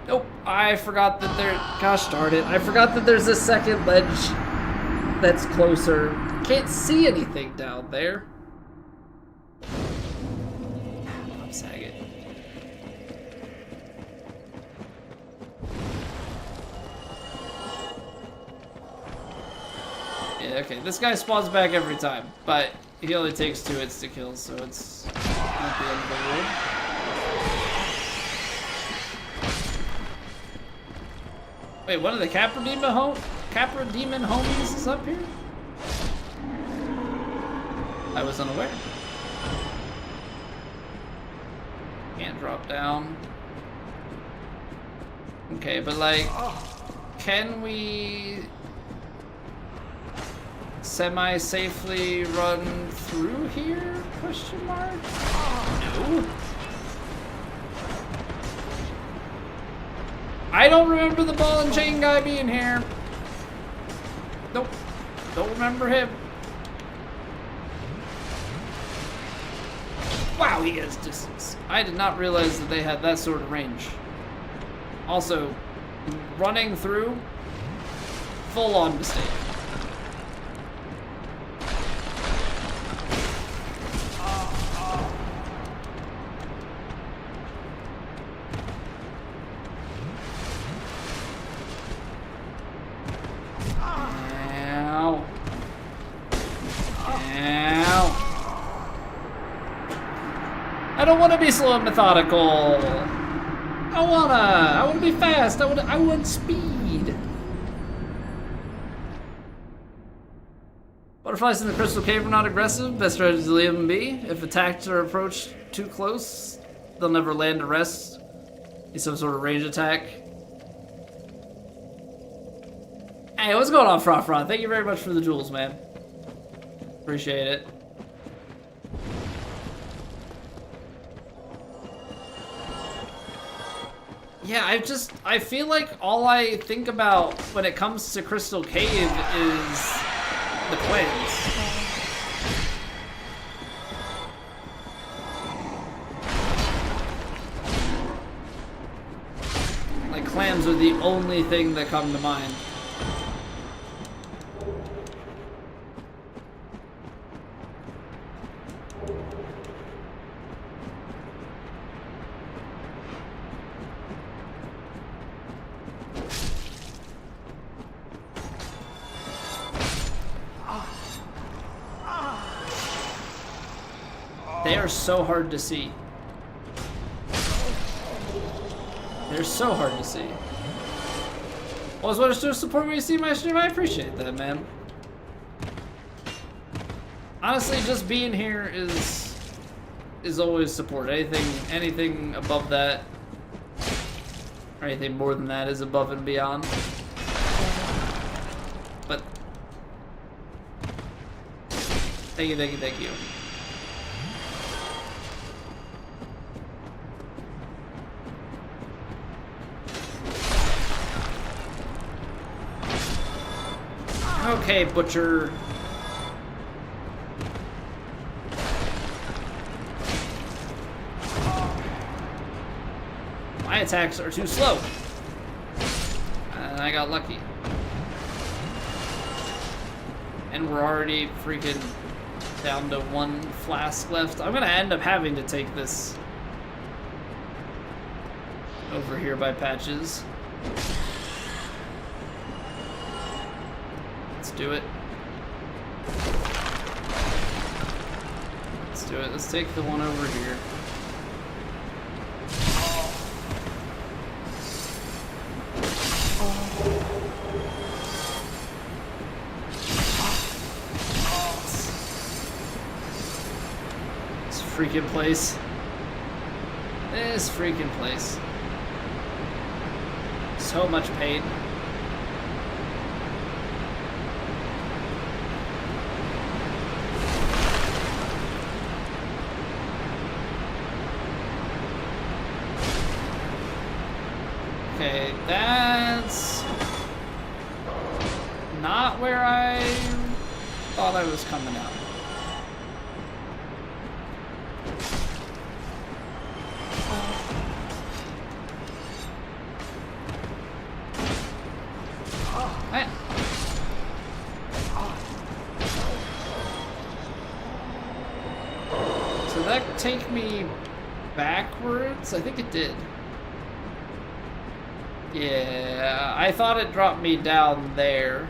Nope, I forgot that there, gosh darn it, I forgot that there's a second ledge that's closer. Can't see anything down there. I'm sagging. Yeah, okay, this guy spawns back every time, but he only takes 2 hits to kill, so it's not the end of the world. Wait, one of the Capra Demon homies is up here? I was unaware. Can't drop down. Okay, but like, can we semi-safely run through here? Question mark? No. I don't remember the ball and chain guy being here. Nope. Don't remember him. Wow, he has distance. I did not realize that they had that sort of range. Also, running through, full-on mistake. I don't want to be slow and methodical. I wanna be fast. I want speed. Butterflies in the crystal cave are not aggressive. Best strategy to leave them be. If attacked or approached too close, they'll never land to rest. Need some sort of range attack. Hey, what's going on, Frofron? Thank you very much for the jewels, man. Appreciate it. Yeah, I feel like all I think about when it comes to Crystal Cave is the clams. Like, clams are the only thing that come to mind. They are so hard to see. They're so hard to see. Always want to show support when you see my stream. I appreciate that, man. Honestly, just being here is always support. Anything above that, or anything more than that, is above and beyond. But thank you, thank you, thank you. Okay, Butcher. My attacks are too slow. And I got lucky. And we're already freaking down to 1 flask left. I'm gonna end up having to take this over here by Patches. Let's do it. Let's do it. Let's take the one over here. This freaking place. This freaking place. So much pain. Okay, that's not where I thought I was coming out. So did that take me backwards? I think it did. Yeah, I thought it dropped me down there.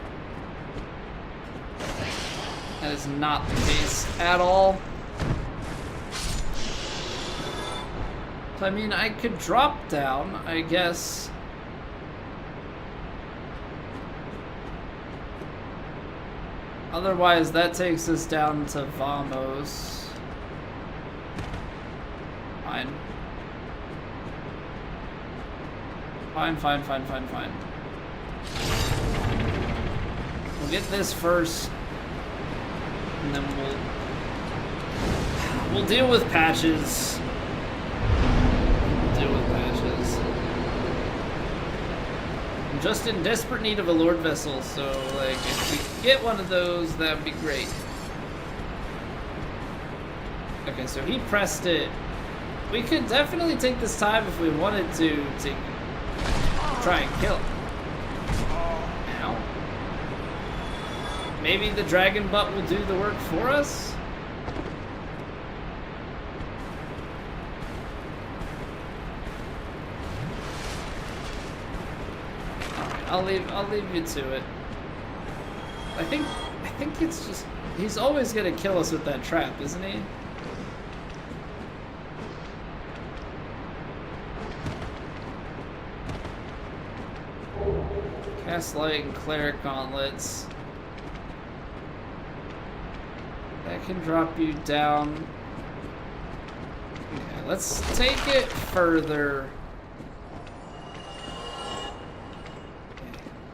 That is not the case at all. So, I mean, I could drop down, I guess. Otherwise, that takes us down to Vamos. Fine. Fine. We'll get this first, and then we'll deal with Patches. We'll deal with Patches. I'm just in desperate need of a Lord Vessel, so like if we could get one of those, that'd be great. Okay, so he pressed it. We could definitely take this time if we wanted to try and kill him. Ow. Maybe the dragon butt will do the work for us? Alright, I'll leave you to it. I think it's just he's always gonna kill us with that trap, isn't he? Cast Light and Cleric Gauntlets. That can drop you down. Okay, let's take it further.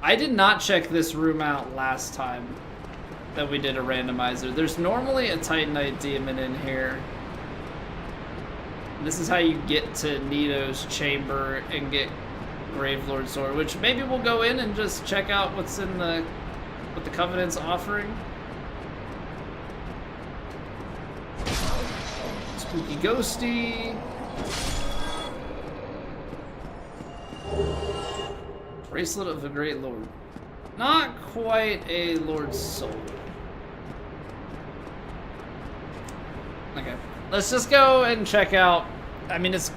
I did not check this room out last time that we did a randomizer. There's normally a Titanite Demon in here. This is how you get to Nito's chamber and get Gravelord Sword, which maybe we'll go in and just check out what's in what the Covenant's offering. Spooky Ghosty. Bracelet of the Great Lord. Not quite a Lord's Soul. Okay, let's just go and check out. I mean, it's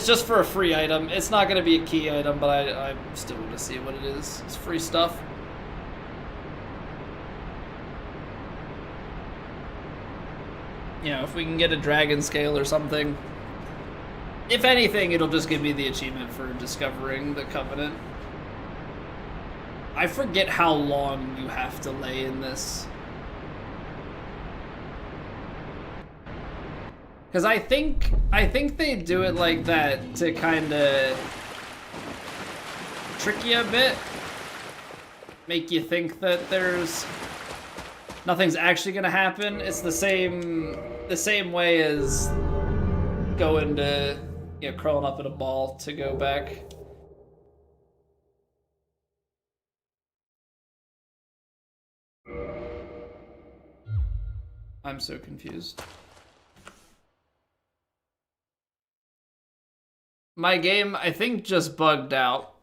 just for a free item. It's not going to be a key item, but I still want to see what it is. It's free stuff. You know, if we can get a dragon scale or something. If anything, it'll just give me the achievement for discovering the Covenant. I forget how long you have to lay in this. Because I think they do it like that to kind of trick you a bit. Make you think that nothing's actually gonna happen. It's the same way as going to, you know, crawling up in a ball to go back. I'm so confused. My game, I think, just bugged out.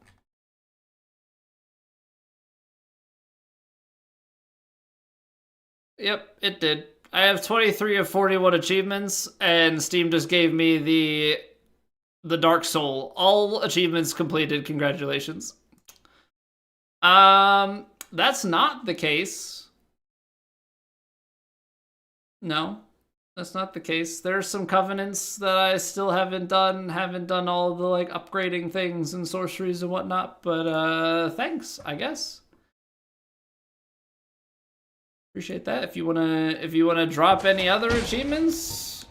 Yep, it did. I have 23 of 41 achievements, and Steam just gave me the Dark Soul. All achievements completed. Congratulations. That's not the case. No, that's not the case. There's some covenants that I still haven't done. Haven't done all the like upgrading things and sorceries and whatnot. But thanks, I guess. Appreciate that. If you wanna drop any other achievements,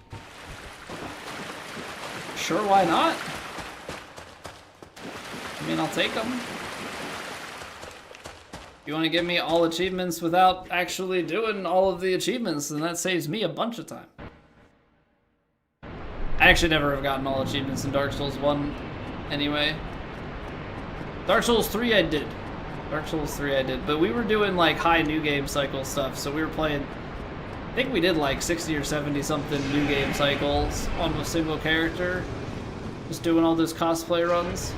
sure, why not? I mean, I'll take them. If you want to give me all achievements without actually doing all of the achievements, then that saves me a bunch of time. I actually never have gotten all achievements in Dark Souls 1 anyway. Dark Souls 3 I did. Dark Souls 3 I did, but we were doing like high new game cycle stuff, so we were playing, I think we did like 60 or 70 something new game cycles on a single character, just doing all those cosplay runs.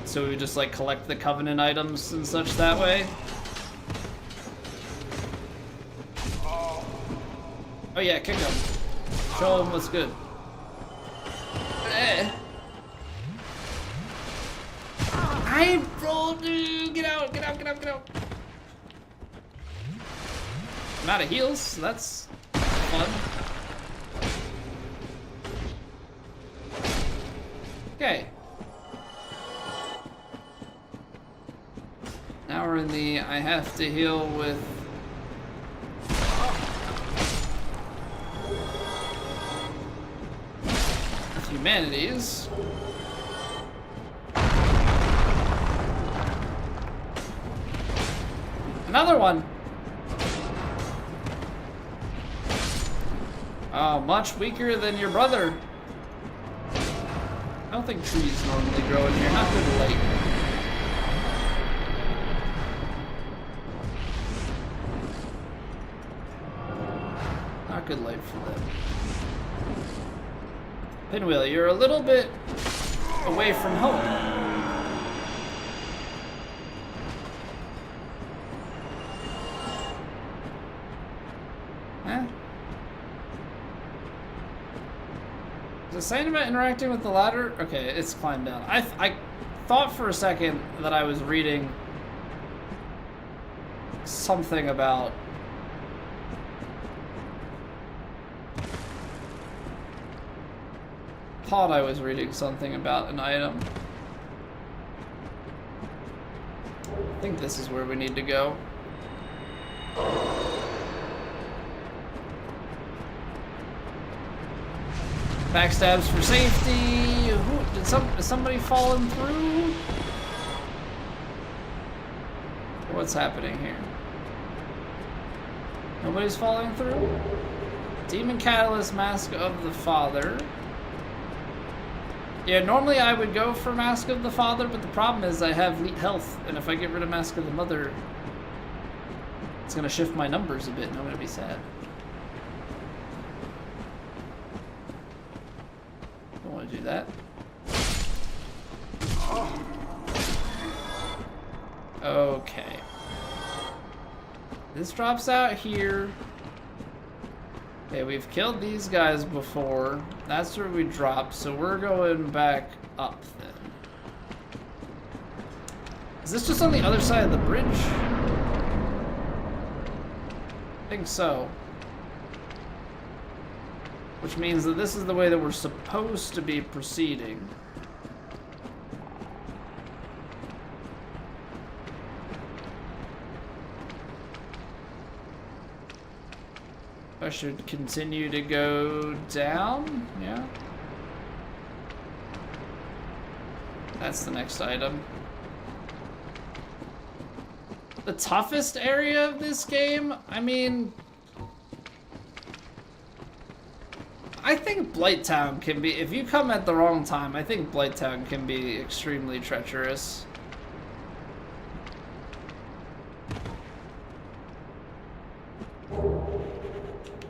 So we would just like collect the covenant items and such that way. Oh yeah, kick him. Show him what's good. I rolled, dude. Get out, get out, get out, get out. I'm out of heals, so that's fun. Okay. Now we're in the I have to heal with humanities. Another one. Oh, much weaker than your brother. I don't think trees normally grow in here. Not good light. Not good light for them. Pinwheel, you're a little bit away from home. Is it saying about interacting with the ladder? Okay, it's climbed down. I thought for a second that I was reading something about I was reading something about an item. I think this is where we need to go. Backstabs for safety. Is somebody falling through? What's happening here? Nobody's falling through? Demon Catalyst, Mask of the Father. Yeah, normally I would go for Mask of the Father, but the problem is I have elite health, and if I get rid of Mask of the Mother, it's gonna shift my numbers a bit, and I'm gonna be sad. Don't want to do that. Okay. This drops out here. Okay, we've killed these guys before. That's where we dropped, so we're going back up then. Is this just on the other side of the bridge? I think so. Which means that this is the way that we're supposed to be proceeding. I should continue to go down, yeah. That's the next item. The toughest area of this game, I mean, I think Blighttown can be, if you come at the wrong time, I think Blighttown can be extremely treacherous.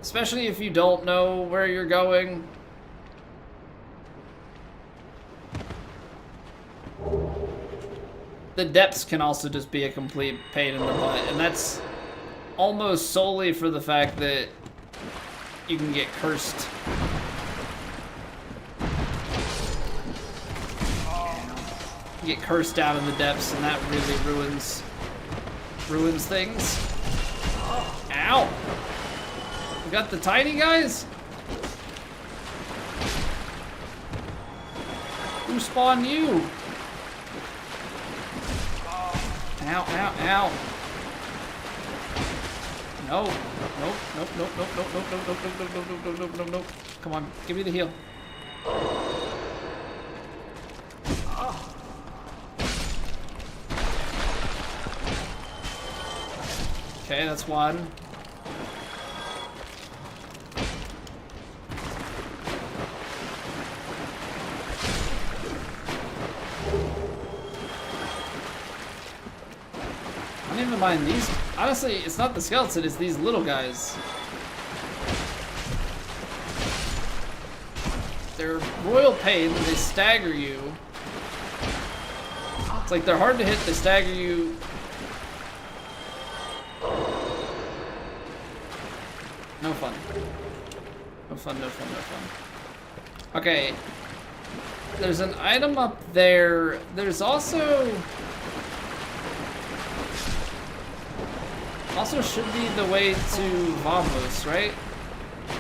Especially if you don't know where you're going. The depths can also just be a complete pain in the butt, and that's almost solely for the fact that you can get cursed. You get cursed down in the depths, and that really ruins things. Ow! We got the tiny guys? Who spawned you? Ow, ow, ow. No. Nope, nope, nope, nope, nope, nope, nope, nope, nope, nope, nope, nope, nope, nope, nope. Come on, give me the heal. Okay, that's one. I don't even mind these. Honestly, it's not the skeleton, it's these little guys. They're royal pain, they stagger you. It's like they're hard to hit, they stagger you. No fun. No fun, no fun, no fun. Okay. There's an item up there. There's also should be the way to Vamos, right?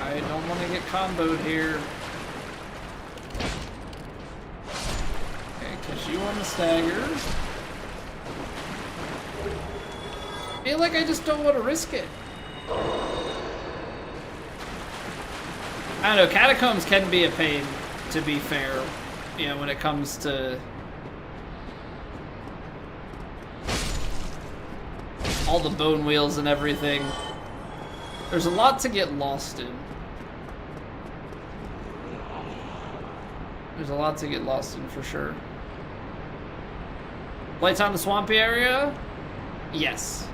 I don't want to get comboed here. Okay, catch you on the stagger. I feel like I just don't want to risk it. I don't know, catacombs can be a pain, to be fair, you know, when it comes to all the bone wheels and everything. There's a lot to get lost in. There's a lot to get lost in for sure. Blighttown, the swampy area? Yes.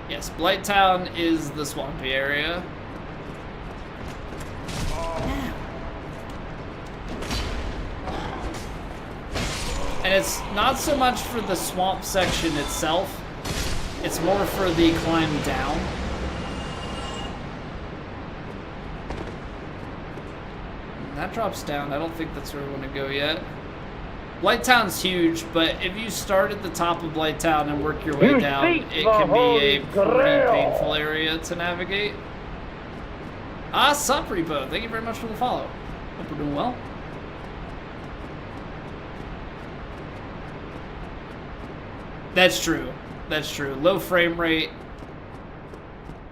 Yes, Blighttown is the swampy area. And it's not so much for the swamp section itself, it's more for the climb down. And that drops down. I don't think that's where we want to go yet. Blighttown's huge, but if you start at the top of Blighttown and work your way down, it can be a pretty painful area to navigate. Ah, sup, Repo. Thank you very much for the follow. Hope we're doing well. That's true. That's true. Low frame rate.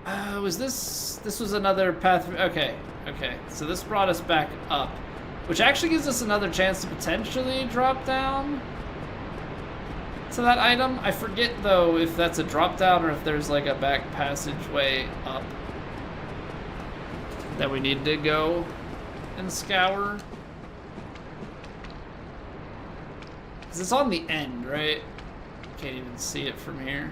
Was this was another path? Okay. Okay. So this brought us back up, which actually gives us another chance to potentially drop down to that item. I forget though if that's a drop down or if there's like a back passageway up that we need to go and scour. Because it's on the end, right? Can't even see it from here.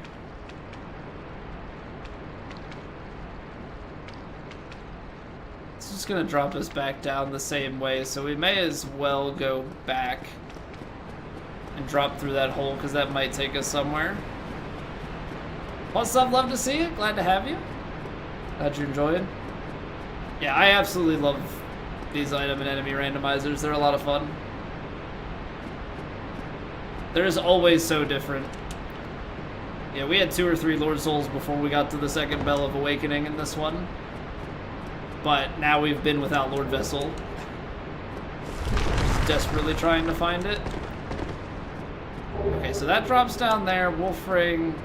It's just gonna drop us back down the same way, so we may as well go back and drop through that hole, because that might take us somewhere. What's up? Love to see you. Glad to have you. Glad you're enjoying. Yeah, I absolutely love these item and enemy randomizers. They're a lot of fun. They're just always so different. Yeah, we had 2 or 3 Lord Souls before we got to the second Bell of Awakening in this one. But now we've been without Lord Vessel. Just desperately trying to find it. Okay, so that drops down there. Wolf Ring.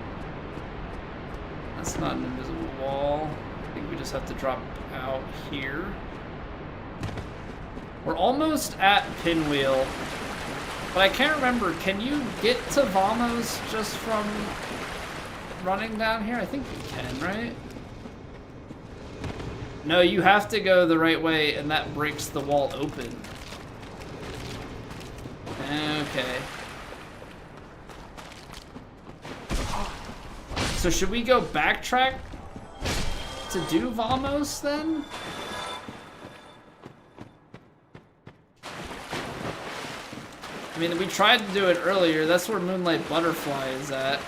That's not an invisible wall. I think we just have to drop out here. We're almost at Pinwheel. But I can't remember, can you get to Vamos just from running down here? I think you can, right? No, you have to go the right way, and that breaks the wall open. Okay. So should we go backtrack to do Vamos then? I mean, we tried to do it earlier. That's where Moonlight Butterfly is at.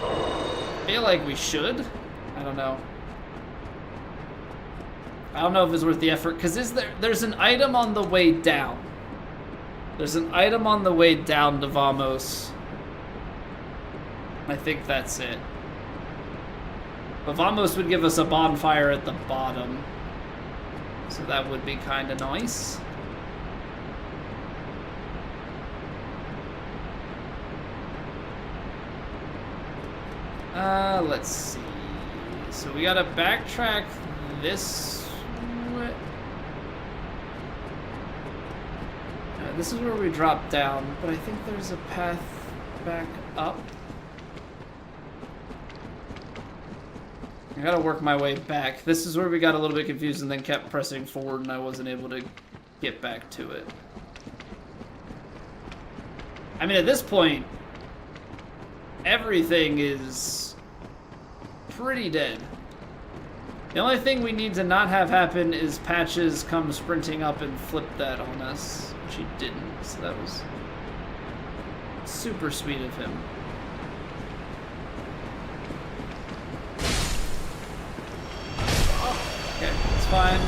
I feel like we should. I don't know. I don't know if it's worth the effort, because there's an item on the way down. There's an item on the way down to Vamos. I think that's it. But Vamos would give us a bonfire at the bottom. So that would be kind of nice. Let's see. So we gotta backtrack this way. This is where we drop down, but I think there's a path back up. I gotta work my way back. This is where we got a little bit confused and then kept pressing forward and I wasn't able to get back to it. I mean, at this point, everything is pretty dead. The only thing we need to not have happen is Patches come sprinting up and flip that on us, which he didn't, so that was super sweet of him. Okay, it's fine.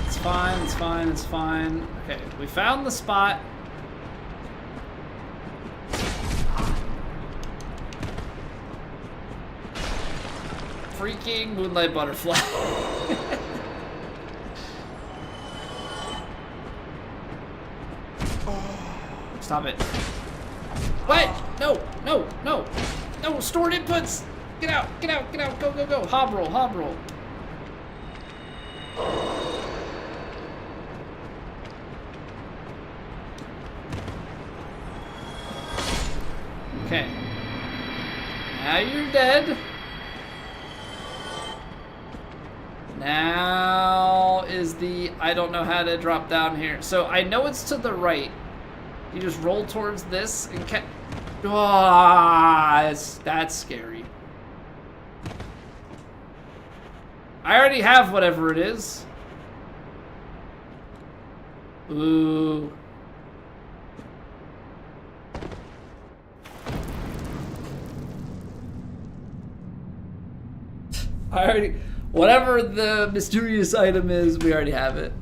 It's fine, it's fine, it's fine. Okay, we found the spot. Freaking Moonlight Butterfly. Stop it. What? No, no, no. No, stored inputs. Get out, get out, get out. Go, go, go. Hob roll, hob roll. Okay. Now you're dead. Now is the I don't know how to drop down here. So I know it's to the right. You just roll towards this and that's scary. I already have whatever it is. Ooh. I already... Whatever the mysterious item is, we already have it.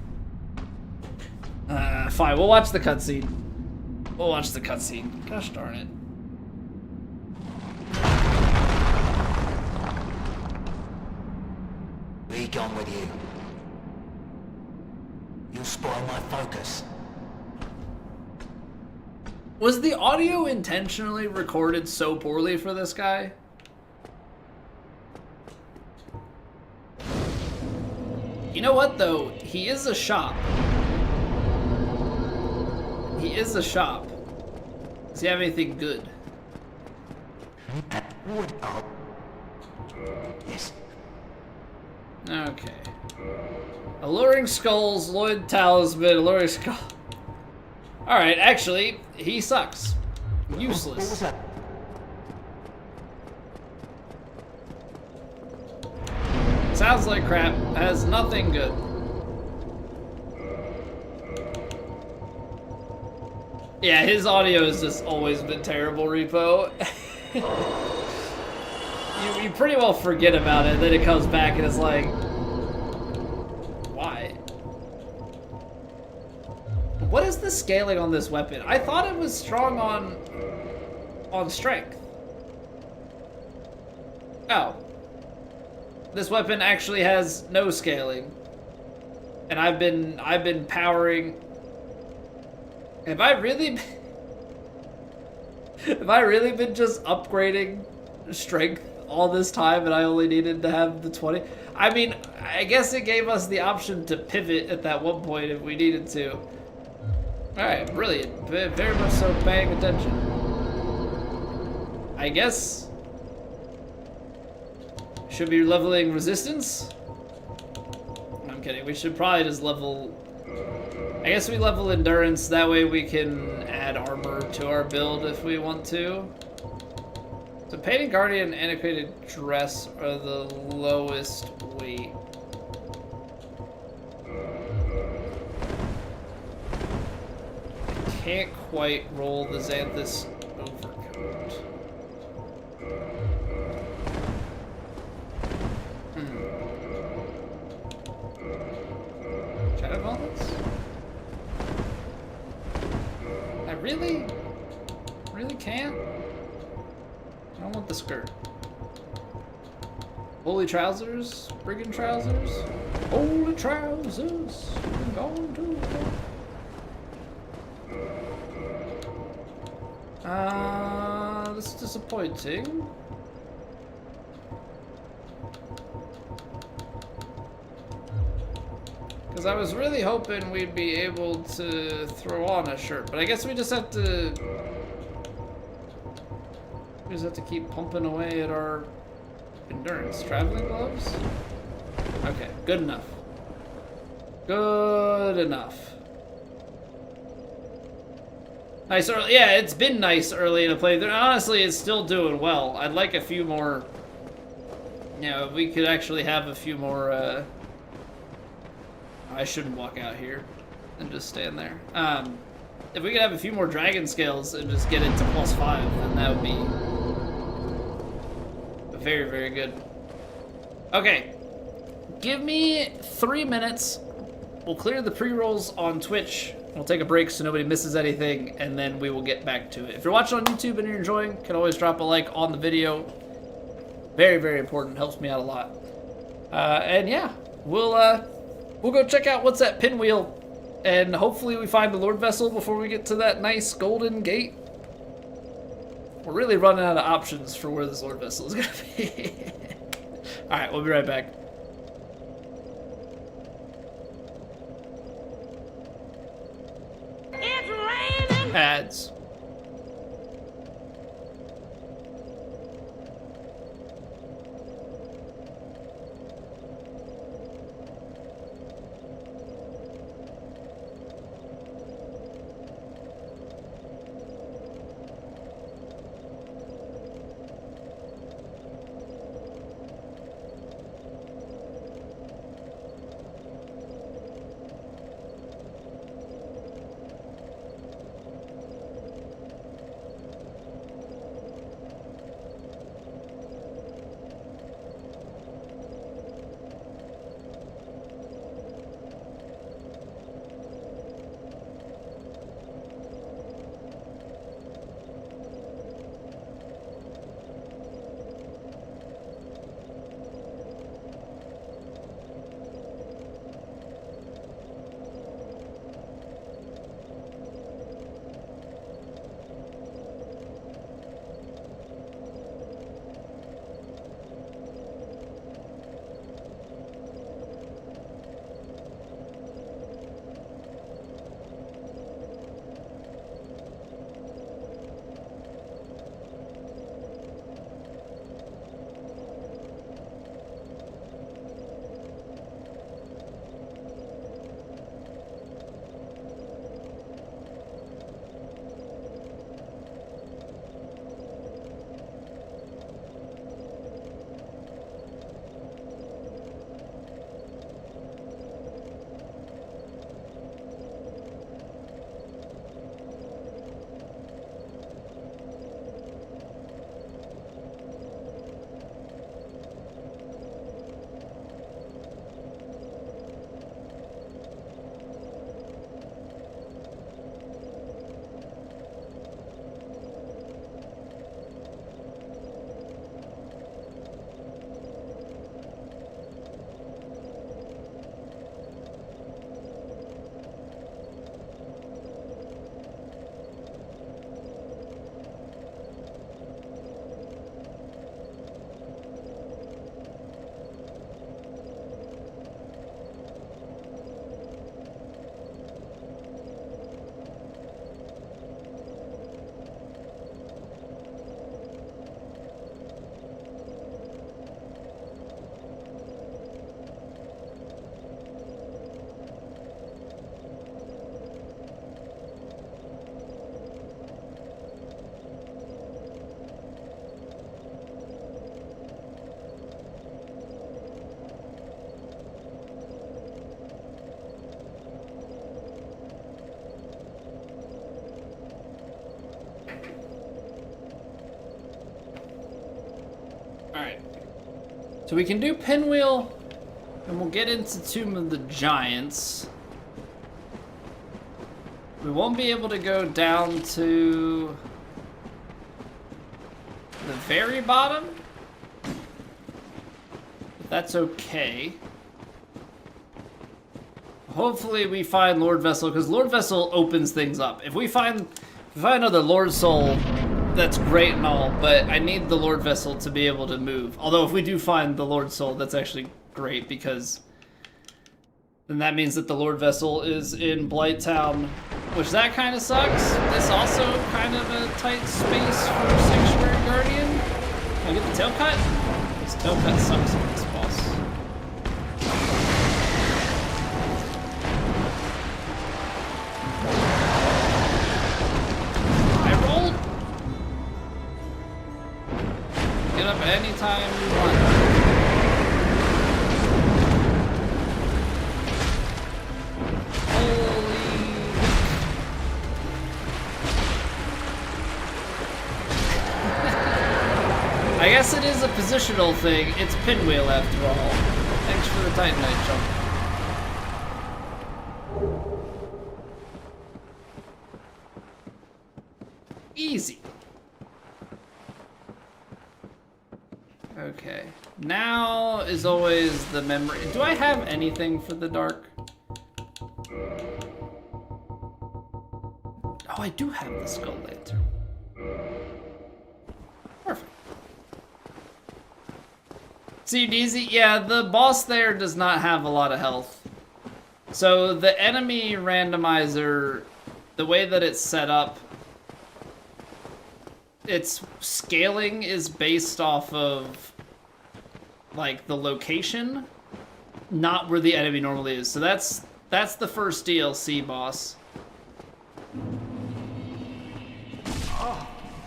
Fine, we'll watch the cutscene. We'll watch the cutscene. Gosh darn it. Be gone with you. You'll spoil my focus. Was the audio intentionally recorded so poorly for this guy? You know what, though? He is a shop. He is a shop. Does he have anything good? Yes. Okay. Alluring skulls, Lloyd talisman, alluring skull. Alright, actually, he sucks. Useless. What was that? Sounds like crap. Has nothing good. Yeah, his audio has just always been terrible, Repo. you pretty well forget about it, then it comes back and it's like... Why? What is the scaling on this weapon? I thought it was strong on strength. Oh. This weapon actually has no scaling. And I've been powering. Have I really been just upgrading strength all this time and I only needed to have the 20? I mean, I guess it gave us the option to pivot at that one point if we needed to. Alright, brilliant. Very much so paying attention. I guess should be leveling resistance? I'm kidding. We should probably just level I guess we level endurance, that way we can add armor to our build if we want to. So Painted Guardian and Antiquated Dress are the lowest weight. Can't quite roll the Xanthus overcoat. Shadow Gauntlets? I really can't? I don't want the skirt. Holy trousers? Brigand trousers? Holy trousers! I'm going to... this is disappointing. Because I was really hoping we'd be able to throw on a shirt, but I guess we just have to... We just have to keep pumping away at our endurance. Traveling gloves? Okay, good enough. Good enough. Nice early. Yeah, it's been nice early in the playthrough. Honestly, it's still doing well. I'd like a few more. You know, we could actually have a few more. I shouldn't walk out here and just stand there. If we could have a few more dragon scales and just get it to +5, then that would be very, very good. Okay, give me 3 minutes. We'll clear the pre-rolls on Twitch. We'll take a break so nobody misses anything, and then we will get back to it. If you're watching on YouTube and you're enjoying, you can always drop a like on the video. Very, very important. Helps me out a lot. And yeah, we'll go check out what's that pinwheel, and hopefully we find the Lord Vessel before we get to that nice golden gate. We're really running out of options for where this Lord Vessel is gonna be. All right, we'll be right back. Ads. So we can do Pinwheel, and we'll get into Tomb of the Giants. We won't be able to go down to the very bottom. But that's okay. Hopefully we find Lord Vessel, because Lord Vessel opens things up. If we find another Lord Soul, that's great and all, but I need the Lord Vessel to be able to move. Although if we do find the Lord Soul, that's actually great, because then that means that the Lord Vessel is in Blighttown, which that kind of sucks. This also kind of a tight space for Sanctuary Guardian. Can I get the tail cut? This tail cut sucks on this boss. Get up anytime you want. Holy. I guess it is a positional thing. It's Pinwheel after all. Thanks for the Titanite jump. Easy. Okay. Now is always the memory. Do I have anything for the dark? Oh, I do have the Skull Lantern. Perfect. See, DZ, yeah, the boss there does not have a lot of health. So the enemy randomizer, the way that it's set up, its scaling is based off of like the location, not where the enemy normally is. So that's the first DLC boss.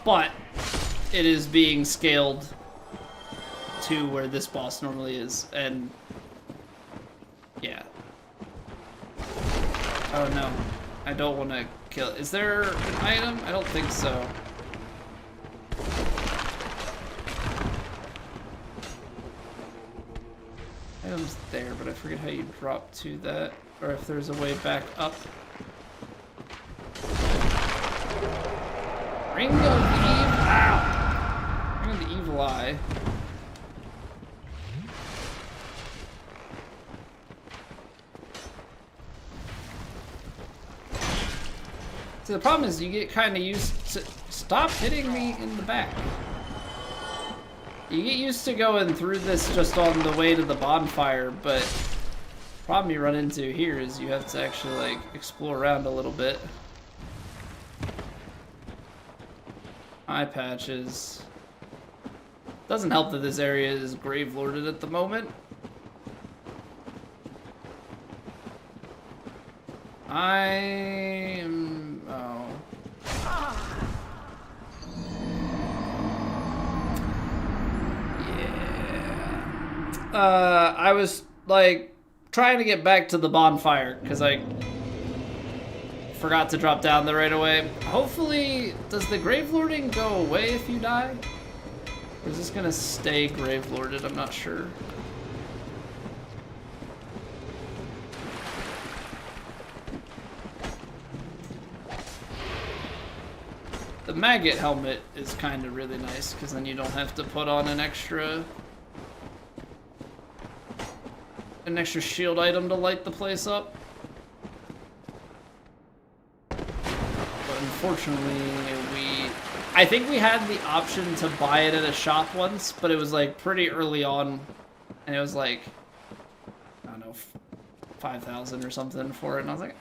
But it is being scaled to where this boss normally is, and yeah. Oh no, I don't want to kill. Is there an item? I don't think so. Item's there, but I forget how you drop to that, or if there's a way back up. Ring of the Evil. Ow! Ring of the Evil Eye. So the problem is you get kind of used to... Stop hitting me in the back. You get used to going through this just on the way to the bonfire, but the problem you run into here is you have to actually like explore around a little bit. Eye patches. Doesn't help that this area is grave lorded at the moment. Oh. Yeah. I was like trying to get back to the bonfire because I forgot to drop down there right away. Hopefully, does the grave lording go away if you die? Or is this gonna stay grave lorded? I'm not sure. The maggot helmet is kind of really nice because then you don't have to put on an extra shield item to light the place up. But unfortunately, I think we had the option to buy it at a shop once, but it was like pretty early on, and it was like, I don't know, 5,000 or something for it, and I was like,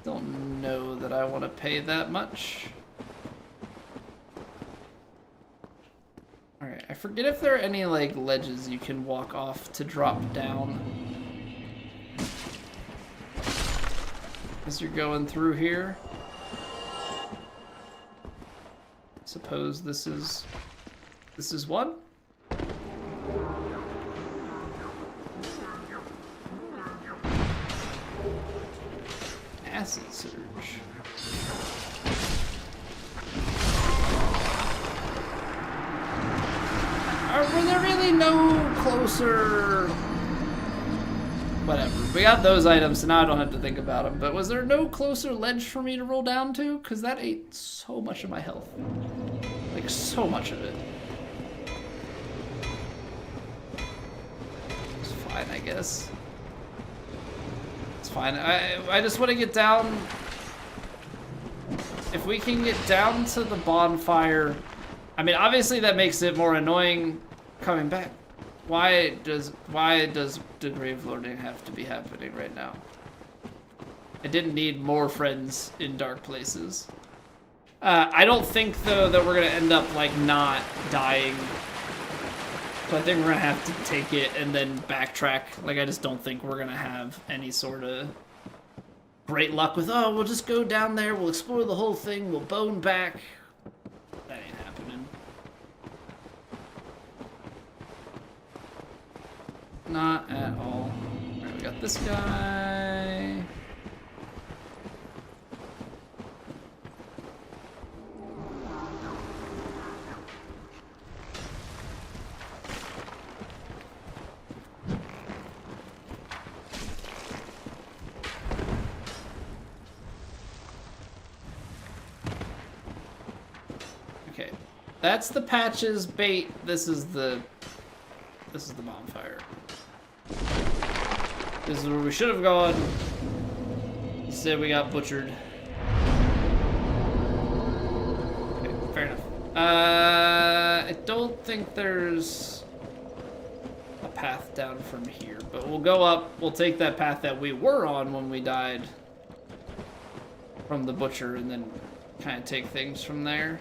don't know that I want to pay that much. Alright, I forget if there are any like ledges you can walk off to drop down as you're going through here. Suppose this is one? Acid surge. Are were there really no closer... Whatever. We got those items, so now I don't have to think about them. But was there no closer ledge for me to roll down to? Because that ate so much of my health. Like, so much of it. It's fine, I guess. It's fine. I just want to get down... If we can get down to the bonfire... I mean, obviously that makes it more annoying coming back. Why does the grave lording have to be happening right now? I didn't need more friends in dark places. I don't think though that we're gonna end up like not dying. So I think we're gonna have to take it and then backtrack. Like I just don't think we're gonna have any sort of great luck with, oh, we'll just go down there, we'll explore the whole thing, we'll bone back. That ain't happening. Not at all. Alright, we got this guy. Okay. That's the patches bait. This is the bonfire. This is where we should have gone. Instead, we got butchered. Okay, fair enough. I don't think there's a path down from here, but we'll go up. We'll take that path that we were on when we died from the butcher, and then kind of take things from there.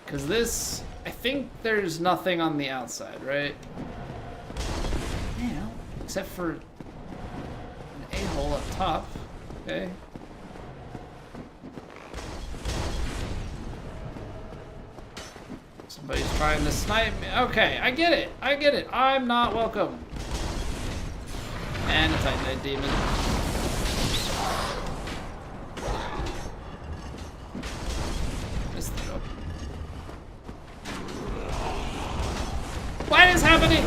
Because this, I think there's nothing on the outside, right? Yeah, except for an a-hole up top. Okay. Somebody's trying to snipe me. Okay, I get it. I get it. I'm not welcome. And a Titanite demon. What is happening?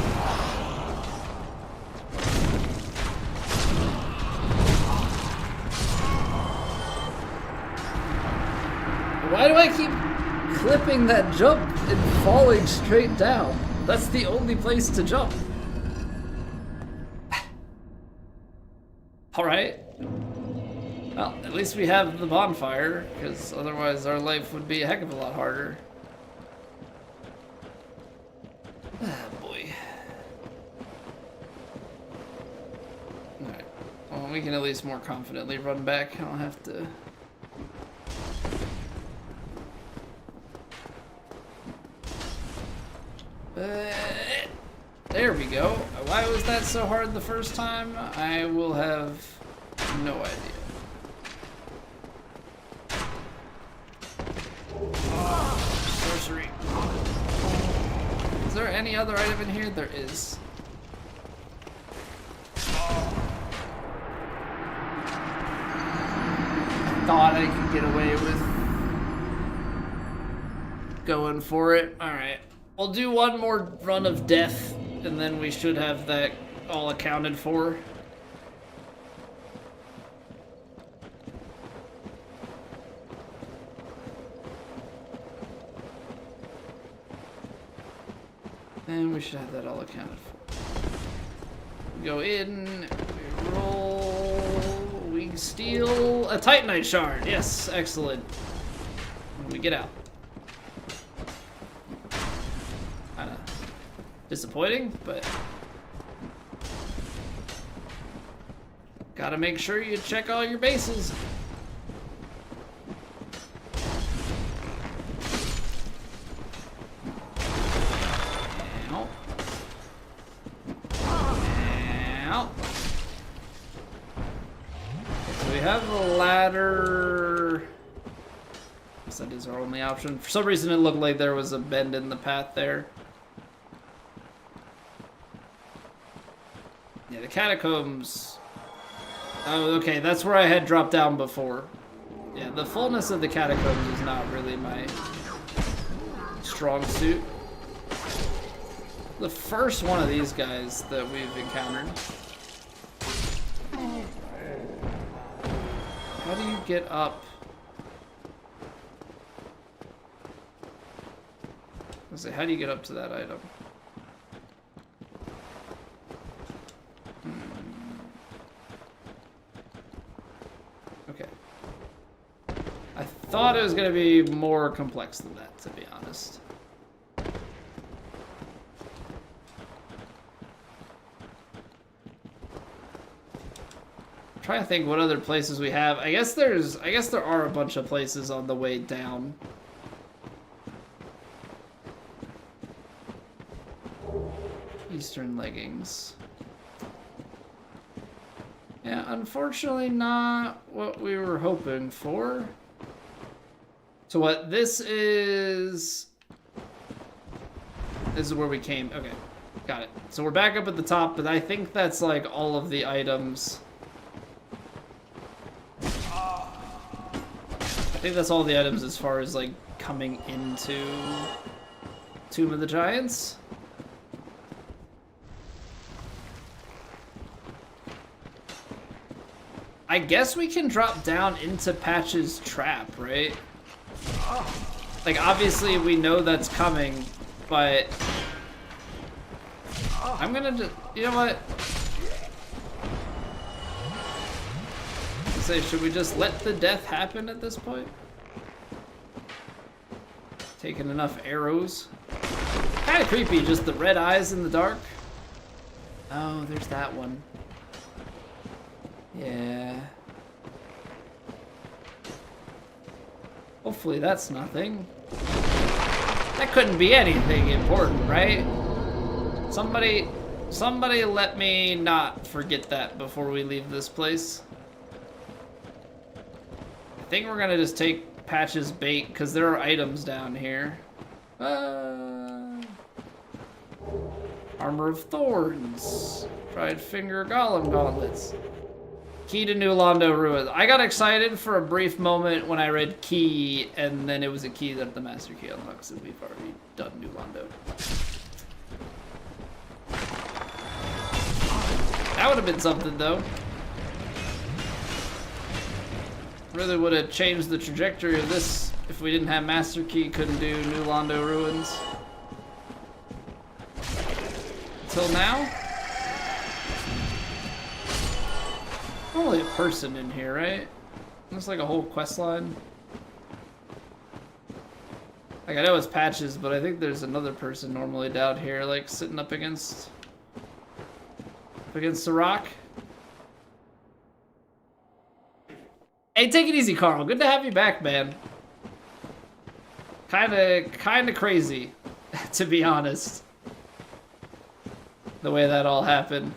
Why do I keep clipping that jump and falling straight down? That's the only place to jump. Alright. Well, at least we have the bonfire, because otherwise our life would be a heck of a lot harder. Ah, boy. Alright. Well, we can at least more confidently run back. I don't have to... There we go. Why was that so hard the first time? I will have no idea. Sorcery. Is there any other item in here? There is. I thought I could get away with going for it. Alright. We'll do one more run of death, and then we should have that all accounted for. And we should have that all accounted for. We go in, we roll, we steal a Titanite shard. Yes, excellent. And we get out. Kinda disappointing, but gotta make sure you check all your bases. Have a ladder. Guess that is our only option. For some reason it looked like there was a bend in the path there. Yeah, the catacombs. Oh, okay, that's where I had dropped down before. Yeah, the fullness of the catacombs is not really my strong suit. The first one of these guys that we've encountered. How do you get up? Let's say, how do you get up to that item? Okay. I thought it was going to be more complex than that, to be honest. I'm trying to think what other places we have. I guess there are a bunch of places on the way down. Eastern leggings. Yeah, unfortunately not what we were hoping for. So what this is where we came. Okay, got it. So we're back up at the top, but I think that's like all of the items. I think that's all the items as far as like coming into Tomb of the Giants. I guess we can drop down into Patch's trap, right? Like, obviously we know that's coming, but I'm gonna just, you know what? Say, should we just let the death happen at this point? Taking enough arrows. Kind of creepy, just the red eyes in the dark. Oh, there's that one. Yeah. Hopefully that's nothing. That couldn't be anything important, right? Somebody let me not forget that before we leave this place. I think we're gonna just take Patch's bait because there are items down here. Armor of Thorns. Dried Finger Golem Gauntlets. Key to New Londo Ruins. I got excited for a brief moment when I read key, and then it was a key that the Master Key unlocks, and we've already done New Londo. That would have been something, though. Really would have changed the trajectory of this if we didn't have Master Key, couldn't do New Londo Ruins. Until now? Only a person in here, right? Looks like a whole quest line. Like, I know it's Patches, but I think there's another person normally down here, like, sitting up against the rock. Hey, take it easy, Carl. Good to have you back, man. Kinda crazy, to be honest. The way that all happened.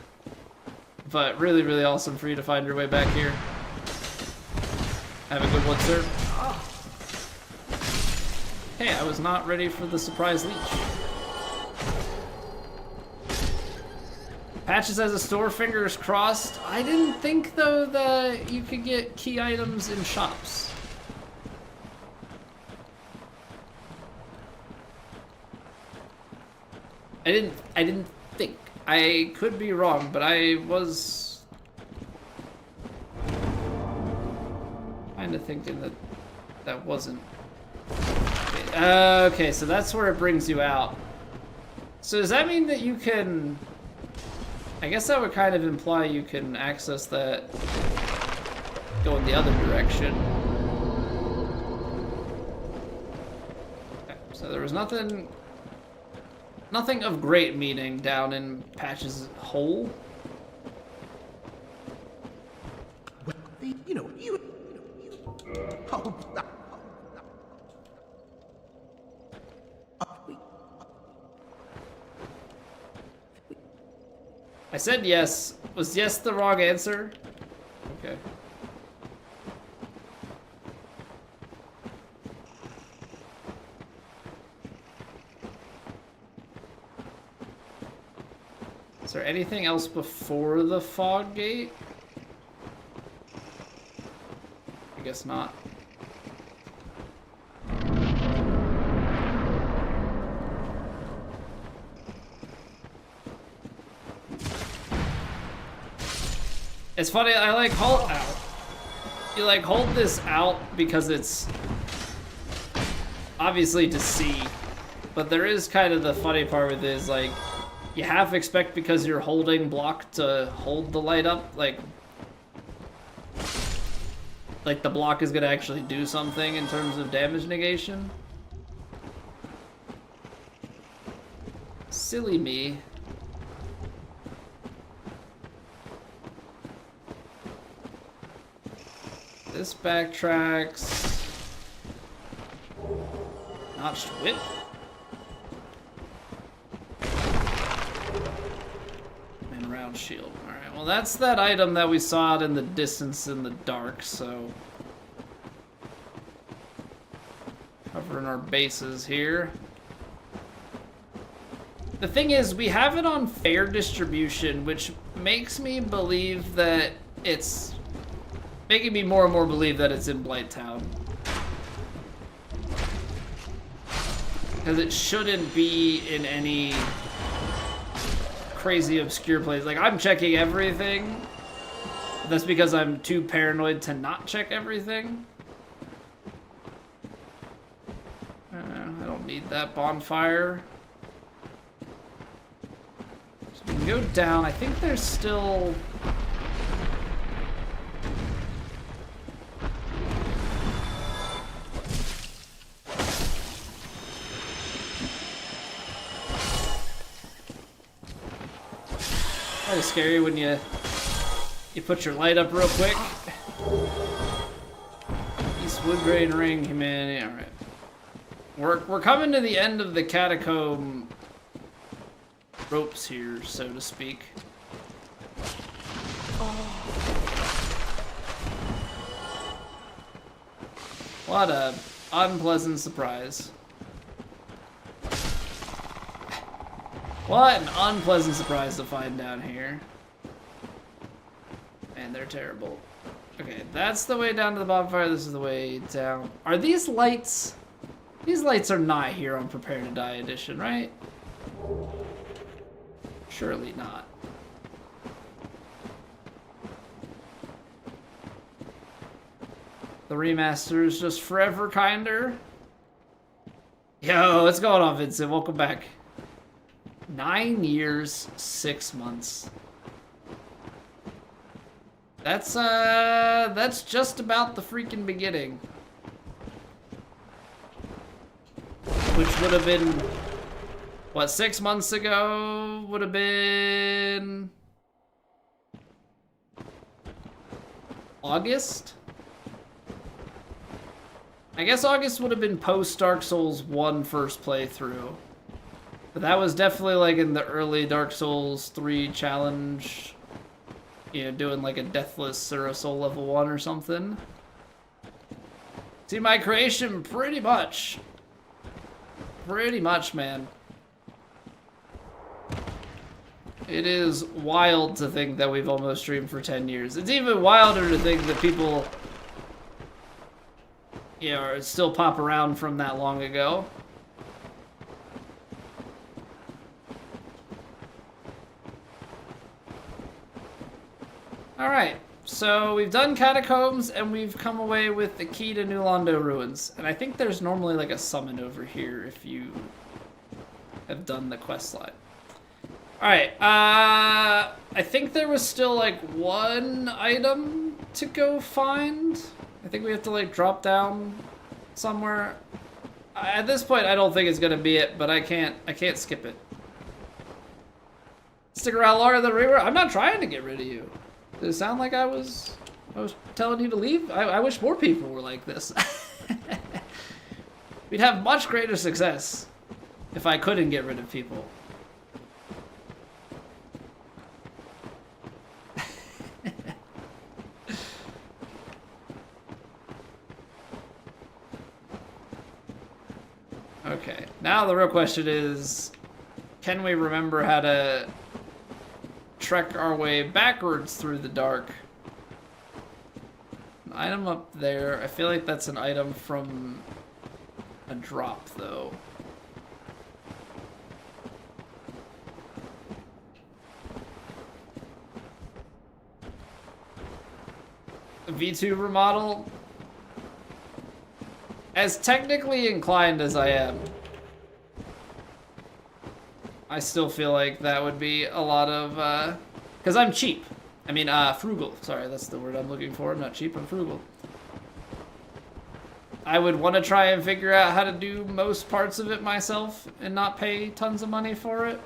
But really, really awesome for you to find your way back here. Have a good one, sir. Hey, I was not ready for the surprise leech. Patches has a store, fingers crossed. I didn't think, though, that you could get key items in shops. I didn't think. I could be wrong, but I was kind of thinking that that wasn't. Okay, so that's where it brings you out. So does that mean that you can... I guess that would kind of imply you can access that going the other direction. Okay, so there was nothing of great meaning down in Patch's hole. Well, you know. Oh, I said yes. Was yes the wrong answer? Okay. Is there anything else before the fog gate? I guess not. It's funny, I like hold out. You like hold this out because it's obviously to see, but there is kind of the funny part with it is like you half expect because you're holding block to hold the light up, like the block is gonna actually do something in terms of damage negation. Silly me. This backtracks. Notched whip. And round shield. Alright, well that's that item that we saw out in the distance in the dark, so. Covering our bases here. The thing is, we have it on fair distribution, which makes me believe that it's making me more and more believe that it's in Blighttown. Because it shouldn't be in any crazy obscure place. Like, I'm checking everything. That's because I'm too paranoid to not check everything. I don't need that bonfire. So we can go down. I think there's still... Kind of scary when you put your light up real quick. East Woodgrain Ring, humanity. All right, we're coming to the end of the catacomb ropes here, so to speak. What a unpleasant surprise. What an unpleasant surprise to find down here. Man, they're terrible. Okay, that's the way down to the bonfire. This is the way down. Are these lights? These lights are not here on Prepare to Die edition, right? Surely not. The remaster is just forever kinder. Yo, what's going on, Vincent? Welcome back. 9 years, 6 months. That's just about the freaking beginning. Which would have been, what, 6 months ago? Would have been August? I guess August would have been post Dark Souls 1 first playthrough. But that was definitely like in the early Dark Souls 3 challenge. You know, doing like a Deathless or a Soul Level 1 or something. See, my creation, pretty much. Pretty much, man. It is wild to think that we've almost streamed for 10 years. It's even wilder to think that people, you know, still pop around from that long ago. Alright, so we've done Catacombs and we've come away with the key to New Londo Ruins. And I think there's normally like a summon over here if you have done the quest line. Alright, I think there was still like one item to go find. I think we have to like drop down somewhere. At this point I don't think it's gonna be it, but I can't skip it. Stick around longer than rework. I'm not trying to get rid of you. Does it sound like I was telling you to leave? I wish more people were like this. We'd have much greater success if I couldn't get rid of people. Okay, now the real question is, can we remember how to trek our way backwards through the dark? An item up there. I feel like that's an item from a drop, though. VTuber model, as technically inclined as I am, I still feel like that would be a lot of, because I'm cheap. I mean, frugal. Sorry, that's the word I'm looking for. I'm not cheap, I'm frugal. I would want to try and figure out how to do most parts of it myself and not pay tons of money for it.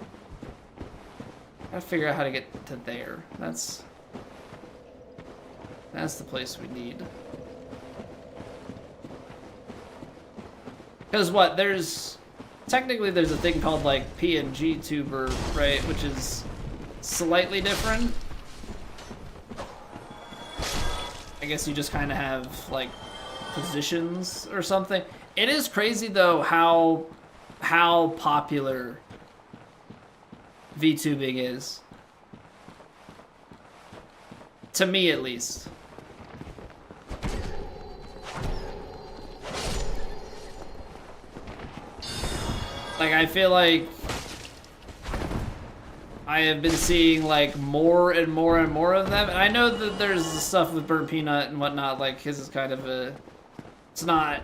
I gotta figure out how to get to there. That's the place we need. Because what, technically there's a thing called like PNG tuber, right? Which is slightly different. I guess you just kind of have like positions or something. It is crazy though how popular VTubing is. To me at least. Like, I feel like I have been seeing like more and more and more of them. And I know that there's the stuff with Burnt Peanut and whatnot, like his is kind of a, it's not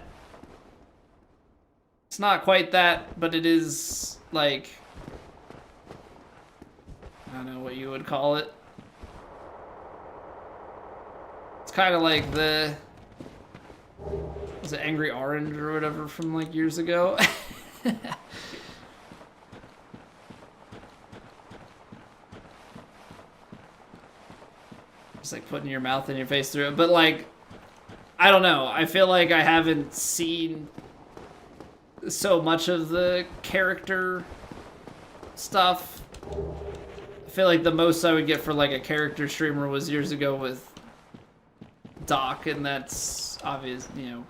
quite that, but it is like, I don't know what you would call it. It's kind of like was it Angry Orange or whatever from like years ago? Just like putting your mouth in your face through it. But like, I don't know. I feel like I haven't seen so much of the character stuff. I feel like the most I would get for like a character streamer was years ago with Doc, and that's obvious, you know.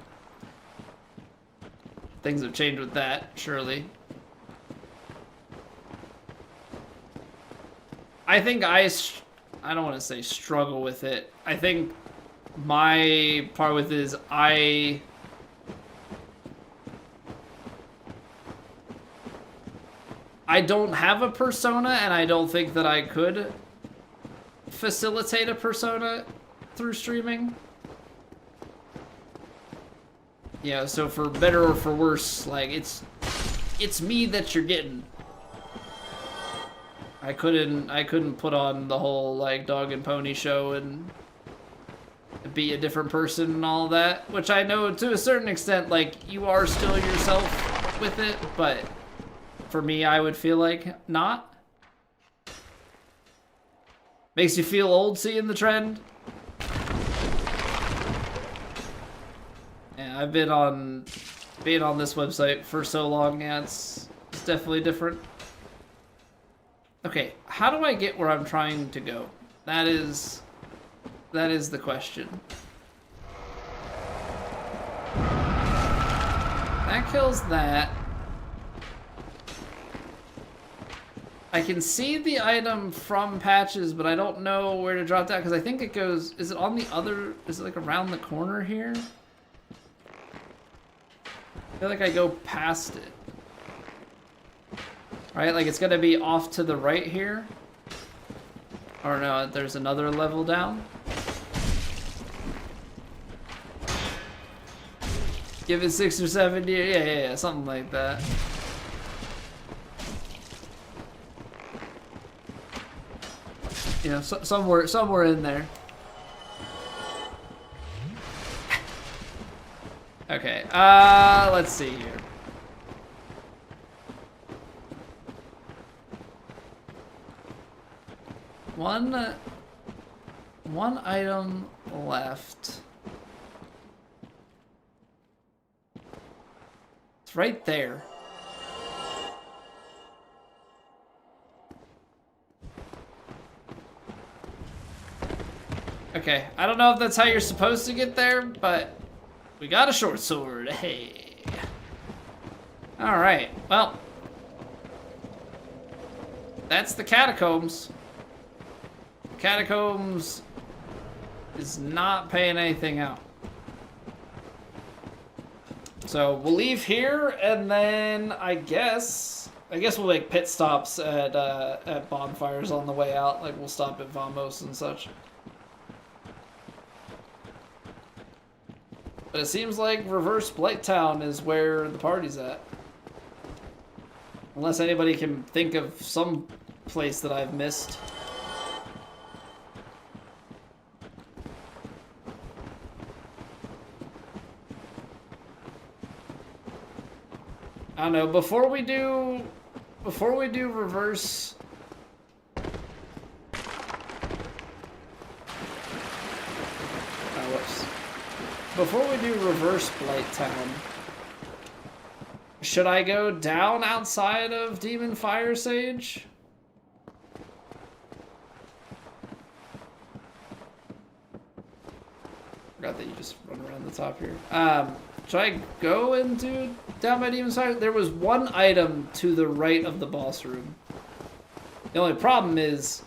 Things have changed with that, surely. I think I don't want to say struggle with it. I think my part with it is I don't have a persona, and I don't think that I could facilitate a persona through streaming. Yeah, so for better or for worse, like it's me that you're getting. I couldn't put on the whole like dog and pony show and be a different person and all that, which I know to a certain extent like you are still yourself with it, but for me I would feel like not. Makes you feel old seeing the trend. Yeah, I've been on this website for so long, yeah, it's definitely different. Okay, how do I get where I'm trying to go? That is the question. That kills that. I can see the item from patches, but I don't know where to drop that because I think it goes, is it on the other, is it like around the corner here? I feel like I go past it. Right, like it's gonna be off to the right here. Or no, there's another level down. Give it 6 or 7 years, yeah, something like that. You know, somewhere in there. Okay, let's see here. One item left. It's right there. Okay, I don't know if that's how you're supposed to get there, but we got a short sword. Hey. All right. Well, that's the catacombs. Catacombs is not paying anything out. So we'll leave here, and then I guess we'll make pit stops at bonfires on the way out. Like we'll stop at Vamos and such. But it seems like Reverse Blighttown is where the party's at. Unless anybody can think of some place that I've missed. I don't know, before we do reverse... Oh, whoops. Before we do reverse Blighttown, should I go down outside of Demon Fire Sage? Forgot that you just run around the top here. Should I go into down by Demon Fire? There was one item to the right of the boss room. The only problem is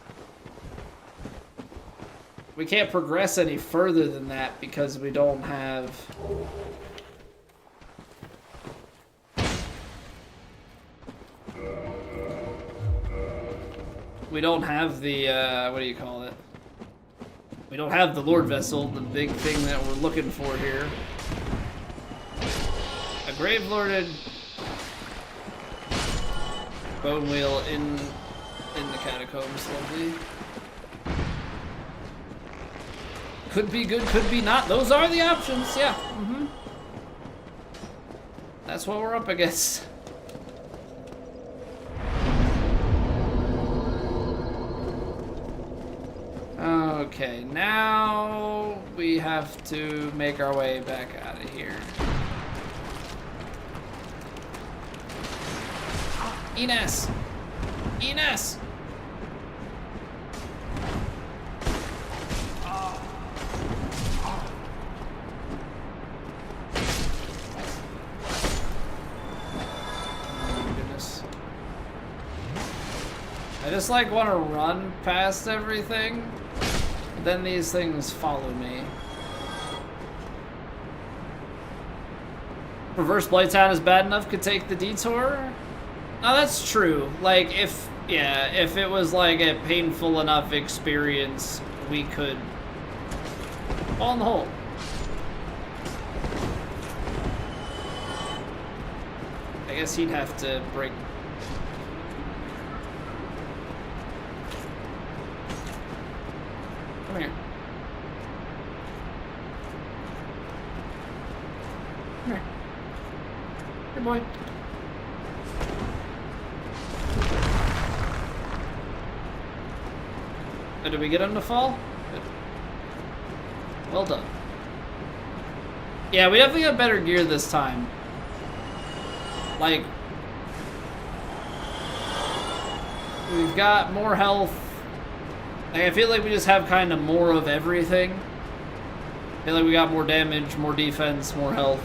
we can't progress any further than that because we don't have... We don't have the, what do you call it? We don't have the Lord Vessel, the big thing that we're looking for here. A Grave Lorded Bone Wheel in the Catacombs, lovely. Could be good, could be not. Those are the options, yeah. That's what we're up against. Okay, now we have to make our way back out of here. Ines! Ines! I just like want to run past everything, then these things follow me. Reverse Blighttown is bad enough, could take the detour? No, that's true. Like, if it was like a painful enough experience, we could fall in the hole. I guess he'd have to break. Come here. Come here. Here, boy. Oh, did we get him to fall? Good. Well done. Yeah, we definitely got better gear this time. Like, we've got more health. Like, I feel like we just have kind of more of everything. I feel like we got more damage, more defense, more health.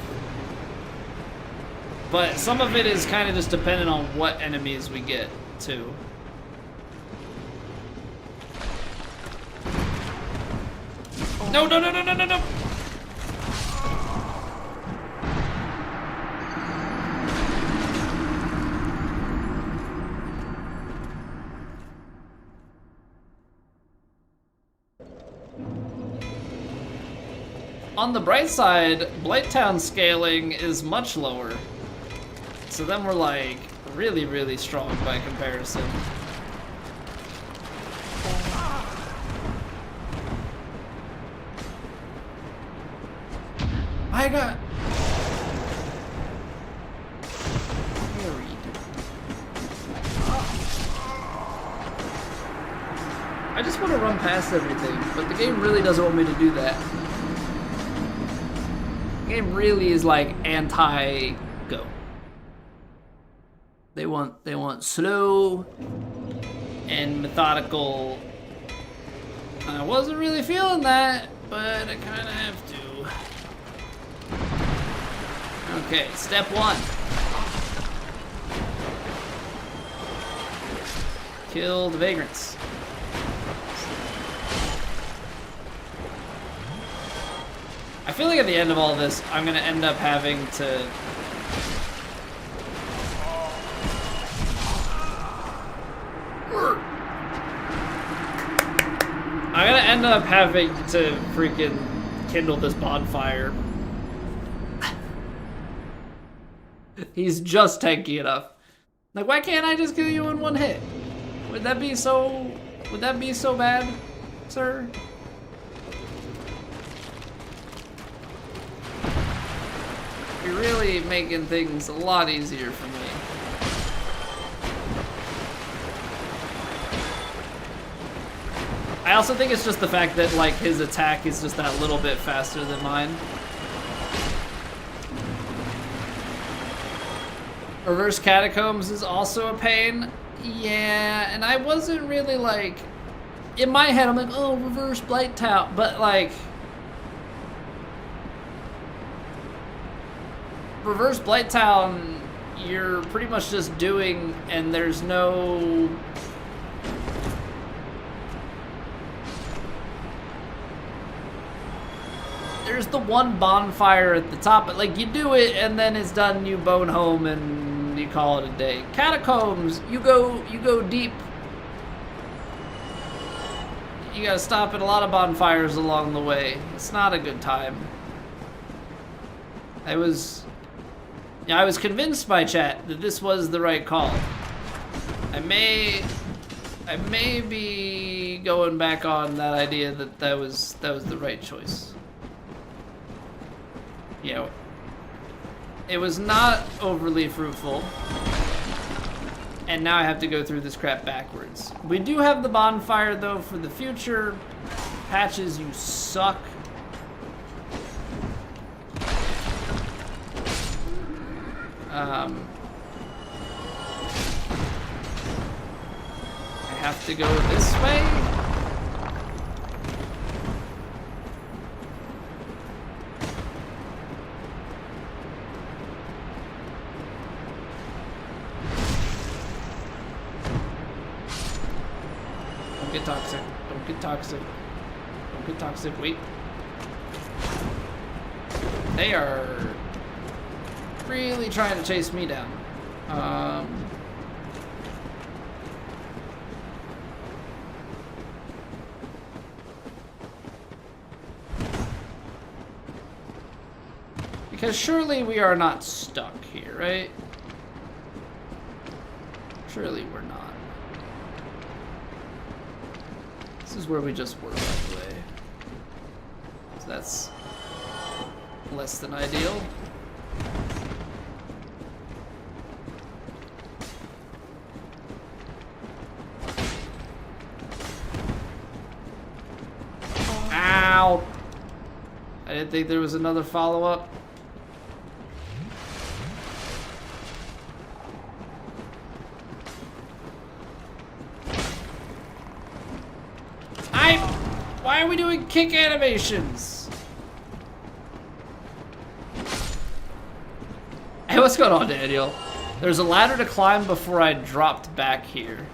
But some of it is kind of just dependent on what enemies we get, too. No, no, no, no, no, no, no! On the bright side, Blighttown scaling is much lower. So then we're like really, really strong by comparison. I got carried. I just want to run past everything, but the game really doesn't want me to do that. The game really is like anti-go. They want slow and methodical. I wasn't really feeling that, but I kind of have to. Okay, step one. Kill the vagrants. I feel like at the end of all this, I'm gonna end up having to... I'm gonna end up having to freaking kindle this bonfire He's just tanky enough. Like, why can't I just kill you in one hit? Would that be so bad, sir? You're really making things a lot easier for me. I also think it's just the fact that, like, his attack is just that little bit faster than mine. Reverse Catacombs is also a pain. Yeah, and I wasn't really, like... In my head, I'm like, oh, Reverse Blight Town, but, like... Reverse Blight Town, you're pretty much just doing, and there's no... There's the one bonfire at the top, but like you do it and then it's done, you bone home and you call it a day. Catacombs, you go deep. You gotta stop at a lot of bonfires along the way. It's not a good time. I was convinced by chat that this was the right call. I may be going back on that idea that was the right choice. You know, it was not overly fruitful, and now I have to go through this crap backwards. We do have the bonfire, though, for the future. Patches, you suck. I have to go this way. Get toxic. Don't get toxic. Don't get toxic. Wait. They are really trying to chase me down. Because surely we are not stuck here, right? Surely we're not. This is where we just were, by the way. So that's less than ideal. Ow! I didn't think there was another follow-up. Why are we doing kick animations? Hey, what's going on, Daniel? There's a ladder to climb before I dropped back here.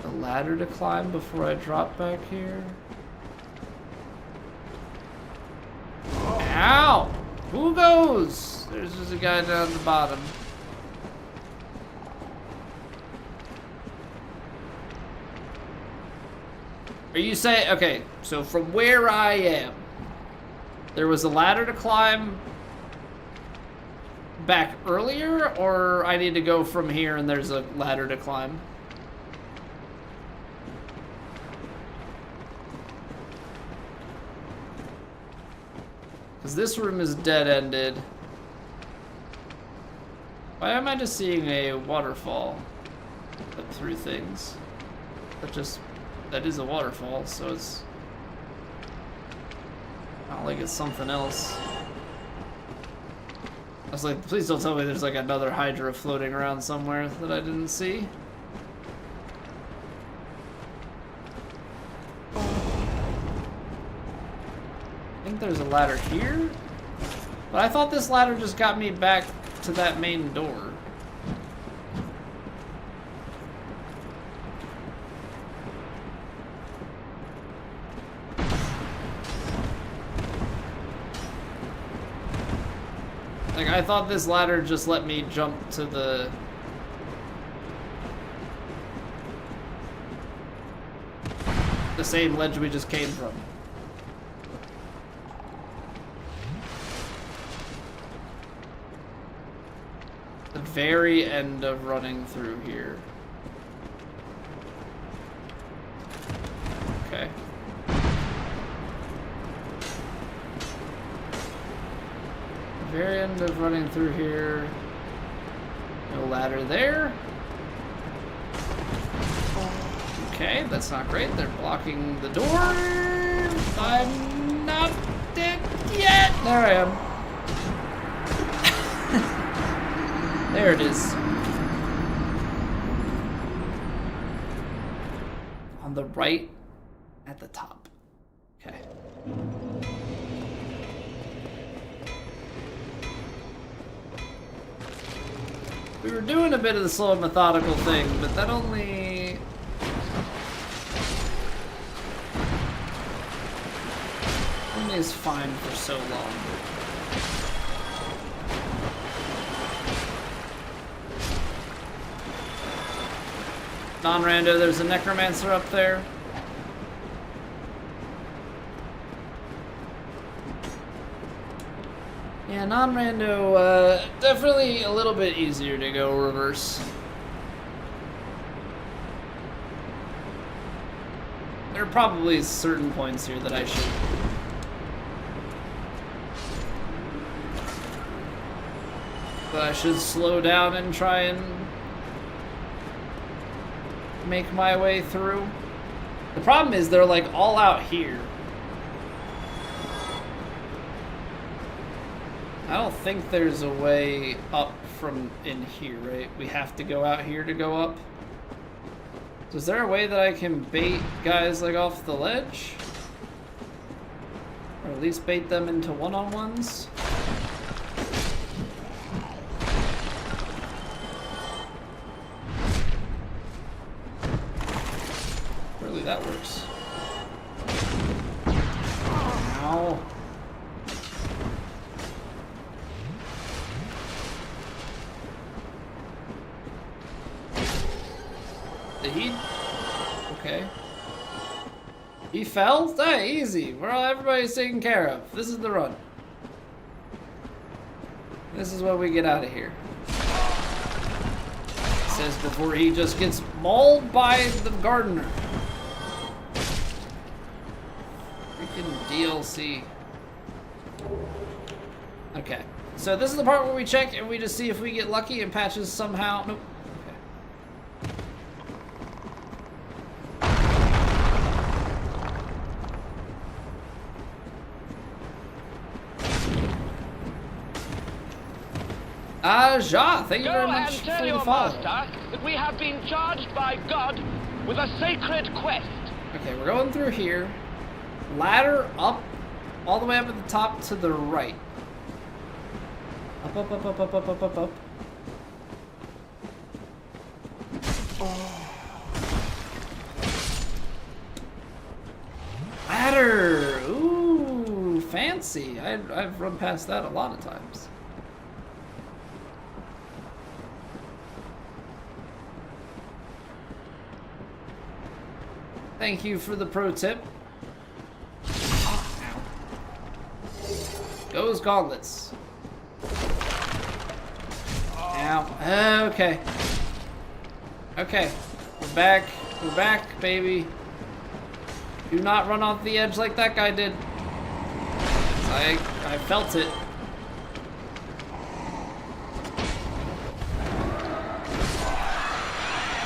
A ladder to climb before I drop back here? Ow! Who goes? There's just a guy down the bottom. Are you saying, okay, so from where I am, there was a ladder to climb back earlier, or I need to go from here and there's a ladder to climb? Because this room is dead-ended. Why am I just seeing a waterfall up through things? That is a waterfall, so it's not like it's something else. I was like, please don't tell me there's like another Hydra floating around somewhere that I didn't see. I think there's a ladder here, but I thought this ladder just got me back to that main door. Like, I thought this ladder just let me jump to the same ledge we just came from. The very end of running through here. Okay. Very end of running through here. No ladder there. Okay, that's not great. They're blocking the door. I'm not dead yet. There I am. There it is. On the right at the top. Okay. We were doing a bit of the slow and methodical thing, but that only is fine for so long. Non-rando, there's a necromancer up there. Yeah, non-rando, definitely a little bit easier to go reverse. There are probably certain points here that I should slow down and try and make my way through. The problem is they're like all out here. I don't think there's a way up from in here, right? We have to go out here to go up. So is there a way that I can bait guys like off the ledge? Or at least bait them into one-on-ones? Surely that works. Ow. Did he? Okay. He fell? Hey, easy. Everybody's taken care of. This is the run. This is what we get out of here. It says before he just gets mauled by the gardener. Freaking DLC. Okay. So this is the part where we check and we just see if we get lucky and patches somehow. Nope. Ja, thank you very much for the Tell your follow. master that we have been charged by God with a sacred quest. Okay, we're going through here. Ladder up, all the way up at the top to the right. Up, up, up, up, up, up, up, up, up. Ladder! Ooh, fancy. I've run past that a lot of times. Thank you for the pro tip. Ow. Goes gauntlets. Ow. Okay. Okay. We're back. We're back, baby. Do not run off the edge like that guy did. I felt it.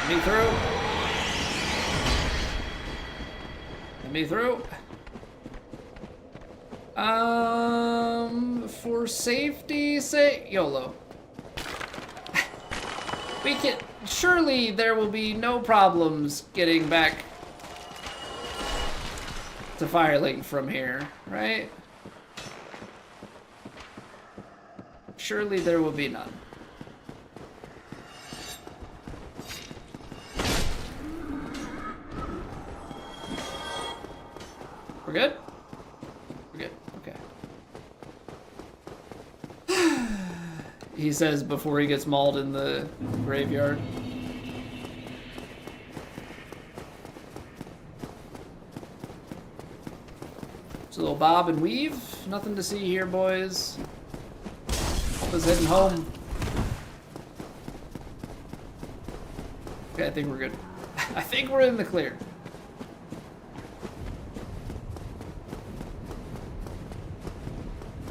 Let me through. Let me through. For safety's sake, YOLO. We can, surely there will be no problems getting back to Firelink from here, right? Surely there will be none. We're good? We're good, okay. He says before he gets mauled in the graveyard. It's a little bob and weave. Nothing to see here, boys. Was heading home. Okay, I think we're good. I think we're in the clear.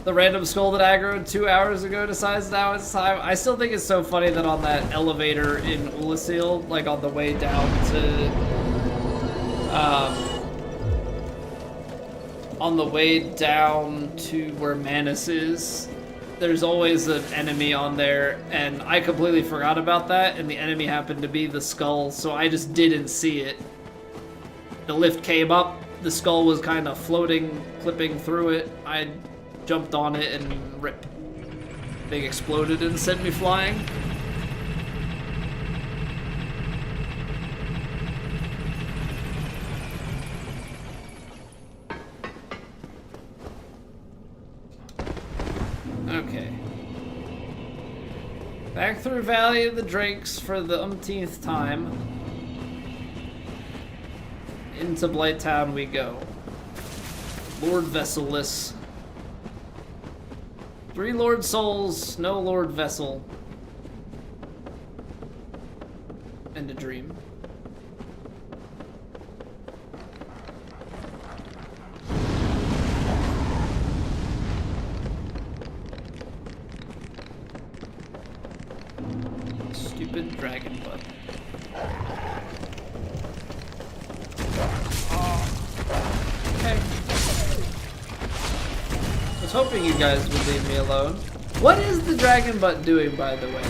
The random skull that aggroed 2 hours ago decides now it's time. I still think it's so funny that on that elevator in Ulasil, like on the way down to, where Manus is, there's always an enemy on there, and I completely forgot about that, and the enemy happened to be the skull, so I just didn't see it. The lift came up, the skull was kind of floating, clipping through it. I jumped on it and rip. Thing exploded and sent me flying. Okay. Back through Valley of the Drakes for the umpteenth time. Into Blighttown we go. Lord Vesselless. 3 Lord Souls, no Lord Vessel. And a dream. Stupid dragon butt. Okay. I was hoping you guys would leave me alone. What is the dragon butt doing, by the way?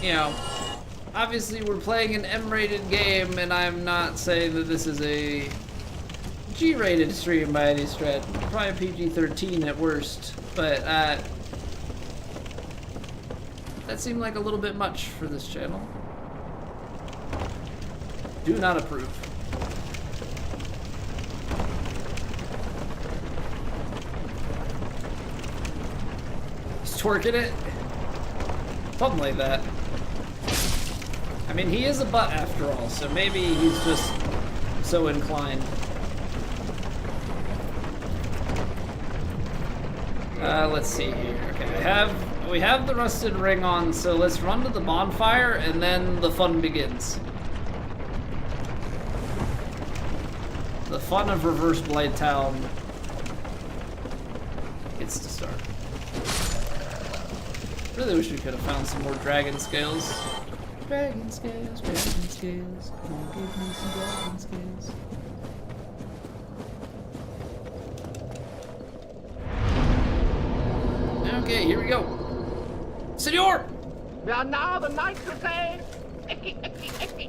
You know, obviously we're playing an M-rated game, and I'm not saying that this is a G-rated stream by any stretch. Probably PG-13 at worst, but that seemed like a little bit much for this channel. Do not approve. He's twerking it. Something like that. I mean, he is a butt after all, so maybe he's just so inclined. Let's see here. Okay, we have the rusted ring on, so let's run to the bonfire and then the fun begins. The fun of Reverse Blighttown gets to start. Really wish we could have found some more dragon scales. Dragon scales, dragon scales. Come on, give me some dragon scales. Okay, here we go. Senor! We are now the knights of say.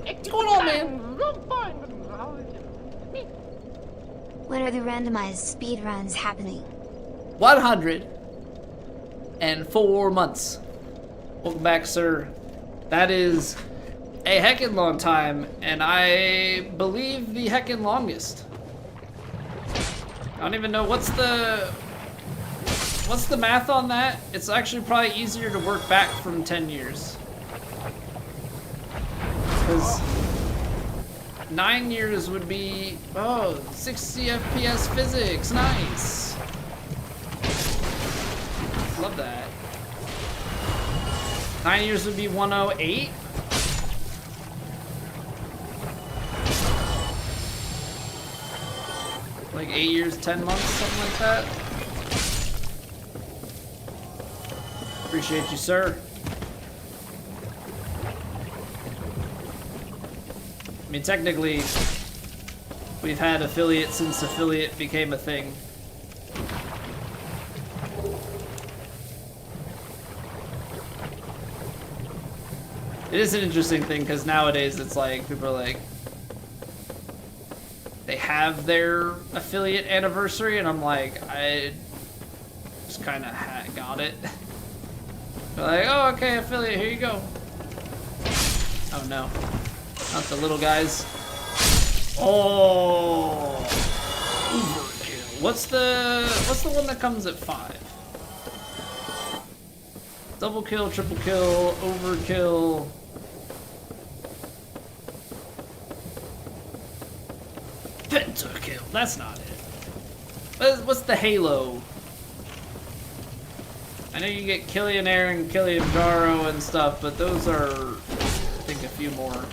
What's going on, man? When are the randomized speedruns happening? 104 months. Welcome back, sir. That is a heckin' long time, and I believe the heckin' longest. I don't even know what's the math on that. It's actually probably easier to work back from 10 years. Because 9 years would be, 60 FPS physics, nice. Love that. 9 years would be 108. Like 8 years, 10 months, something like that. Appreciate you, sir. I mean, technically, we've had affiliate since affiliate became a thing. It is an interesting thing because nowadays it's like, people are like, they have their affiliate anniversary, and I'm like, I just kind of got it. They're like, oh, okay, affiliate, here you go. Oh no, not the little guys. Oh, overkill. What's the one that comes at 5? Double kill, triple kill, overkill. Pentakill, that's not it. What's the Halo? I know you get Killian Air and Kilimanjaro and stuff, but those are, I think, a few more.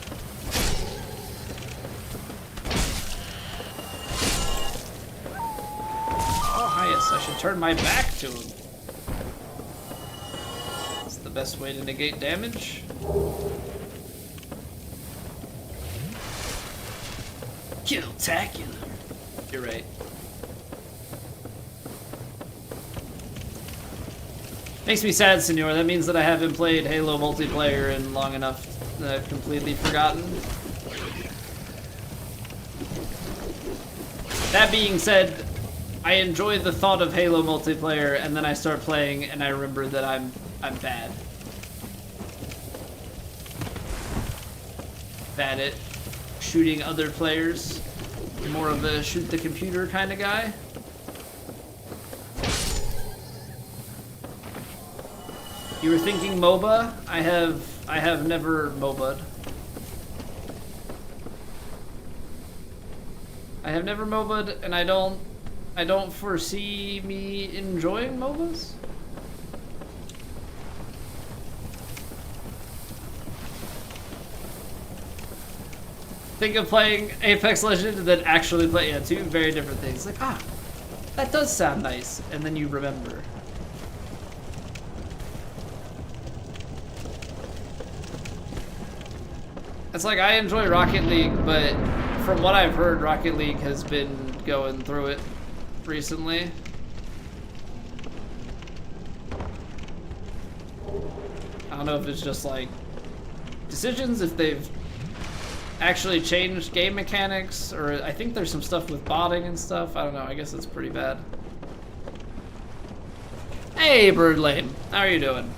Oh, yes, I should turn my back to him. That's the best way to negate damage. Kill-tacular. You're right. Makes me sad, Senor. That means that I haven't played Halo multiplayer in long enough that I've completely forgotten. That being said, I enjoy the thought of Halo multiplayer, and then I start playing, and I remember that I'm bad. Bad at shooting other players. More of a shoot the computer kind of guy. You were thinking MOBA? I have never MOBA'd. I have never MOBA'd, and I don't foresee me enjoying MOBAs. Think of playing Apex Legends and then actually play, yeah, two very different things. Like, that does sound nice, and then you remember. It's like, I enjoy Rocket League, but from what I've heard, Rocket League has been going through it recently. I don't know if it's just like decisions, if they've actually changed game mechanics, or I think there's some stuff with botting and stuff. I don't know, I guess it's pretty bad. Hey, Bird Lane, how are you doing?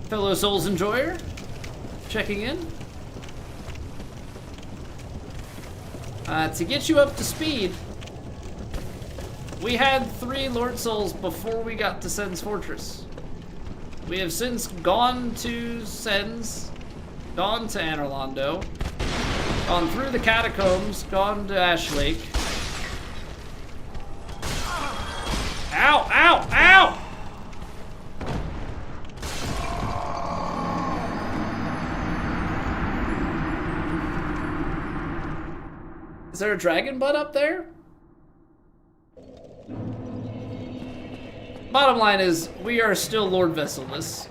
Fellow Souls enjoyer, checking in. To get you up to speed, we had 3 Lord Souls before we got to Sen's Fortress. We have since gone to Sen's, gone to Anor Londo, gone through the catacombs, gone to Ash Lake. Ow, ow, ow! Is there a dragon butt up there? Bottom line is, we are still Lord Vesseless.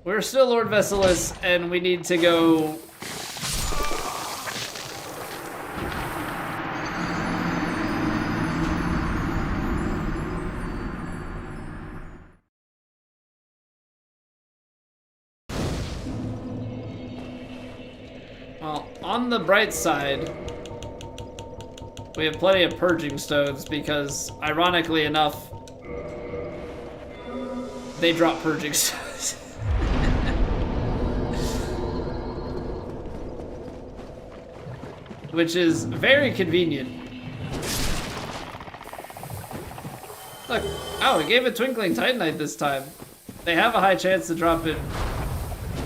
We're still Lord Vesseless, and we need to go... Well, on the bright side, we have plenty of purging stones because, ironically enough, they drop purging stones. Which is very convenient. Look, oh, it gave a Twinkling Titanite this time. They have a high chance to drop in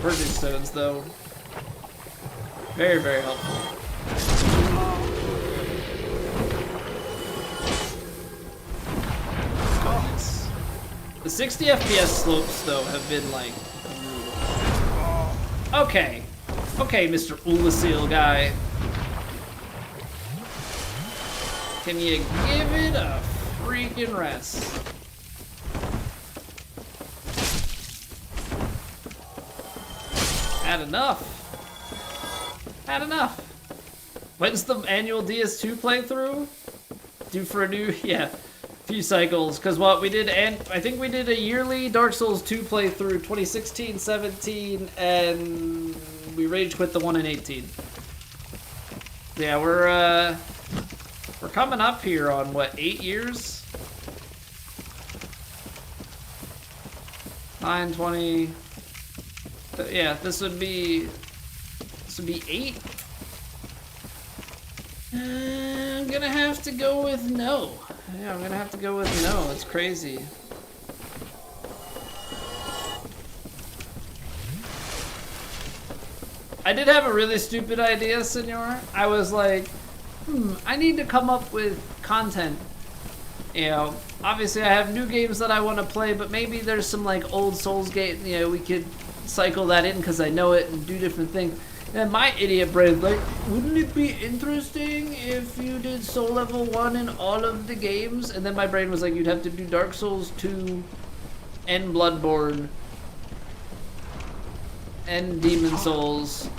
purging stones, though. Very, very helpful. Goodness. The 60 FPS slopes, though, have been, like, brutal. Okay. Okay, Mr. Ulasil guy. Can you give it a freaking rest? Had enough. Had enough. When's the annual DS2 playthrough? Due for a new, yeah, few cycles. Cause what we did, and I think we did a yearly Dark Souls 2 playthrough, 2016, 17, and we rage quit the one in 18. Yeah, we're coming up here on what, 8 years? 9, 20. Yeah, this would be 8. I'm gonna have to go with no. Yeah, I'm gonna have to go with no. It's crazy. I did have a really stupid idea, Senor. I was like, I need to come up with content. You know, obviously I have new games that I want to play, but maybe there's some like old Souls game, you know, we could cycle that in because I know it and do different things. And my idiot brain's like, wouldn't it be interesting if you did Soul Level 1 in all of the games? And then my brain was like, you'd have to do Dark Souls 2 and Bloodborne and Demon Souls.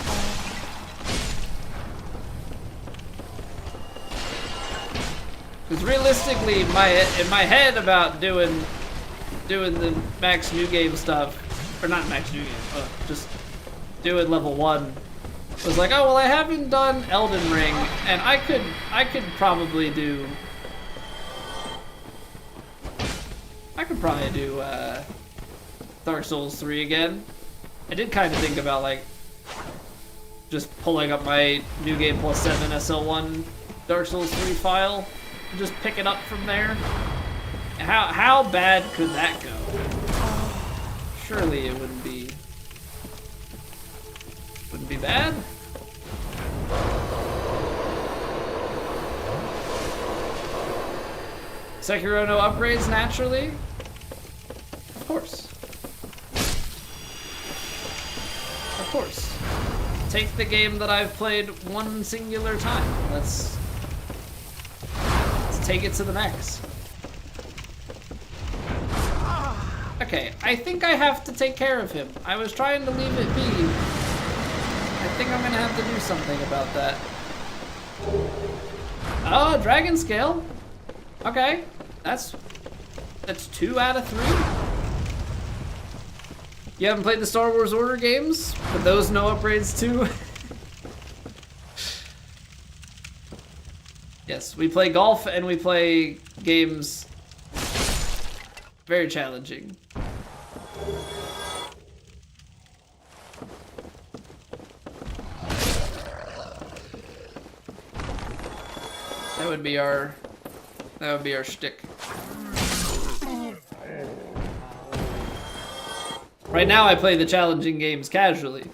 Because realistically, in my head about doing the max new game stuff, or not max new game, just doing level 1, was like, oh well, I haven't done Elden Ring, and I could probably do Dark Souls 3 again. I did kind of think about like just pulling up my New Game Plus 7 SL1 Dark Souls 3 file and just pick it up from there. How bad could that go? Surely it wouldn't be bad. Sekiro no upgrades naturally? Of course. Of course. Take the game that I've played one singular time. Let's take it to the max. Okay, I think I have to take care of him. I was trying to leave it be. I think I'm gonna have to do something about that. Oh, dragon scale. Okay, that's 2 out of 3. You haven't played the Star Wars Order games, but those no upgrades too. Yes, we play golf and we play games very challenging. That would be our shtick. Right now I play the challenging games casually.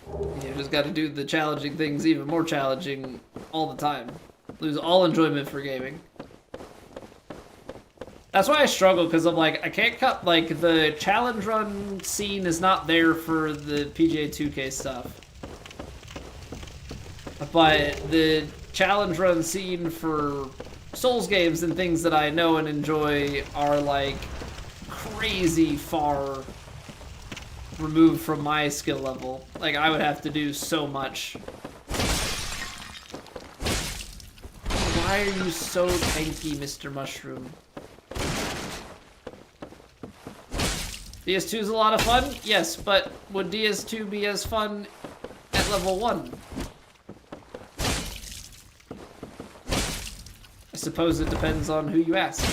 You just gotta do the challenging things even more challenging all the time. Lose all enjoyment for gaming. That's why I struggle, because I'm like, I can't cut, like, the challenge run scene is not there for the PGA 2K stuff. But the challenge run scene for Souls games and things that I know and enjoy are, like, crazy far removed from my skill level. Like, I would have to do so much. Why are you so tanky, Mr. Mushroom? DS2 is a lot of fun? Yes, but would DS2 be as fun at level 1? I suppose it depends on who you ask.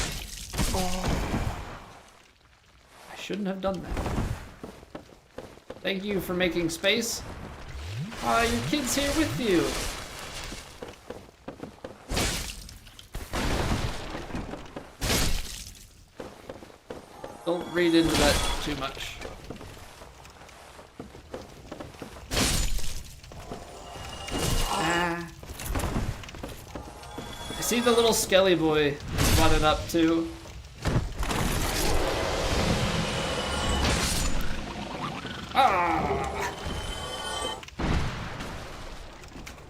I shouldn't have done that. Thank you for making space. Your kid's here with you. Don't read into that too much. I see the little skelly boy running up too.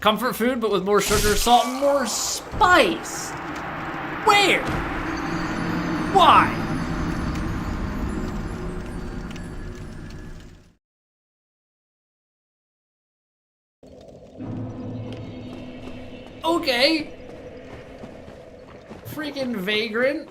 Comfort food, but with more sugar, salt, and more spice. Where? Why? Okay. Freaking vagrant.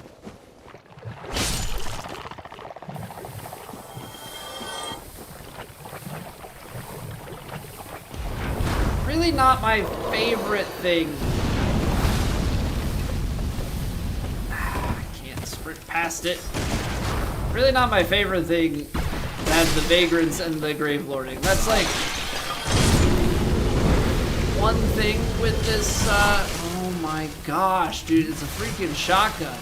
Really not my favorite thing. I can't sprint past it. Really not my favorite thing to have the vagrants and the grave lording. That's like one thing with this, oh my gosh, dude, it's a freaking shotgun.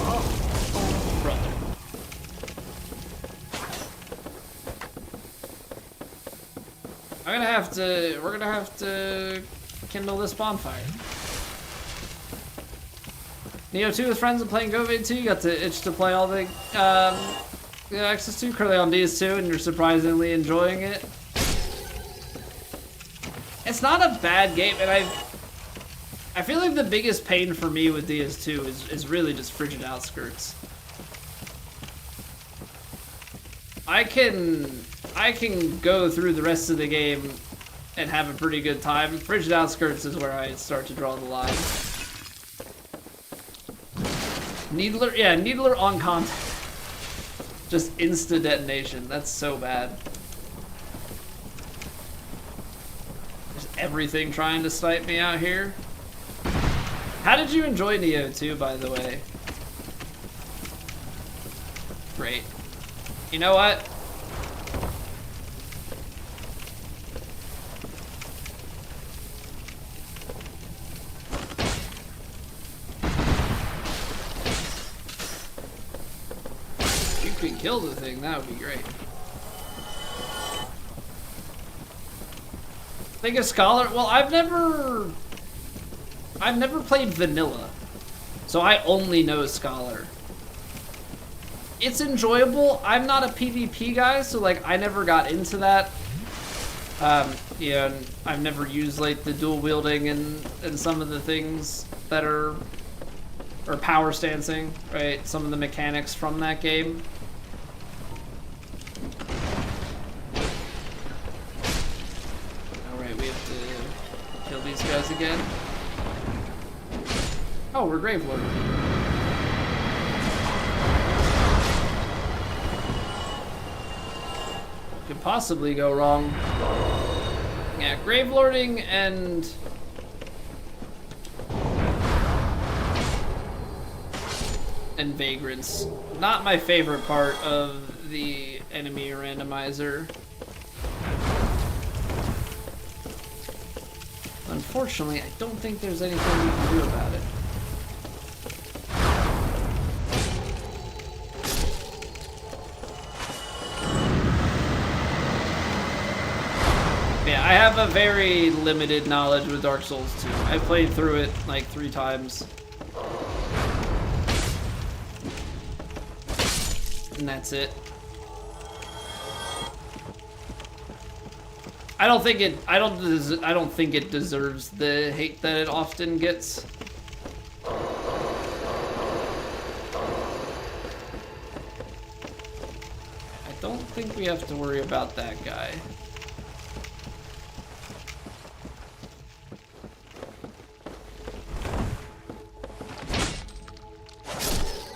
Oh, brother. we're gonna have to kindle this bonfire. Neo 2 with friends and playing Govade 2. You got the itch to play all the Access 2, currently on DS2, and you're surprisingly enjoying it. It's not a bad game, and I feel like the biggest pain for me with DS2 is really just Frigid Outskirts. I can go through the rest of the game and have a pretty good time. Frigid Outskirts is where I start to draw the line. Needler on contact. Just insta detonation. That's so bad. There's everything trying to snipe me out here. How did you enjoy Neo 2, by the way? Great. You know what? Kill the thing, that would be great. Think of Scholar? Well, I've never played vanilla, so I only know Scholar. It's enjoyable. I'm not a PvP guy, so like I never got into that. Yeah, and I've never used like the dual wielding and some of the things that are or power stancing, right? Some of the mechanics from that game. These guys again. Oh, we're Gravelord. Could possibly go wrong. Yeah, Gravelording and Vagrants. Not my favorite part of the enemy randomizer. Unfortunately, I don't think there's anything we can do about it. Yeah, I have a very limited knowledge with Dark Souls 2. I played through it like 3 times. And that's it. I don't think it deserves the hate that it often gets. I don't think we have to worry about that guy.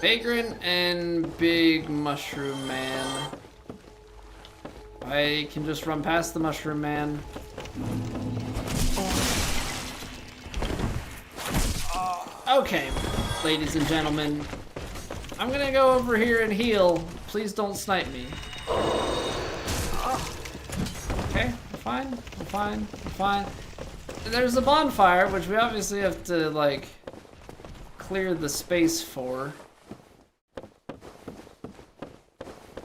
Vagrant and Big Mushroom Man. I can just run past the Mushroom Man. Okay, ladies and gentlemen. I'm gonna go over here and heal. Please don't snipe me. Okay, I'm fine, I'm fine, I'm fine. There's a bonfire, which we obviously have to, like, clear the space for.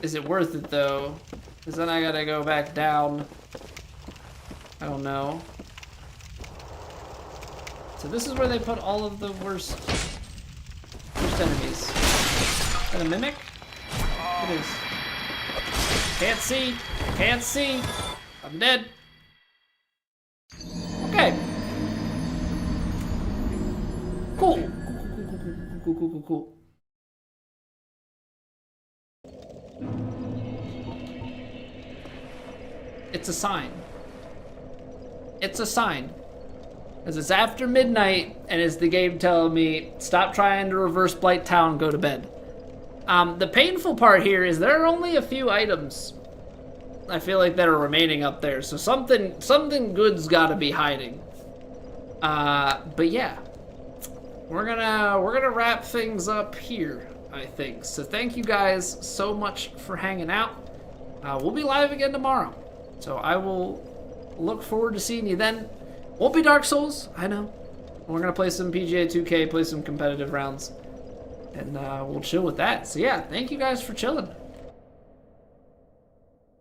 Is it worth it, though? Because then I gotta go back down. I don't know. So this is where they put all of the worst enemies. Is that a mimic? It is. Can't see. Can't see. I'm dead. Okay. Cool. Cool. It's a sign. It's a sign. As it's after midnight, and it's the game telling me, stop trying to reverse Blight Town, go to bed. The painful part here is there are only a few items I feel like that are remaining up there, so something good's gotta be hiding. But yeah. We're gonna wrap things up here, I think. So thank you guys so much for hanging out. We'll be live again tomorrow. So I will look forward to seeing you then. Won't be Dark Souls, I know. We're gonna play some PGA 2K, play some competitive rounds, and we'll chill with that. So yeah, thank you guys for chilling.